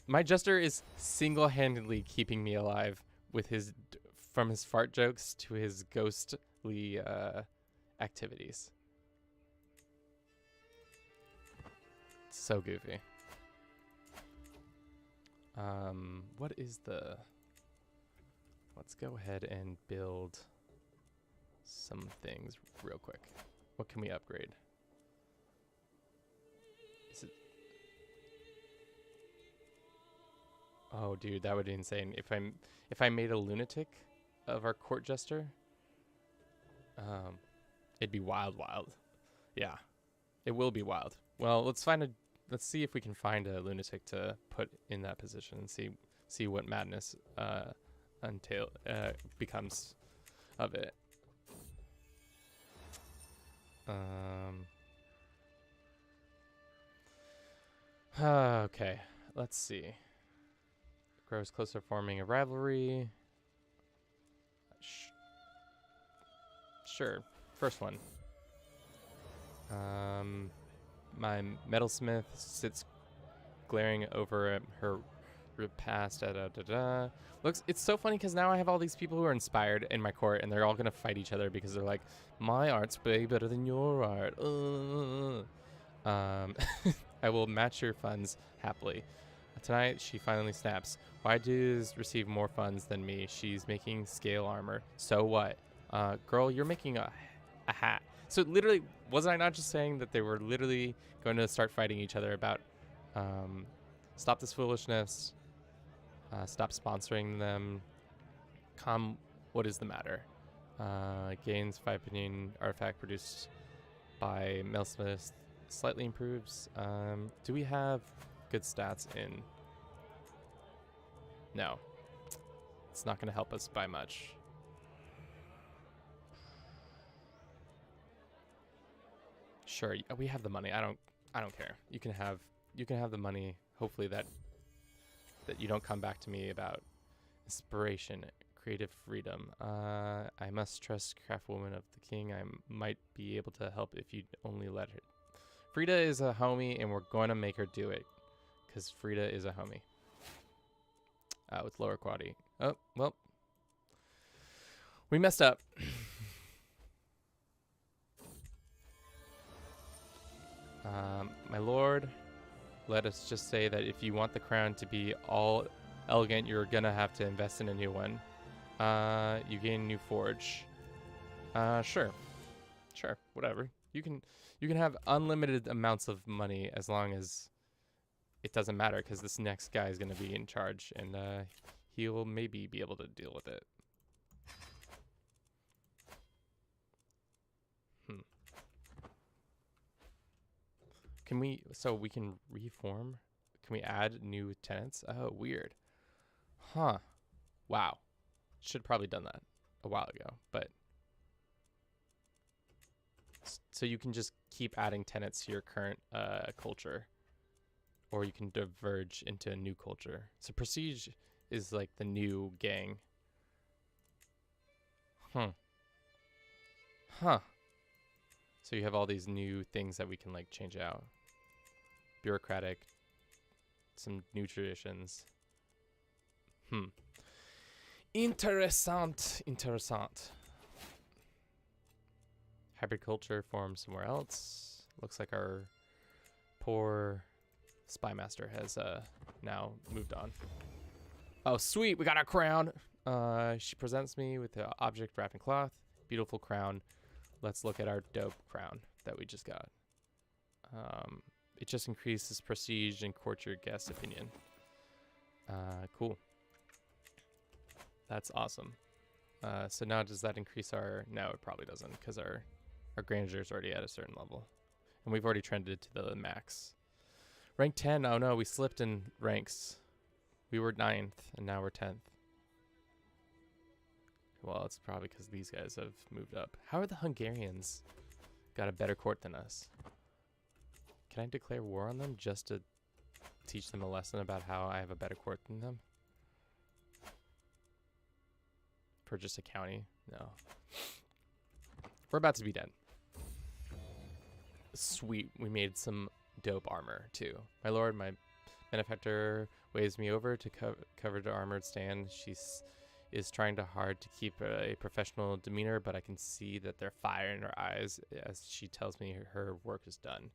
My jester is single-handedly keeping me alive with from his fart jokes to his ghostly activities. So goofy. What is the... Let's go ahead and build some things real quick. What can we upgrade? Is it... Oh, dude, that would be insane. If I made a lunatic of our court jester, it'd be wild. Yeah, it will be wild. Well, let's see if we can find a lunatic to put in that position and see what madness becomes of it. Okay, let's see. Grows closer, forming a rivalry. Sure, first one. My metalsmith sits glaring over at her repast. Looks, it's so funny because now I have all these people who are inspired in my court, and they're all gonna fight each other because they're like, my art's way better than your art. I will match your funds happily. Tonight, she finally snaps. Why does receive more funds than me? She's making scale armor. So what? Girl, you're making a hat. So literally, wasn't I not just saying that they were literally going to start fighting each other about stop this foolishness, stop sponsoring them, what is the matter? Gains 5 opinion artifact produced by Melsmith slightly improves. Do we have good stats in? No. It's not going to help us by much. Sure, we have the money. I don't care. You can have the money. Hopefully that you don't come back to me about inspiration, creative freedom. I must trust craftwoman of the king. I might be able to help if you only let her. Frida is a homie, and we're going to make her do it, because Frida is a homie. With lower quality. Oh, well. We messed up. My lord, let us just say that if you want the crown to be all elegant, you're going to have to invest in a new one. You gain a new forge. Sure. Sure, whatever. You can have unlimited amounts of money as long as it doesn't matter, because this next guy is going to be in charge, and he will maybe be able to deal with it. So we can reform? Can we add new tenants? Oh, weird. Huh. Wow. Should probably done that a while ago, but so you can just keep adding tenants to your current culture, or you can diverge into a new culture. So Prestige is like the new gang. Huh. So you have all these new things that we can like change out. bureaucratic, some new traditions. Interessant. Hybrid culture formed somewhere else. Looks like our poor spy master has now moved on. Oh, sweet, we got our crown. She presents me with the object wrapped in cloth. Beautiful crown. Let's look at our dope crown that we just got. It just increases prestige and court your guest's opinion. Cool. That's awesome. So now does that increase our... No, it probably doesn't, because our grandeur is already at a certain level. And we've already trended to the max. Rank 10. Oh no, we slipped in ranks. We were 9th, and now we're 10th. Well, it's probably because these guys have moved up. How are the Hungarians got a better court than us? Can I declare war on them just to teach them a lesson about how I have a better court than them? For just a county? No. We're about to be dead. Sweet. We made some dope armor, too. My lord, my benefactor waves me over to cover the armored stand. Is trying hard to keep a professional demeanor, but I can see that there's fire in her eyes as she tells me her work is done.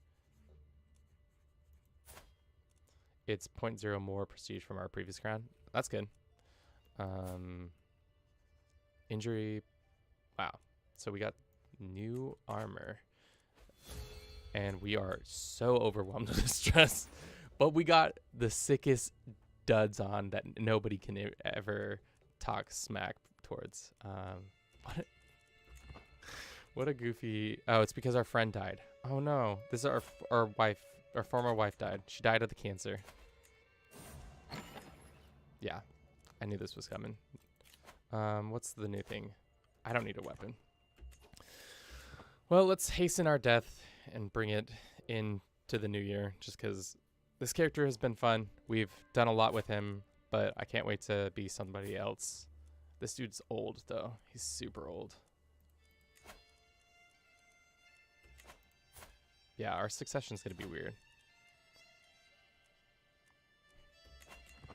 It's 0.0 more prestige from our previous crown. That's good. Injury. Wow. So we got new armor. And we are so overwhelmed with stress. But we got the sickest duds on that nobody can ever talk smack towards. What a goofy... Oh, it's because our friend died. Oh no. This is our wife. Our former wife died. She died of the cancer. Yeah. I knew this was coming. What's the new thing? I don't need a weapon. Well, let's hasten our death and bring it into the new year, just because this character has been fun. We've done a lot with him, but I can't wait to be somebody else. This dude's old, though. He's super old. Yeah, our succession's going to be weird.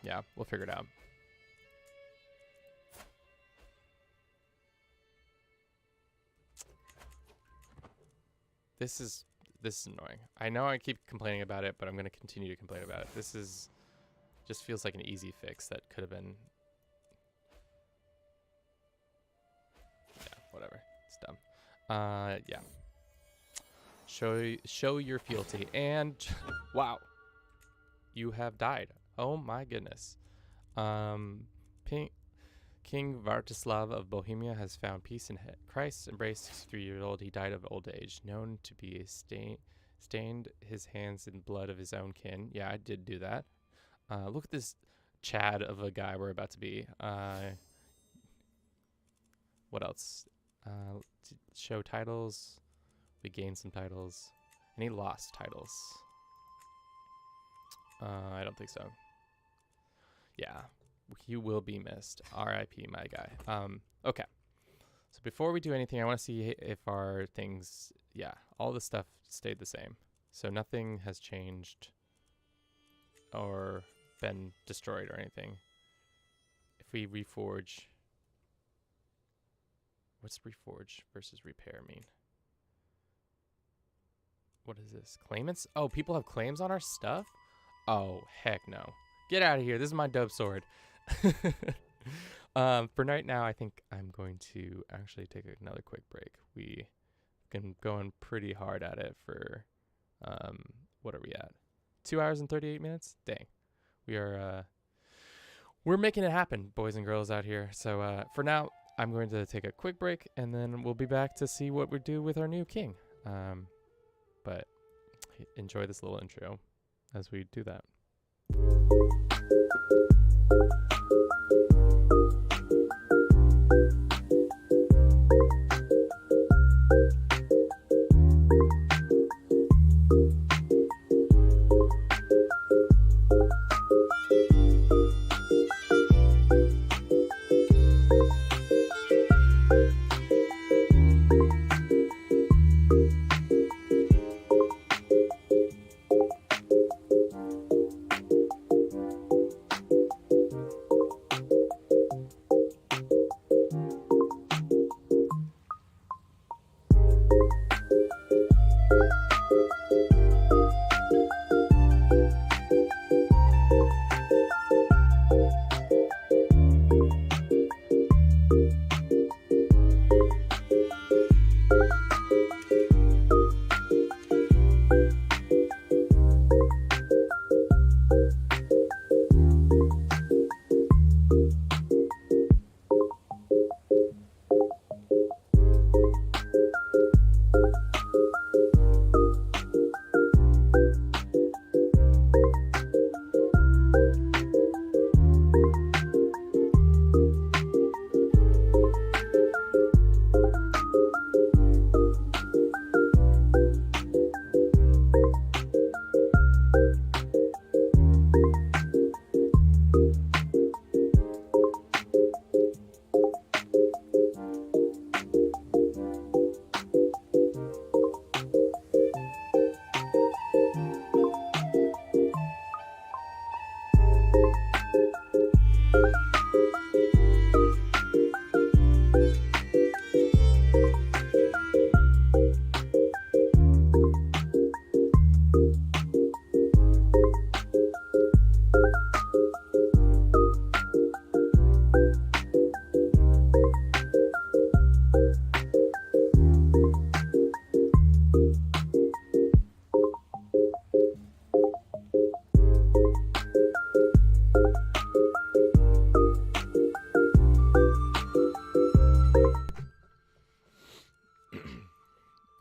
Yeah, we'll figure it out. This is annoying. I know I keep complaining about it, but I'm going to continue to complain about it. This is just feels like an easy fix that could have been... Yeah, whatever. It's dumb. Yeah. Show your fealty. And wow. You have died. Oh my goodness. King Vartislav of Bohemia has found peace in Christ. Embraced 63-year-old, he died of old age, known to be stained his hands in blood of his own kin. Yeah, I did do that. Look at this Chad of a guy we're about to be. What else? Show titles. We gained some titles. And he lost titles. I don't think so. Yeah. You will be missed. R.I.P. my guy. Okay. So before we do anything, I want to see if our things... Yeah, all the stuff stayed the same. So nothing has changed or been destroyed or anything. If we reforge... What's reforge versus repair mean? What is this? Claimants? Oh, people have claims on our stuff? Oh, heck no. Get out of here. This is my dope sword. For right now, I think I'm going to actually take another quick break. We been going pretty hard at it for, what are we at? 2 hours and 38 minutes? Dang. We're making it happen, boys and girls out here. So, for now, I'm going to take a quick break, and then we'll be back to see what we do with our new king. But enjoy this little intro as we do that.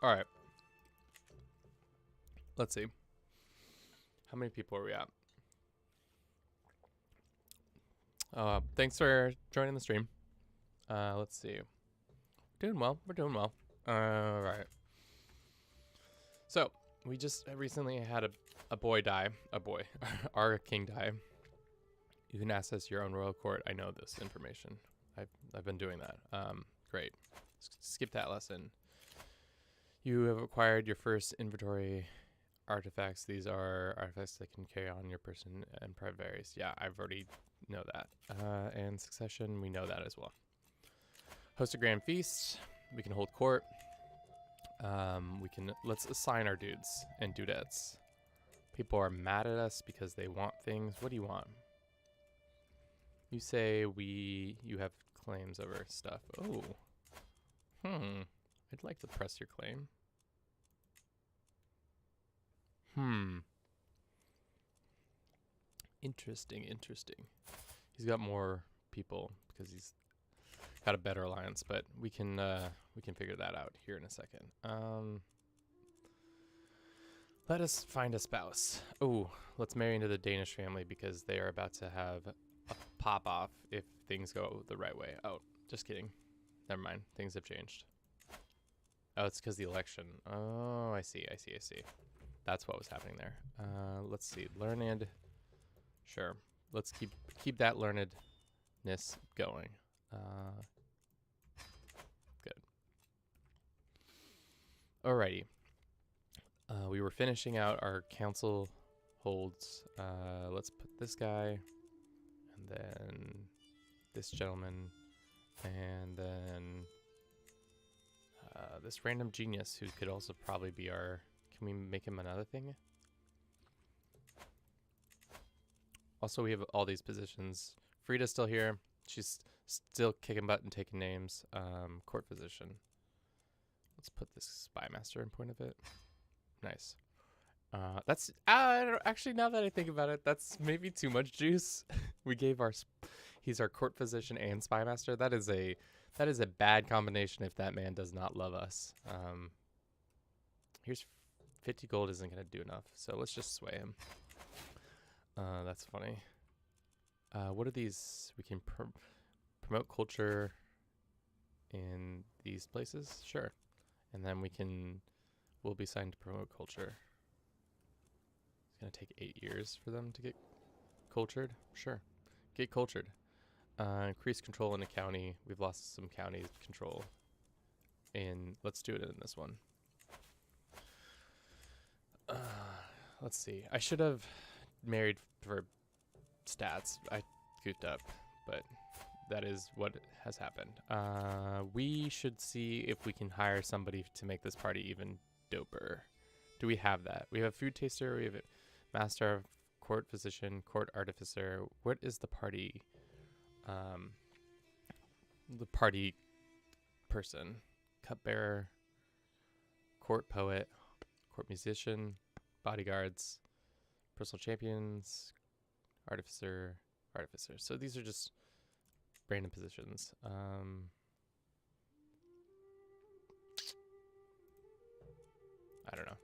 All right. Let's see. How many people are we at? Thanks for joining the stream. Let's see. Doing well. We're doing well. All right. So we just recently had a boy die. A boy. Our king die. You can access your own royal court. I know this information. I've been doing that. Great. Skip that lesson. You have acquired your first inventory artifacts. These are artifacts that can carry on your person and private varies. Yeah, I've already know that. And succession, we know that as well. Host a grand feast. We can hold court. Let's assign our dudes and dudettes. People are mad at us because they want things. What do you want? You say you have claims over stuff. Oh. I'd like to press your claim. Interesting. He's got more people because he's got a better alliance, but we can figure that out here in a second. Let us find a spouse. Oh, let's marry into the Danish family because they are about to have a pop off if things go the right way. Oh, just kidding. Never mind. Things have changed. Oh, it's because the election. Oh, I see. That's what was happening there. Let's see. Learned. Sure. Let's keep that learnedness going. Good. Alrighty. We were finishing out our council holds. Let's put this guy, and then this gentleman, and then this random genius who could also probably be our... Can we make him another thing? Also, we have all these positions. Frida's still here. She's still kicking butt and taking names. Court physician. Let's put this spy master in point of it. Nice. That's actually, now that I think about it, that's maybe too much juice. We gave he's our court physician and spy master. That is a bad combination if that man does not love us. Here's 50 gold isn't gonna do enough, so let's just sway him. That's funny. What are these? We can promote culture in these places, sure, and then we'll be signed to promote culture. It's gonna take 8 years for them to get cultured. Sure, get cultured. Increase control in a county. We've lost some county control, and let's do it in this one. Let's see. I should have married for stats. I goofed up, but that is what has happened. We should see if we can hire somebody to make this party even doper. Do we have that? We have food taster. We have a master of court physician, court artificer. What is the party? The party person, cupbearer, court poet, court musician, bodyguards, personal champions, artificer. So these are just random positions. I don't know.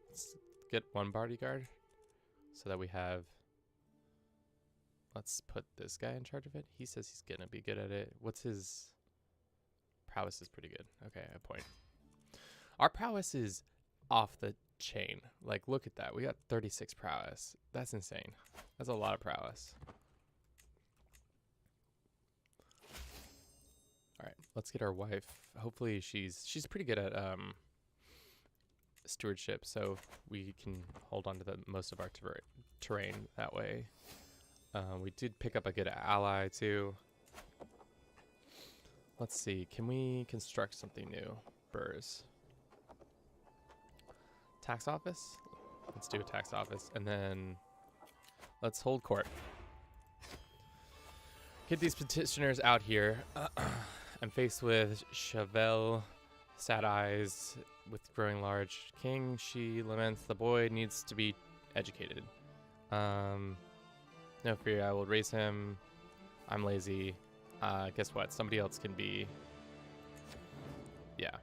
Let's get one bodyguard so that we have... Let's put this guy in charge of it. He says he's gonna be good at it. What's his... Prowess is pretty good. Okay, a point. Our prowess is off the chain. Like, look at that. We got 36 prowess. That's insane. That's a lot of prowess. All right, let's get our wife. Hopefully she's pretty good at stewardship, so we can hold on to most of our terrain that way. We did pick up a good ally too. Let's see, can we construct something new? Burrs. Tax office? Let's do a tax office, and then let's hold court. Get these petitioners out here. I'm faced with Chevelle, sad eyes, with growing large. King, she laments the boy needs to be educated. No fear, I will raise him. I'm lazy. Guess what? Somebody else can be... Yeah.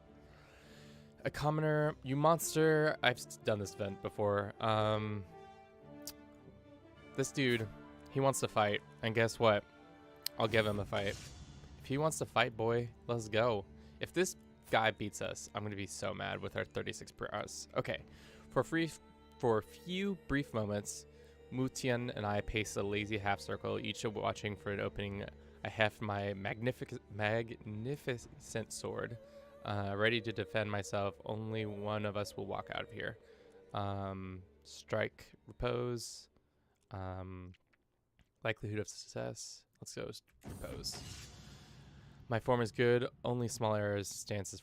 A commoner, you monster. I've done this event before. This dude, he wants to fight. And guess what? I'll give him a fight. If he wants to fight, boy, let's go. If this guy beats us, I'm going to be so mad with our 36 per hours. Okay. For a few brief moments, Mutian and I pace a lazy half circle, each watching for an opening. I have my magnificent sword, ready to defend myself. Only one of us will walk out of here. Strike, repose. Likelihood of success. Let's go repose. My form is good. Only small errors. Stance is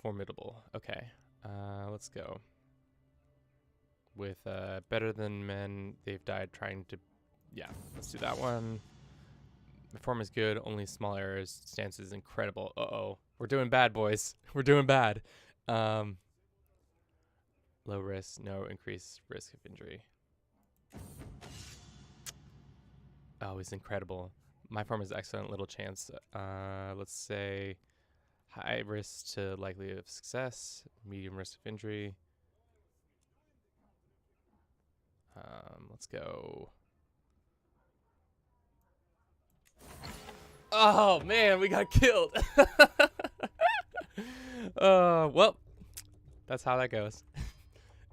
formidable. Okay. Let's go. With better than men, they've died trying to. Yeah, let's do that one. My form is good. Only small errors. Stance is incredible. Uh-oh. We're doing bad, boys. We're doing bad. Low risk. No increased risk of injury. Oh, he's incredible. My form is excellent. Little chance. Let's say high risk to likelihood of success. Medium risk of injury. Let's go. Oh, man, we got killed. Well, that's how that goes.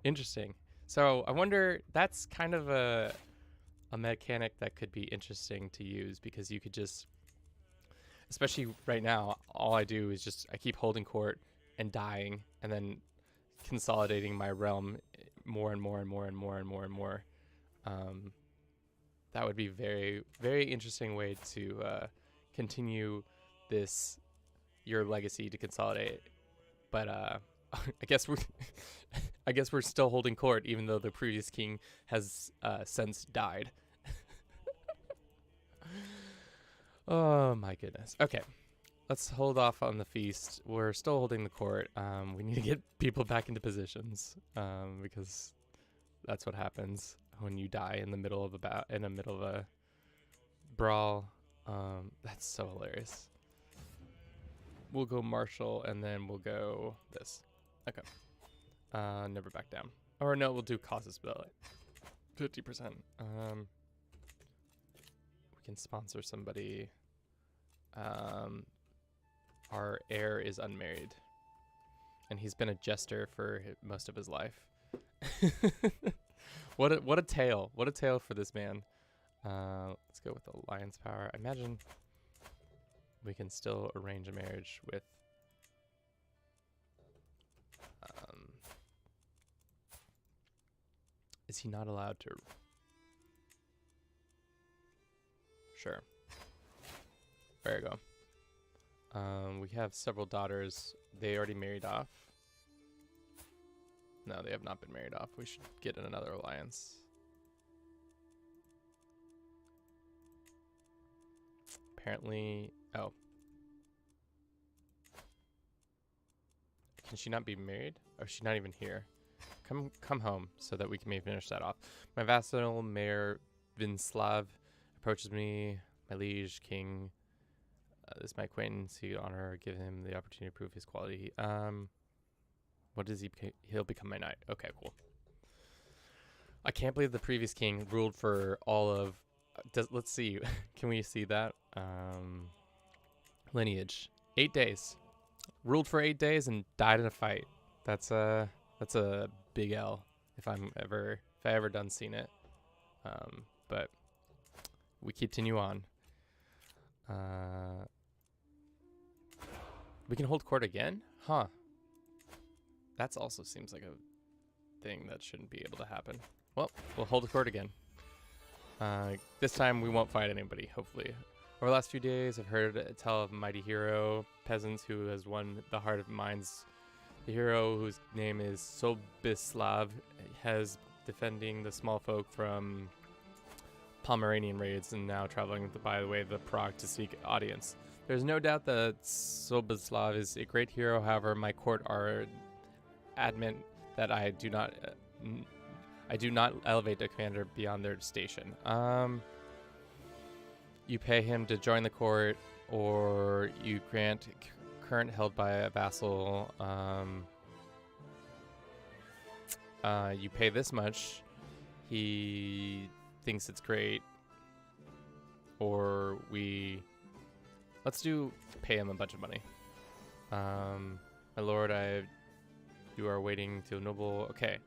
Interesting. So I wonder, that's kind of a mechanic that could be interesting to use, because you could just, especially right now, all I do is just, I keep holding court and dying and then consolidating my realm more and more and more and more and more and more. That would be very, very interesting way to continue your legacy to consolidate. But I guess we're still holding court, even though the previous king has since died. Oh my goodness. Okay, let's hold off on the feast. We're still holding the court. We need to get people back into positions, because that's what happens when you die in the middle of a brawl. That's so hilarious. We'll go martial, and then we'll go this. Okay. Never back down. Or no, we'll do causes spell 50%. We can sponsor somebody. Our heir is unmarried, and he's been a jester for most of his life. What a tale! What a tale for this man. Let's go with the lion's power. I imagine we can still arrange a marriage with. Is he not allowed to? Sure. There you go. We have several daughters. They already married off. No, they have not been married off. We should get in another alliance. Apparently, oh. Can she not be married? Oh, she's not even here. Come home so that we can maybe finish that off. My vassal, Mayor Vinslav, approaches me. My liege, king. This is my acquaintance. He honor, give him the opportunity to prove his quality. What does he? He'll become my knight. Okay, cool. I can't believe the previous king ruled for all of. Let's see. Can we see that? Lineage. 8 days. Ruled for 8 days and died in a fight. That's a big L. If I ever done seen it. But we continue on. We can hold court again? Huh. That also seems like a thing that shouldn't be able to happen. Well, we'll hold the court again. This time we won't fight anybody, hopefully. Over the last few days, I've heard tell of a mighty hero, peasants who has won the heart of minds. The hero, whose name is Sobislav, has defending the small folk from Pomeranian raids and now traveling by the way of the Prague to seek audience. There's no doubt that Sobislav is a great hero. However, my court are adamant that I do not elevate a commander beyond their station. You pay him to join the court, or you grant current held by a vassal. You pay this much. He thinks it's great. Or let's pay him a bunch of money. My lord, you are waiting to noble. Okay.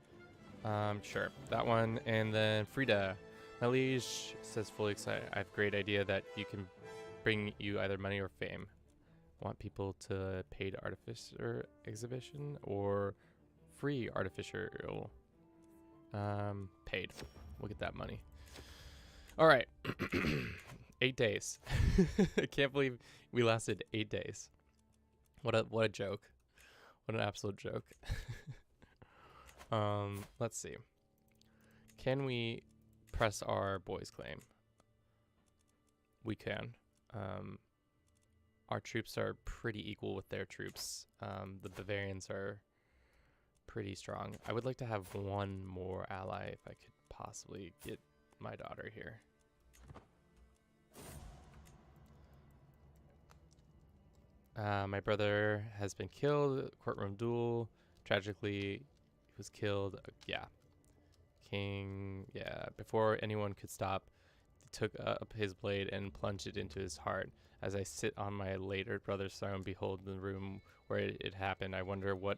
Sure. That one. And then Frida. My liege says fully excited. I have a great idea that you can bring you either money or fame. Want people to paid artificer exhibition or free artificial? Paid. We'll get that money. All right. 8 days. I can't believe we lasted 8 days. What a joke. What an absolute joke. Let's see. Can we press our boys' claim? We can. Our troops are pretty equal with their troops. The Bavarians are pretty strong. I would like to have one more ally if I could possibly get my daughter here. My brother has been killed. Courtroom duel. Tragically, he was killed. Yeah. King. Yeah. Before anyone could stop, he took up his blade and plunged it into his heart. As I sit on my later brother's throne, behold the room where it happened. I wonder what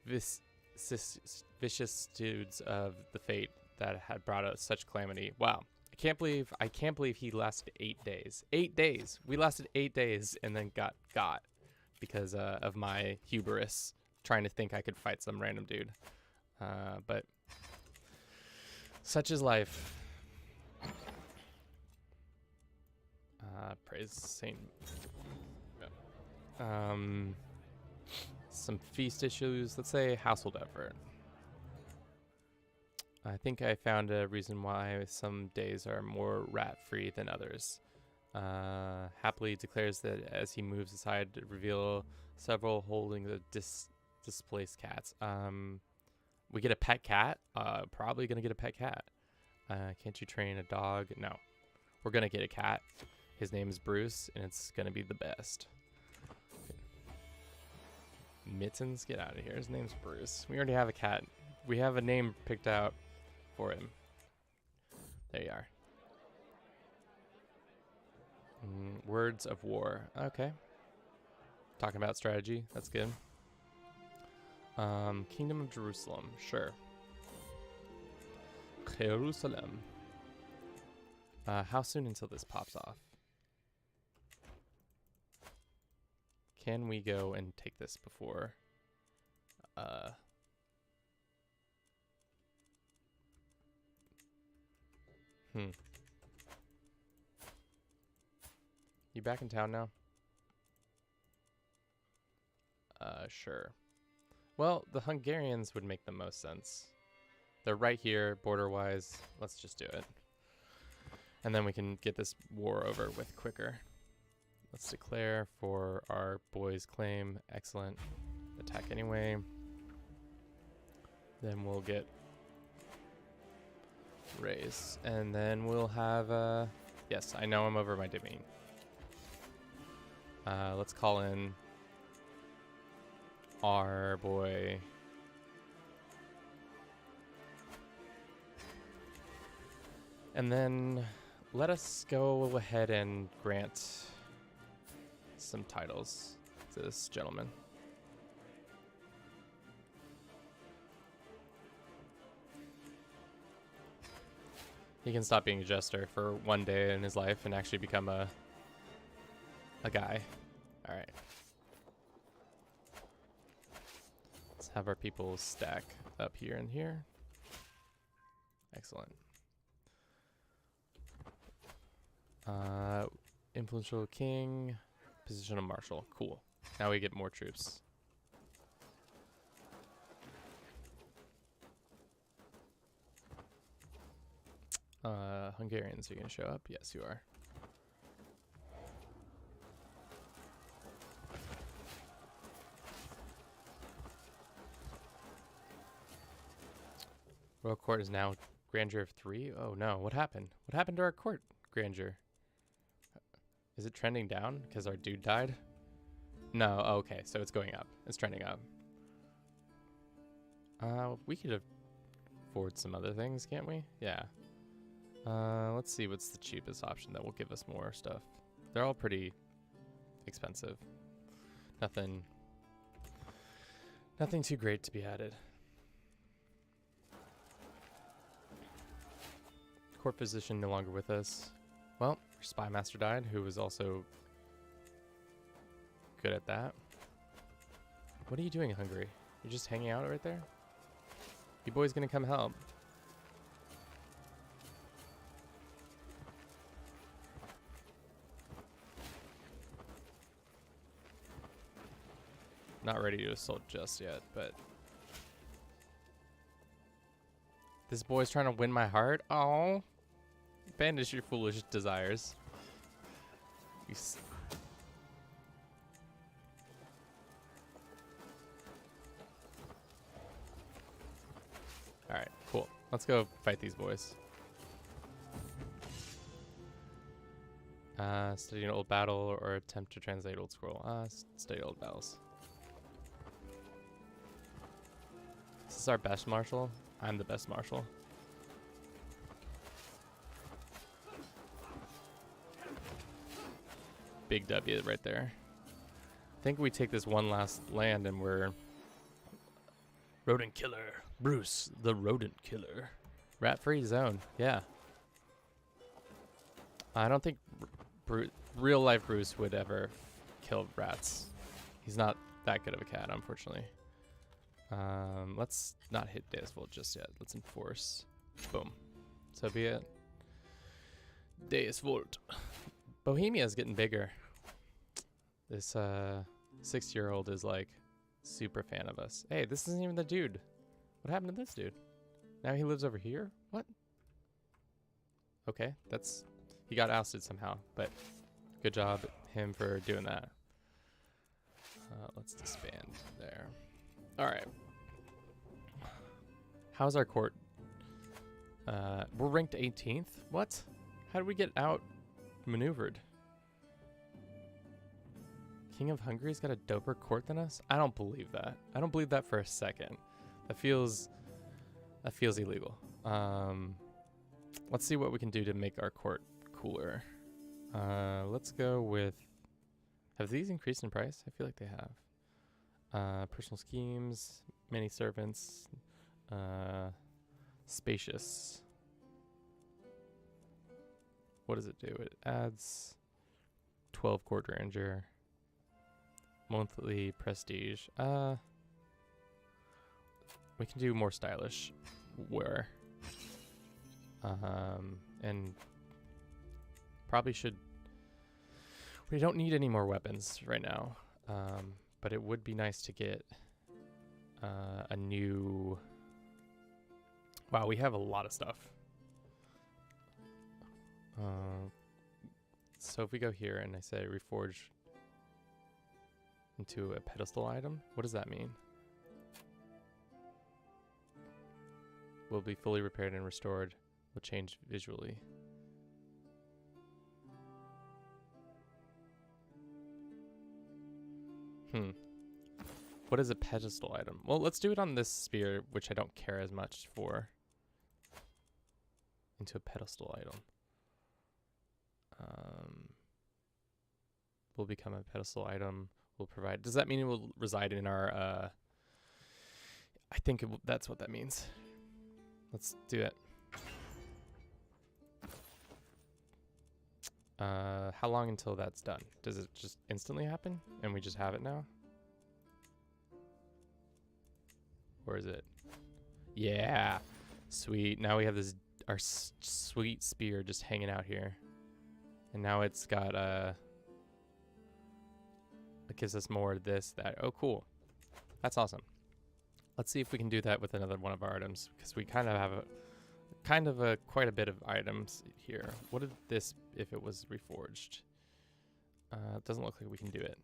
vicissitudes of the fate that had brought us such calamity. Wow. I can't believe he lasted 8 days. 8 days. We lasted 8 days and then got because of my hubris, trying to think I could fight some random dude. But such is life. Praise Saint. Some feast issues. Let's say household effort. I think I found a reason why some days are more rat-free than others. Happily declares that as he moves aside to reveal several holding the displaced cats. We get a pet cat. Probably gonna get a pet cat. Can't you train a dog? No. We're gonna get a cat. His name is Bruce, and it's gonna be the best. Mittens, get out of here. His name's Bruce. We already have a cat. We have a name picked out for him. There you are. Words of war. Okay. Talking about strategy. That's good. Kingdom of Jerusalem. Sure. Jerusalem. How soon until this pops off? Can we go and take this before? You back in town now? Sure. Well, the Hungarians would make the most sense. They're right here, border-wise. Let's just do it. And then we can get this war over with quicker. Let's declare for our boys' claim. Excellent. Attack anyway. Then we'll get raise. And then we'll have, yes, I know I'm over my domain. Let's call in our boy. And then let us go ahead and grant some titles to this gentleman. He can stop being a jester for one day in his life and actually become a guy. All right. Let's have our people stack up here and here. Excellent. Influential king, position of marshal. Cool. Now we get more troops. Hungarians, are you gonna show up? Yes, you are. Royal court is now grandeur of 3. Oh no, what happened? What happened to our court grandeur? Is it trending down because our dude died? No, okay, so it's going up. It's trending up. We could afford some other things, can't we? Yeah. Let's see what's the cheapest option that will give us more stuff. They're all pretty expensive. Nothing too great to be added. Court physician no longer with us. Well, our spy master died, who was also good at that. What are you doing, Hungary? You're just hanging out right there? You boys gonna come help? Not ready to assault just yet, but this boy's trying to win my heart. Oh, banish your foolish desires. All right, cool. Let's go fight these boys. Study an old battle or attempt to translate old scroll. Study old battles. Is this our best marshal? I'm the best marshal. Big W right there. I think we take this one last land and we're rodent killer. Bruce, the rodent killer. Rat-free zone. Yeah. I don't think real life Bruce would ever kill rats. He's not that good of a cat, unfortunately. Let's not hit Deus Vult just yet. Let's enforce. Boom. So be it. Deus Vult. Bohemia is getting bigger. This 6-year-old is like super fan of us. Hey, this isn't even the dude. What happened to this dude? Now he lives over here? What? Okay, he got ousted somehow, but good job him for doing that. Let's disband there. All right. How's our court? We're ranked 18th. What? How did we get outmaneuvered? King of Hungary's got a doper court than us? I don't believe that. I don't believe that for a second. That feels illegal. Let's see what we can do to make our court cooler. Let's go with. Have these increased in price? I feel like they have. Personal schemes, many servants, spacious. What does it do? It adds 12 court grandeur, monthly prestige. We can do more stylish wear. And probably should. We don't need any more weapons right now. But it would be nice to get a new. Wow, we have a lot of stuff. So if we go here and I say reforge into a pedestal item, what does that mean? Will be fully repaired and restored. Will change visually. What is a pedestal item? Well, let's do it on this spear, which I don't care as much for. Into a pedestal item. Will become a pedestal item. Will provide. Does that mean it will reside in our? I think that's what that means. Let's do it. How long until that's done? Does it just instantly happen and we just have it now? Or is it? Yeah. Sweet. Now we have this our sweet spear just hanging out here. And now it's got it gives us more of this, that. Oh, cool. That's awesome. Let's see if we can do that with another one of our items, because we kind of have quite a bit of items here. What is this if it was reforged? It doesn't look like we can do it.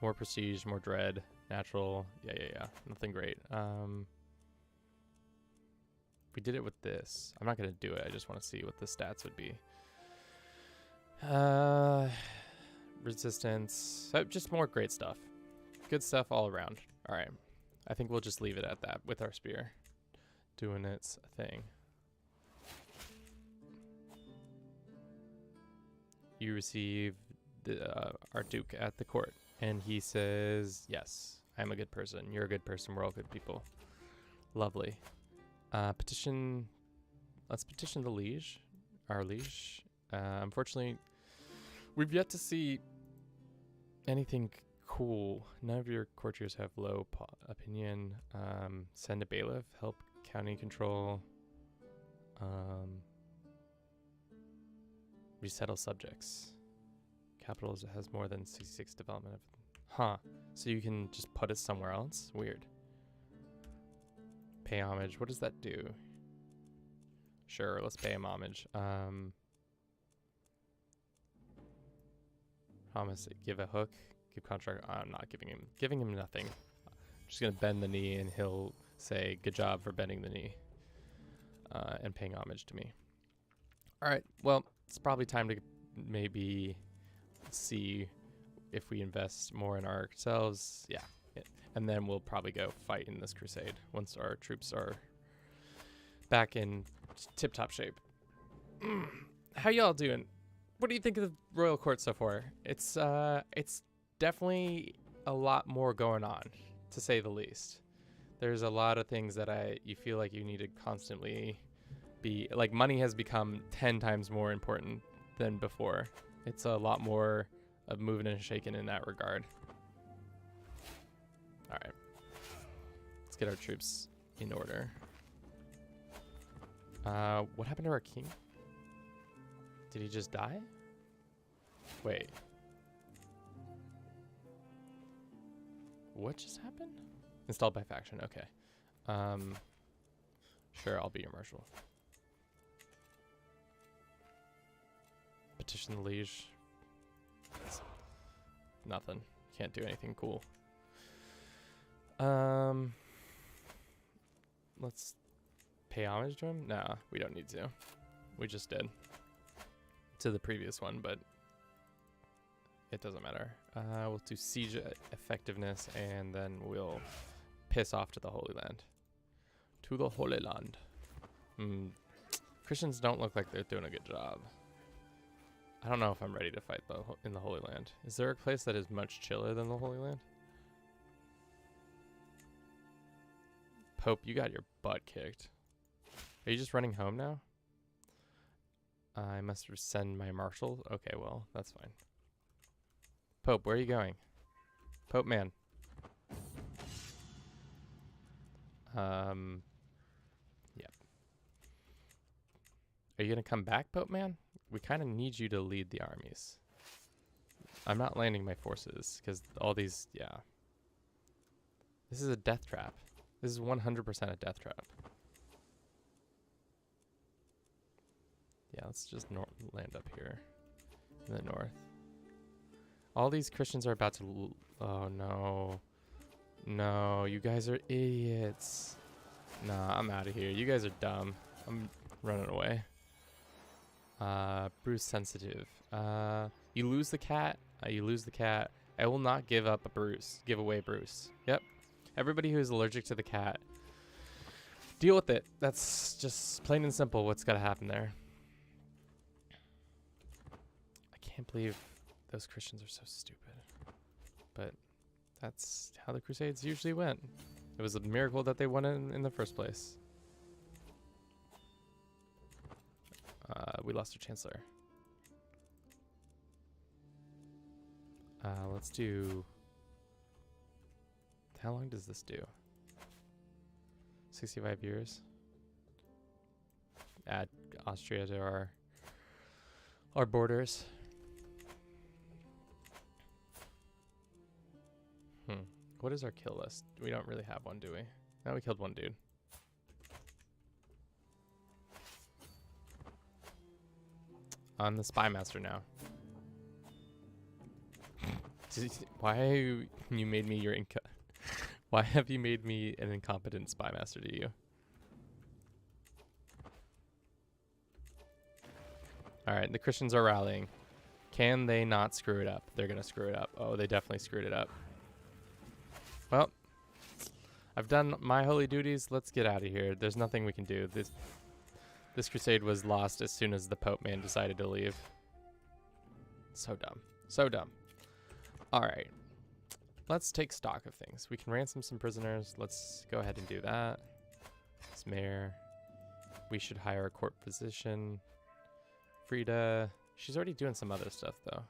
More prestige, more dread, natural. Yeah. Nothing great. We did it with this. I'm not going to do it. I just want to see what the stats would be. Resistance. Just more great stuff. Good stuff all around. All right. I think we'll just leave it at that with our spear doing its thing. You receive our Duke at the court, and he says, yes, I'm a good person. You're a good person. We're all good people. Lovely. Petition. Let's petition the liege. Our liege. Unfortunately, we've yet to see anything cool. None of your courtiers have low opinion. Send a bailiff. Help county control. Resettle subjects. Capital has more than 66 development. Huh. So you can just put it somewhere else? Weird. Pay homage. What does that do? Sure, let's pay him homage. Promise. Give a hook. Give contract. I'm not giving him nothing. I'm just gonna bend the knee, and he'll say, "Good job for bending the knee," and paying homage to me. All right. Well, it's probably time to maybe see if we invest more in ourselves. Yeah. And then we'll probably go fight in this crusade once our troops are back in tip-top shape. How y'all doing? What do you think of the royal court so far? It's definitely a lot more going on, to say the least. There's a lot of things that you feel like you need to constantly be, like, money has become 10 times more important than before. It's a lot more of moving and shaking in that regard. All right, let's get our troops in order. What happened to our king? Did he just die? Wait. What just happened? Installed by faction, okay. Sure, I'll be your marshal. Petition the liege. Nothing. Can't do anything cool. Let's pay homage to him? Nah, we don't need to. We just did. To the previous one, but it doesn't matter. We'll do siege effectiveness, and then we'll piss off to the Holy Land. To the Holy Land. Christians don't look like they're doing a good job. I don't know if I'm ready to fight in the Holy Land. Is there a place that is much chiller than the Holy Land? Pope, you got your butt kicked. Are you just running home now? I must send my marshal. Okay, well, that's fine. Pope, where are you going? Pope man. Yep. Are you gonna come back, Pope man? We kind of need you to lead the armies. I'm not landing my forces because all these, yeah. This is a death trap. This is 100% a death trap. Yeah, let's just land up here in the north. All these Christians are about to... Oh, no. No, you guys are idiots. Nah, I'm out of here. You guys are dumb. I'm running away. Bruce sensitive. You lose the cat. You lose the cat. I will not give up a Bruce. Give away Bruce. Yep. Everybody who is allergic to the cat, deal with it. That's just plain and simple what's got to happen there. I can't believe those Christians are so stupid. But that's how the Crusades usually went. It was a miracle that they won in the first place. We lost our Chancellor. Let's do... How long does this do? 65 years. Add Austria to our borders. What is our kill list? We don't really have one, do we? No, we killed one dude. I'm the spy master now. Why have you made me your Why have you made me an incompetent spy master to you? All right, the Christians are rallying. Can they not screw it up? They're going to screw it up. Oh, they definitely screwed it up. Well, I've done my holy duties. Let's get out of here. There's nothing we can do. This crusade was lost as soon as the Pope man decided to leave. So dumb. So dumb. All right. Let's take stock of things. We can ransom some prisoners. Let's go ahead and do that. This mayor. We should hire a court physician. Frida. She's already doing some other stuff, though.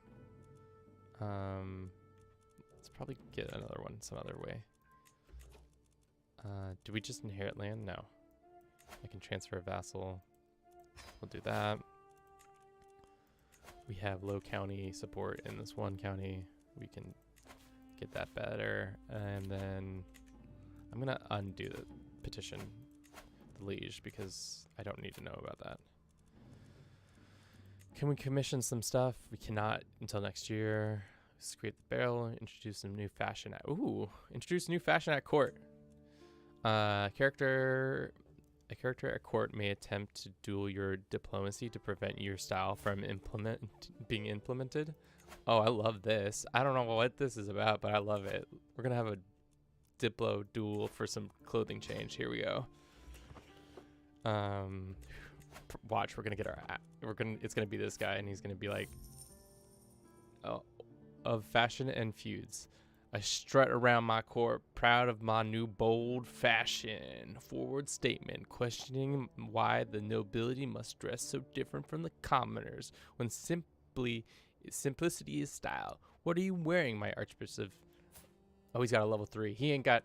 Let's probably get another one some other way. Do we just inherit land? No. I can transfer a vassal. We'll do that. We have low county support in this one county. We can get that better. And then I'm going to undo the petition, the liege, because I don't need to know about that. Can we commission some stuff? We cannot until next year. Scrape the barrel. Introduce some new fashion at... Ooh! Introduce new fashion at court. A character at court may attempt to duel your diplomacy to prevent your style from being implemented. Oh, I love this. I don't know what this is about, but I love it. We're gonna have a diplo duel for some clothing change. Here we go. Watch, we're gonna get our... It's gonna be this guy, and he's gonna be like... Oh, of fashion and feuds. I strut around my court, proud of my new bold fashion. Forward statement, questioning why the nobility must dress so different from the commoners when simplicity is style. What are you wearing, my Archbishop? Oh, he's got a level 3. He ain't got...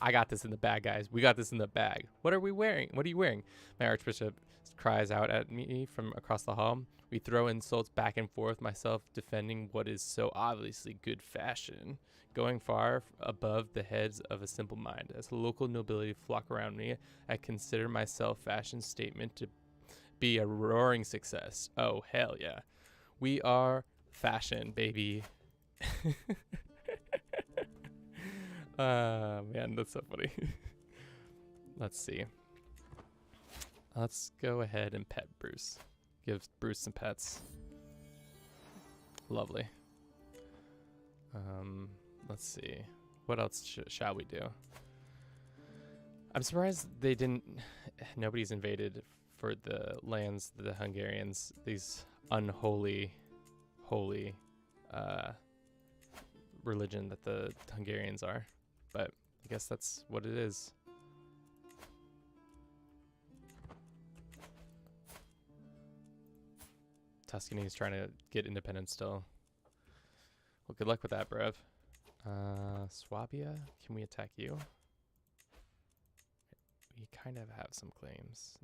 I got this in the bag, guys. We got this in the bag. What are we wearing? What are you wearing? My Archbishop cries out at me from across the hall. We throw insults back and forth, myself defending what is so obviously good fashion, going far above the heads of a simple mind. As the local nobility flock around me, I consider myself fashion statement to be a roaring success. Oh, hell yeah. We are fashion, baby. Man, that's so funny. Let's see. Let's go ahead and pet Bruce. Give Bruce some pets. Lovely. Let's see. What else shall we do? I'm surprised they didn't... Nobody's invaded for the lands, the Hungarians. These unholy, holy religion that the Hungarians are. But I guess that's what it is. Tuscany's trying to get independence still. Well, good luck with that, bruv. Swabia, can we attack you? We kind of have some claims.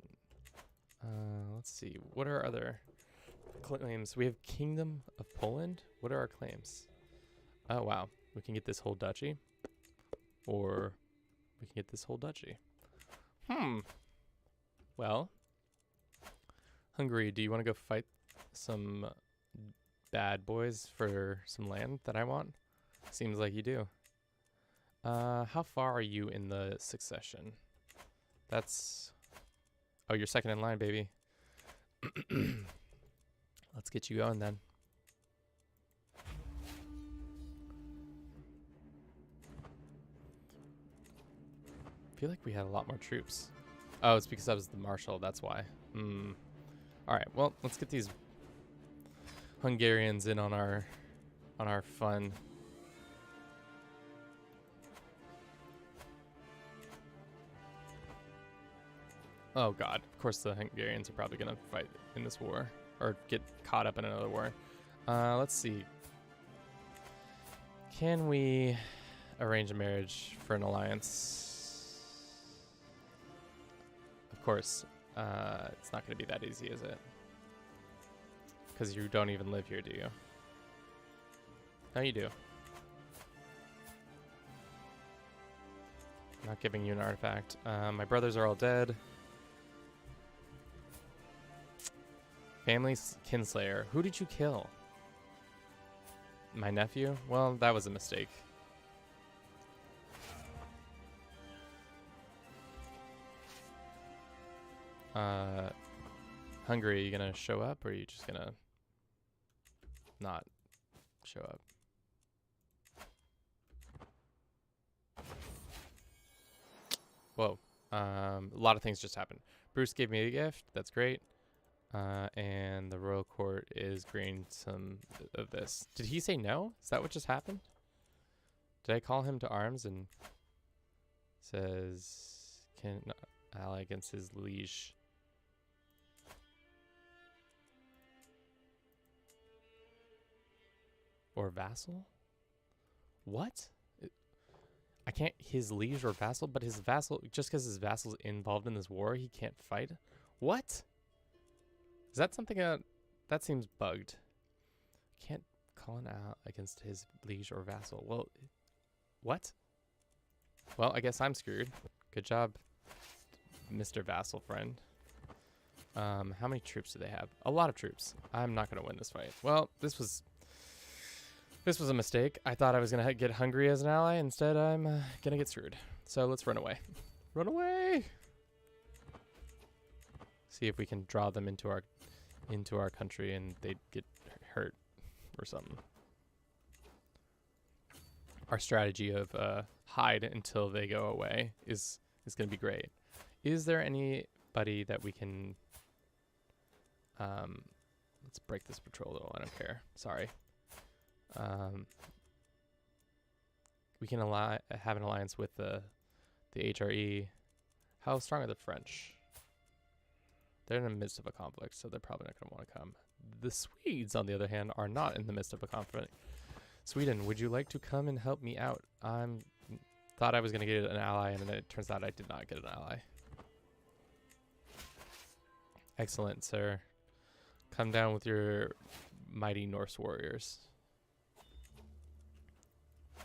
Let's see. What are our other claims? We have Kingdom of Poland. What are our claims? Oh, wow. We can get this whole duchy. Or we can get this whole duchy. Well, Hungary, do you want to go fight some bad boys for some land that I want? Seems like you do. How far are you in the succession? That's... Oh, you're second in line, baby. Let's get you going then. I feel like we had a lot more troops. Oh, it's because I was the marshal, that's why. Alright, well, let's get these Hungarians in on our fun. Oh god, of course the Hungarians are probably gonna fight in this war, or get caught up in another war. Let's see. Can we arrange a marriage for an alliance? Of course, it's not gonna be that easy, is it? Because you don't even live here, do you? No, you do. Not giving you an artifact. My brothers are all dead. Family kinslayer. Who did you kill? My nephew? Well, that was a mistake. Hungary, are you gonna show up or are you just gonna... not show up. Whoa. A lot of things just happened. Bruce gave me a gift. That's great. And the royal court is granting some of this. Did he say no? Is that what just happened? Did I call him to arms and says can ally against his liege? Or vassal? What? I can't his liege or vassal, but his vassal, just because his vassal's involved in this war, he can't fight? What? Is that something that seems bugged? Can't call an out against his liege or vassal. Well, what? Well, I guess I'm screwed. Good job, Mr. Vassal friend. How many troops do they have? A lot of troops. I'm not gonna win this fight. Well, this was a mistake. I thought I was gonna get Hungary as an ally. Instead, I'm gonna get screwed. So let's run away. Run away! See if we can draw them into our country and they get hurt or something. Our strategy of hide until they go away is gonna be great. Is there anybody that we can? Let's break this patrol though. I don't care. Sorry. We can have an alliance with the HRE. How strong are the French? They're in the midst of a conflict, so they're probably not going to want to come. The Swedes, on the other hand, are not in the midst of a conflict. Sweden, would you like to come and help me out? Thought I was going to get an ally, and then it turns out I did not get an ally. Excellent, sir. Come down with your mighty Norse warriors. I'm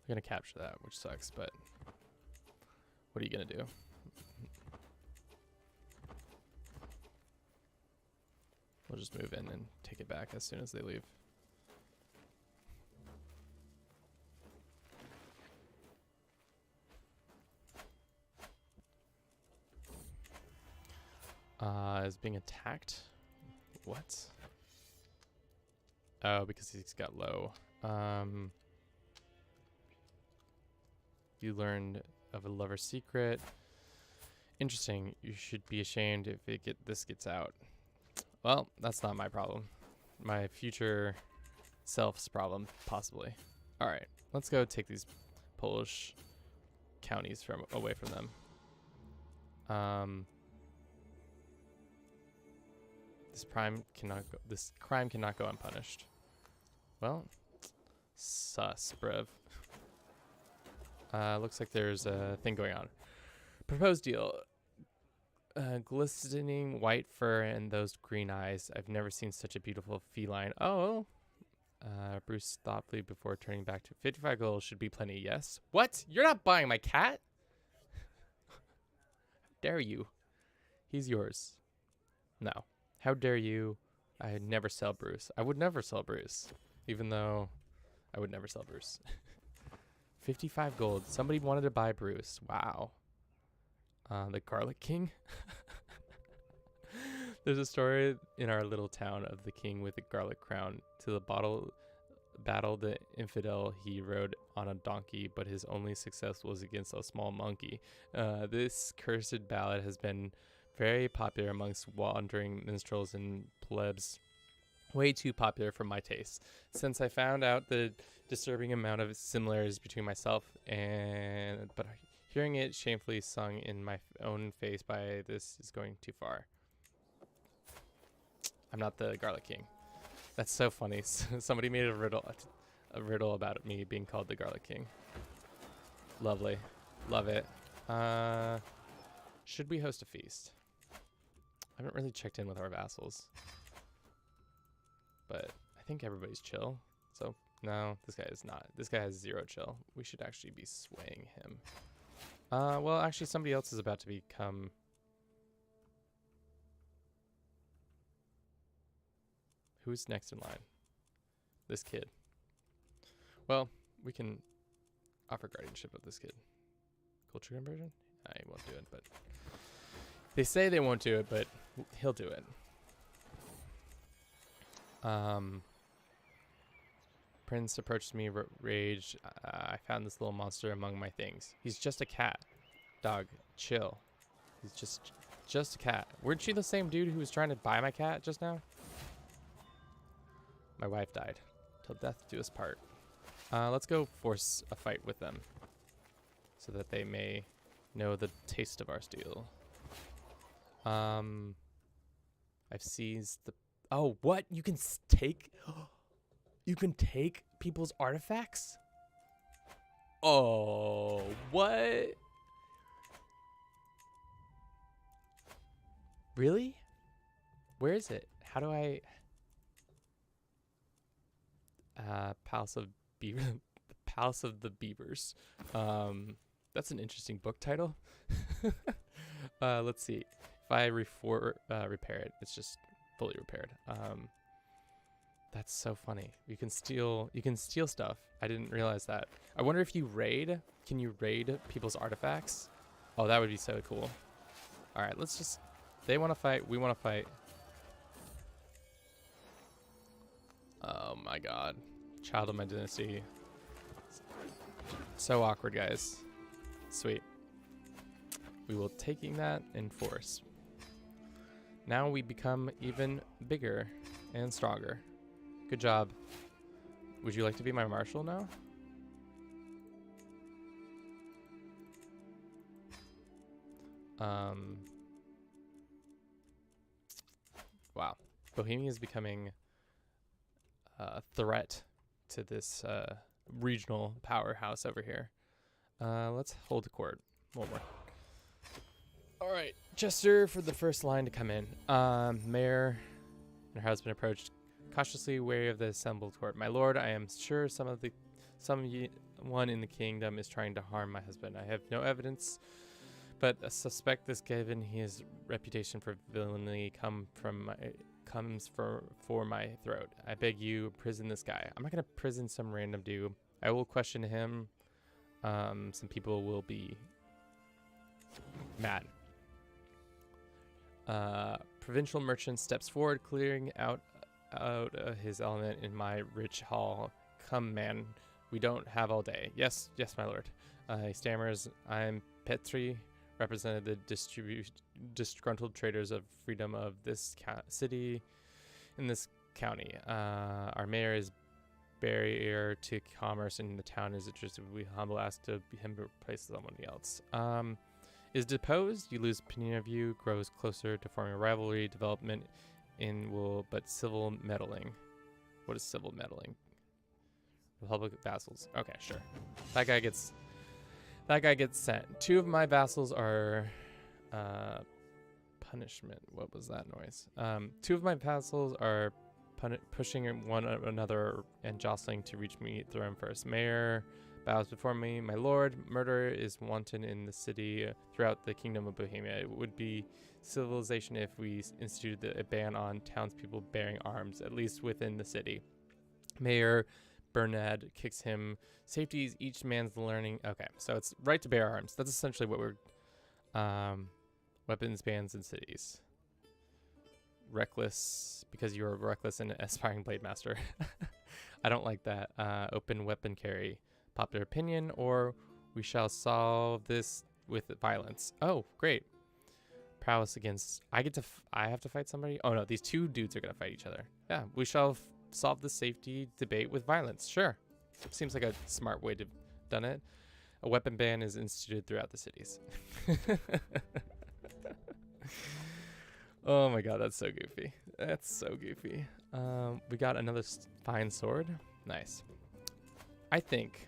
going to capture that, which sucks, but what are you going to do? We'll just move in and take it back as soon as they leave. Is being attacked? What? Oh, because he's got low. You learned of a lover's secret. Interesting. You should be ashamed if this gets out. Well, that's not my problem. My future self's problem, possibly. All right, let's go take these Polish counties away from them. This crime cannot go unpunished. Well, sus, bruv. Looks like there's a thing going on. Proposed deal. Glistening white fur and those green eyes. I've never seen such a beautiful feline. Oh. Bruce thoughtfully before turning back to 55 gold should be plenty. Yes. What? You're not buying my cat? How dare you? He's yours. No. How dare you? I'd never sell Bruce. I would never sell Bruce. Even though I would never sell Bruce. 55 gold. Somebody wanted to buy Bruce. Wow. The Garlic King. There's a story in our little town of the king with a garlic crown. To the battle the infidel he rode on a donkey, but his only success was against a small monkey. This cursed ballad has been very popular amongst wandering minstrels and plebs. Way too popular for my taste. Since I found out the disturbing amount of similarities between myself but hearing it shamefully sung in my own face by this is going too far. I'm not the Garlic King. That's so funny. Somebody made a riddle about me being called the Garlic King. Lovely. Love it. Should we host a feast? I haven't really checked in with our vassals. But I think everybody's chill. So, no, this guy is not. This guy has 0 chill. We should actually be swaying him. Well, actually, somebody else is about to become... Who's next in line? This kid. Well, we can offer guardianship of this kid. Culture conversion? I won't do it, but... They say they won't do it, but he'll do it. Prince approached me, rage. I found this little monster among my things. He's just a cat. Dog, chill. He's just a cat. Weren't you the same dude who was trying to buy my cat just now? My wife died. Till death do us part. Let's go force a fight with them, so that they may know the taste of our steel. I've seized the... Oh, what? You can take... You can take people's artifacts? Oh, what? Really? Where is it? How do I... Palace of Beaver... The Palace of the Beavers. That's an interesting book title. Let's see. If I repair it, it's just fully repaired. That's so funny. You can steal stuff. I didn't realize that. I wonder if you raid. Can you raid people's artifacts? Oh, that would be so cool. All right, let's just... They want to fight. We want to fight. Oh my god. Child of my dynasty. So awkward, guys. Sweet. We will taking that in force. Now we become even bigger and stronger. Good job. Would you like to be my marshal now? Wow. Bohemia is becoming a threat to this regional powerhouse over here. Let's hold the court. One more. All right. Jester for the first line to come in. Mayor and her husband approached, cautiously wary of the assembled court. My lord, I am sure someone in the kingdom is trying to harm my husband. I have no evidence, but I suspect this given his reputation for villainy comes for my throat. I beg you, imprison this guy. I'm not gonna prison some random dude. I will question him. Some people will be mad. Provincial merchant steps forward, clearing out his element in my rich hall. Come, man, we don't have all day. Yes, my lord. He stammers. I'm Petri, represented the disgruntled traders of freedom of this city in this county. Our mayor is barrier to commerce in the town is interested. We humble ask to him to replace someone else. Is deposed. You lose opinion of you. Grows closer to forming a rivalry. Development but civil meddling. What is civil meddling? Republic of vassals. Okay, sure. That guy gets sent. 2 of my vassals are punishment. What was that noise? 2 of my vassals are pushing one another and jostling to reach me throne first. Mayor bows before me. My lord, murder is wanton in the city throughout the kingdom of Bohemia. It would be civilization if we instituted a ban on townspeople bearing arms, at least within the city. Mayor Bernad kicks him. Safety is each man's learning. Okay, so it's right to bear arms. That's essentially what we're... weapons bans in cities. Reckless, because you're reckless and aspiring blade master. I don't like that. Open weapon carry. Popular opinion, or we shall solve this with violence. Oh, great. Prowess against... I have to fight somebody? Oh no, these 2 dudes are gonna fight each other. Yeah, we shall solve the safety debate with violence. Sure. Seems like a smart way to done it. A weapon ban is instituted throughout the cities. Oh my god, that's so goofy. That's so goofy. We got another fine sword. Nice. I think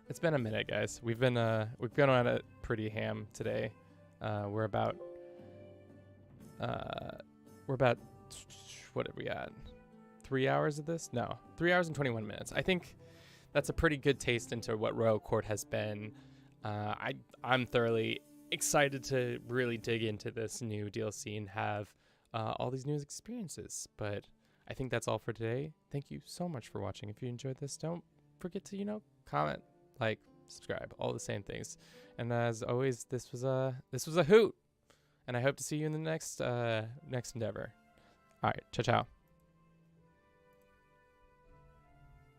it's been a minute, guys. We've gone on it pretty ham today. We're about what are we at? 3 hours of this? No, 3 hours and 21 minutes. I think that's a pretty good taste into what Royal Court has been. I'm thoroughly excited to really dig into this new DLC and have all these new experiences. But I think that's all for today. Thank you so much for watching. If you enjoyed this, don't forget to comment, like, subscribe, all the same things. And as always, this was a hoot, and I hope to see you in the next endeavor. All right, ciao.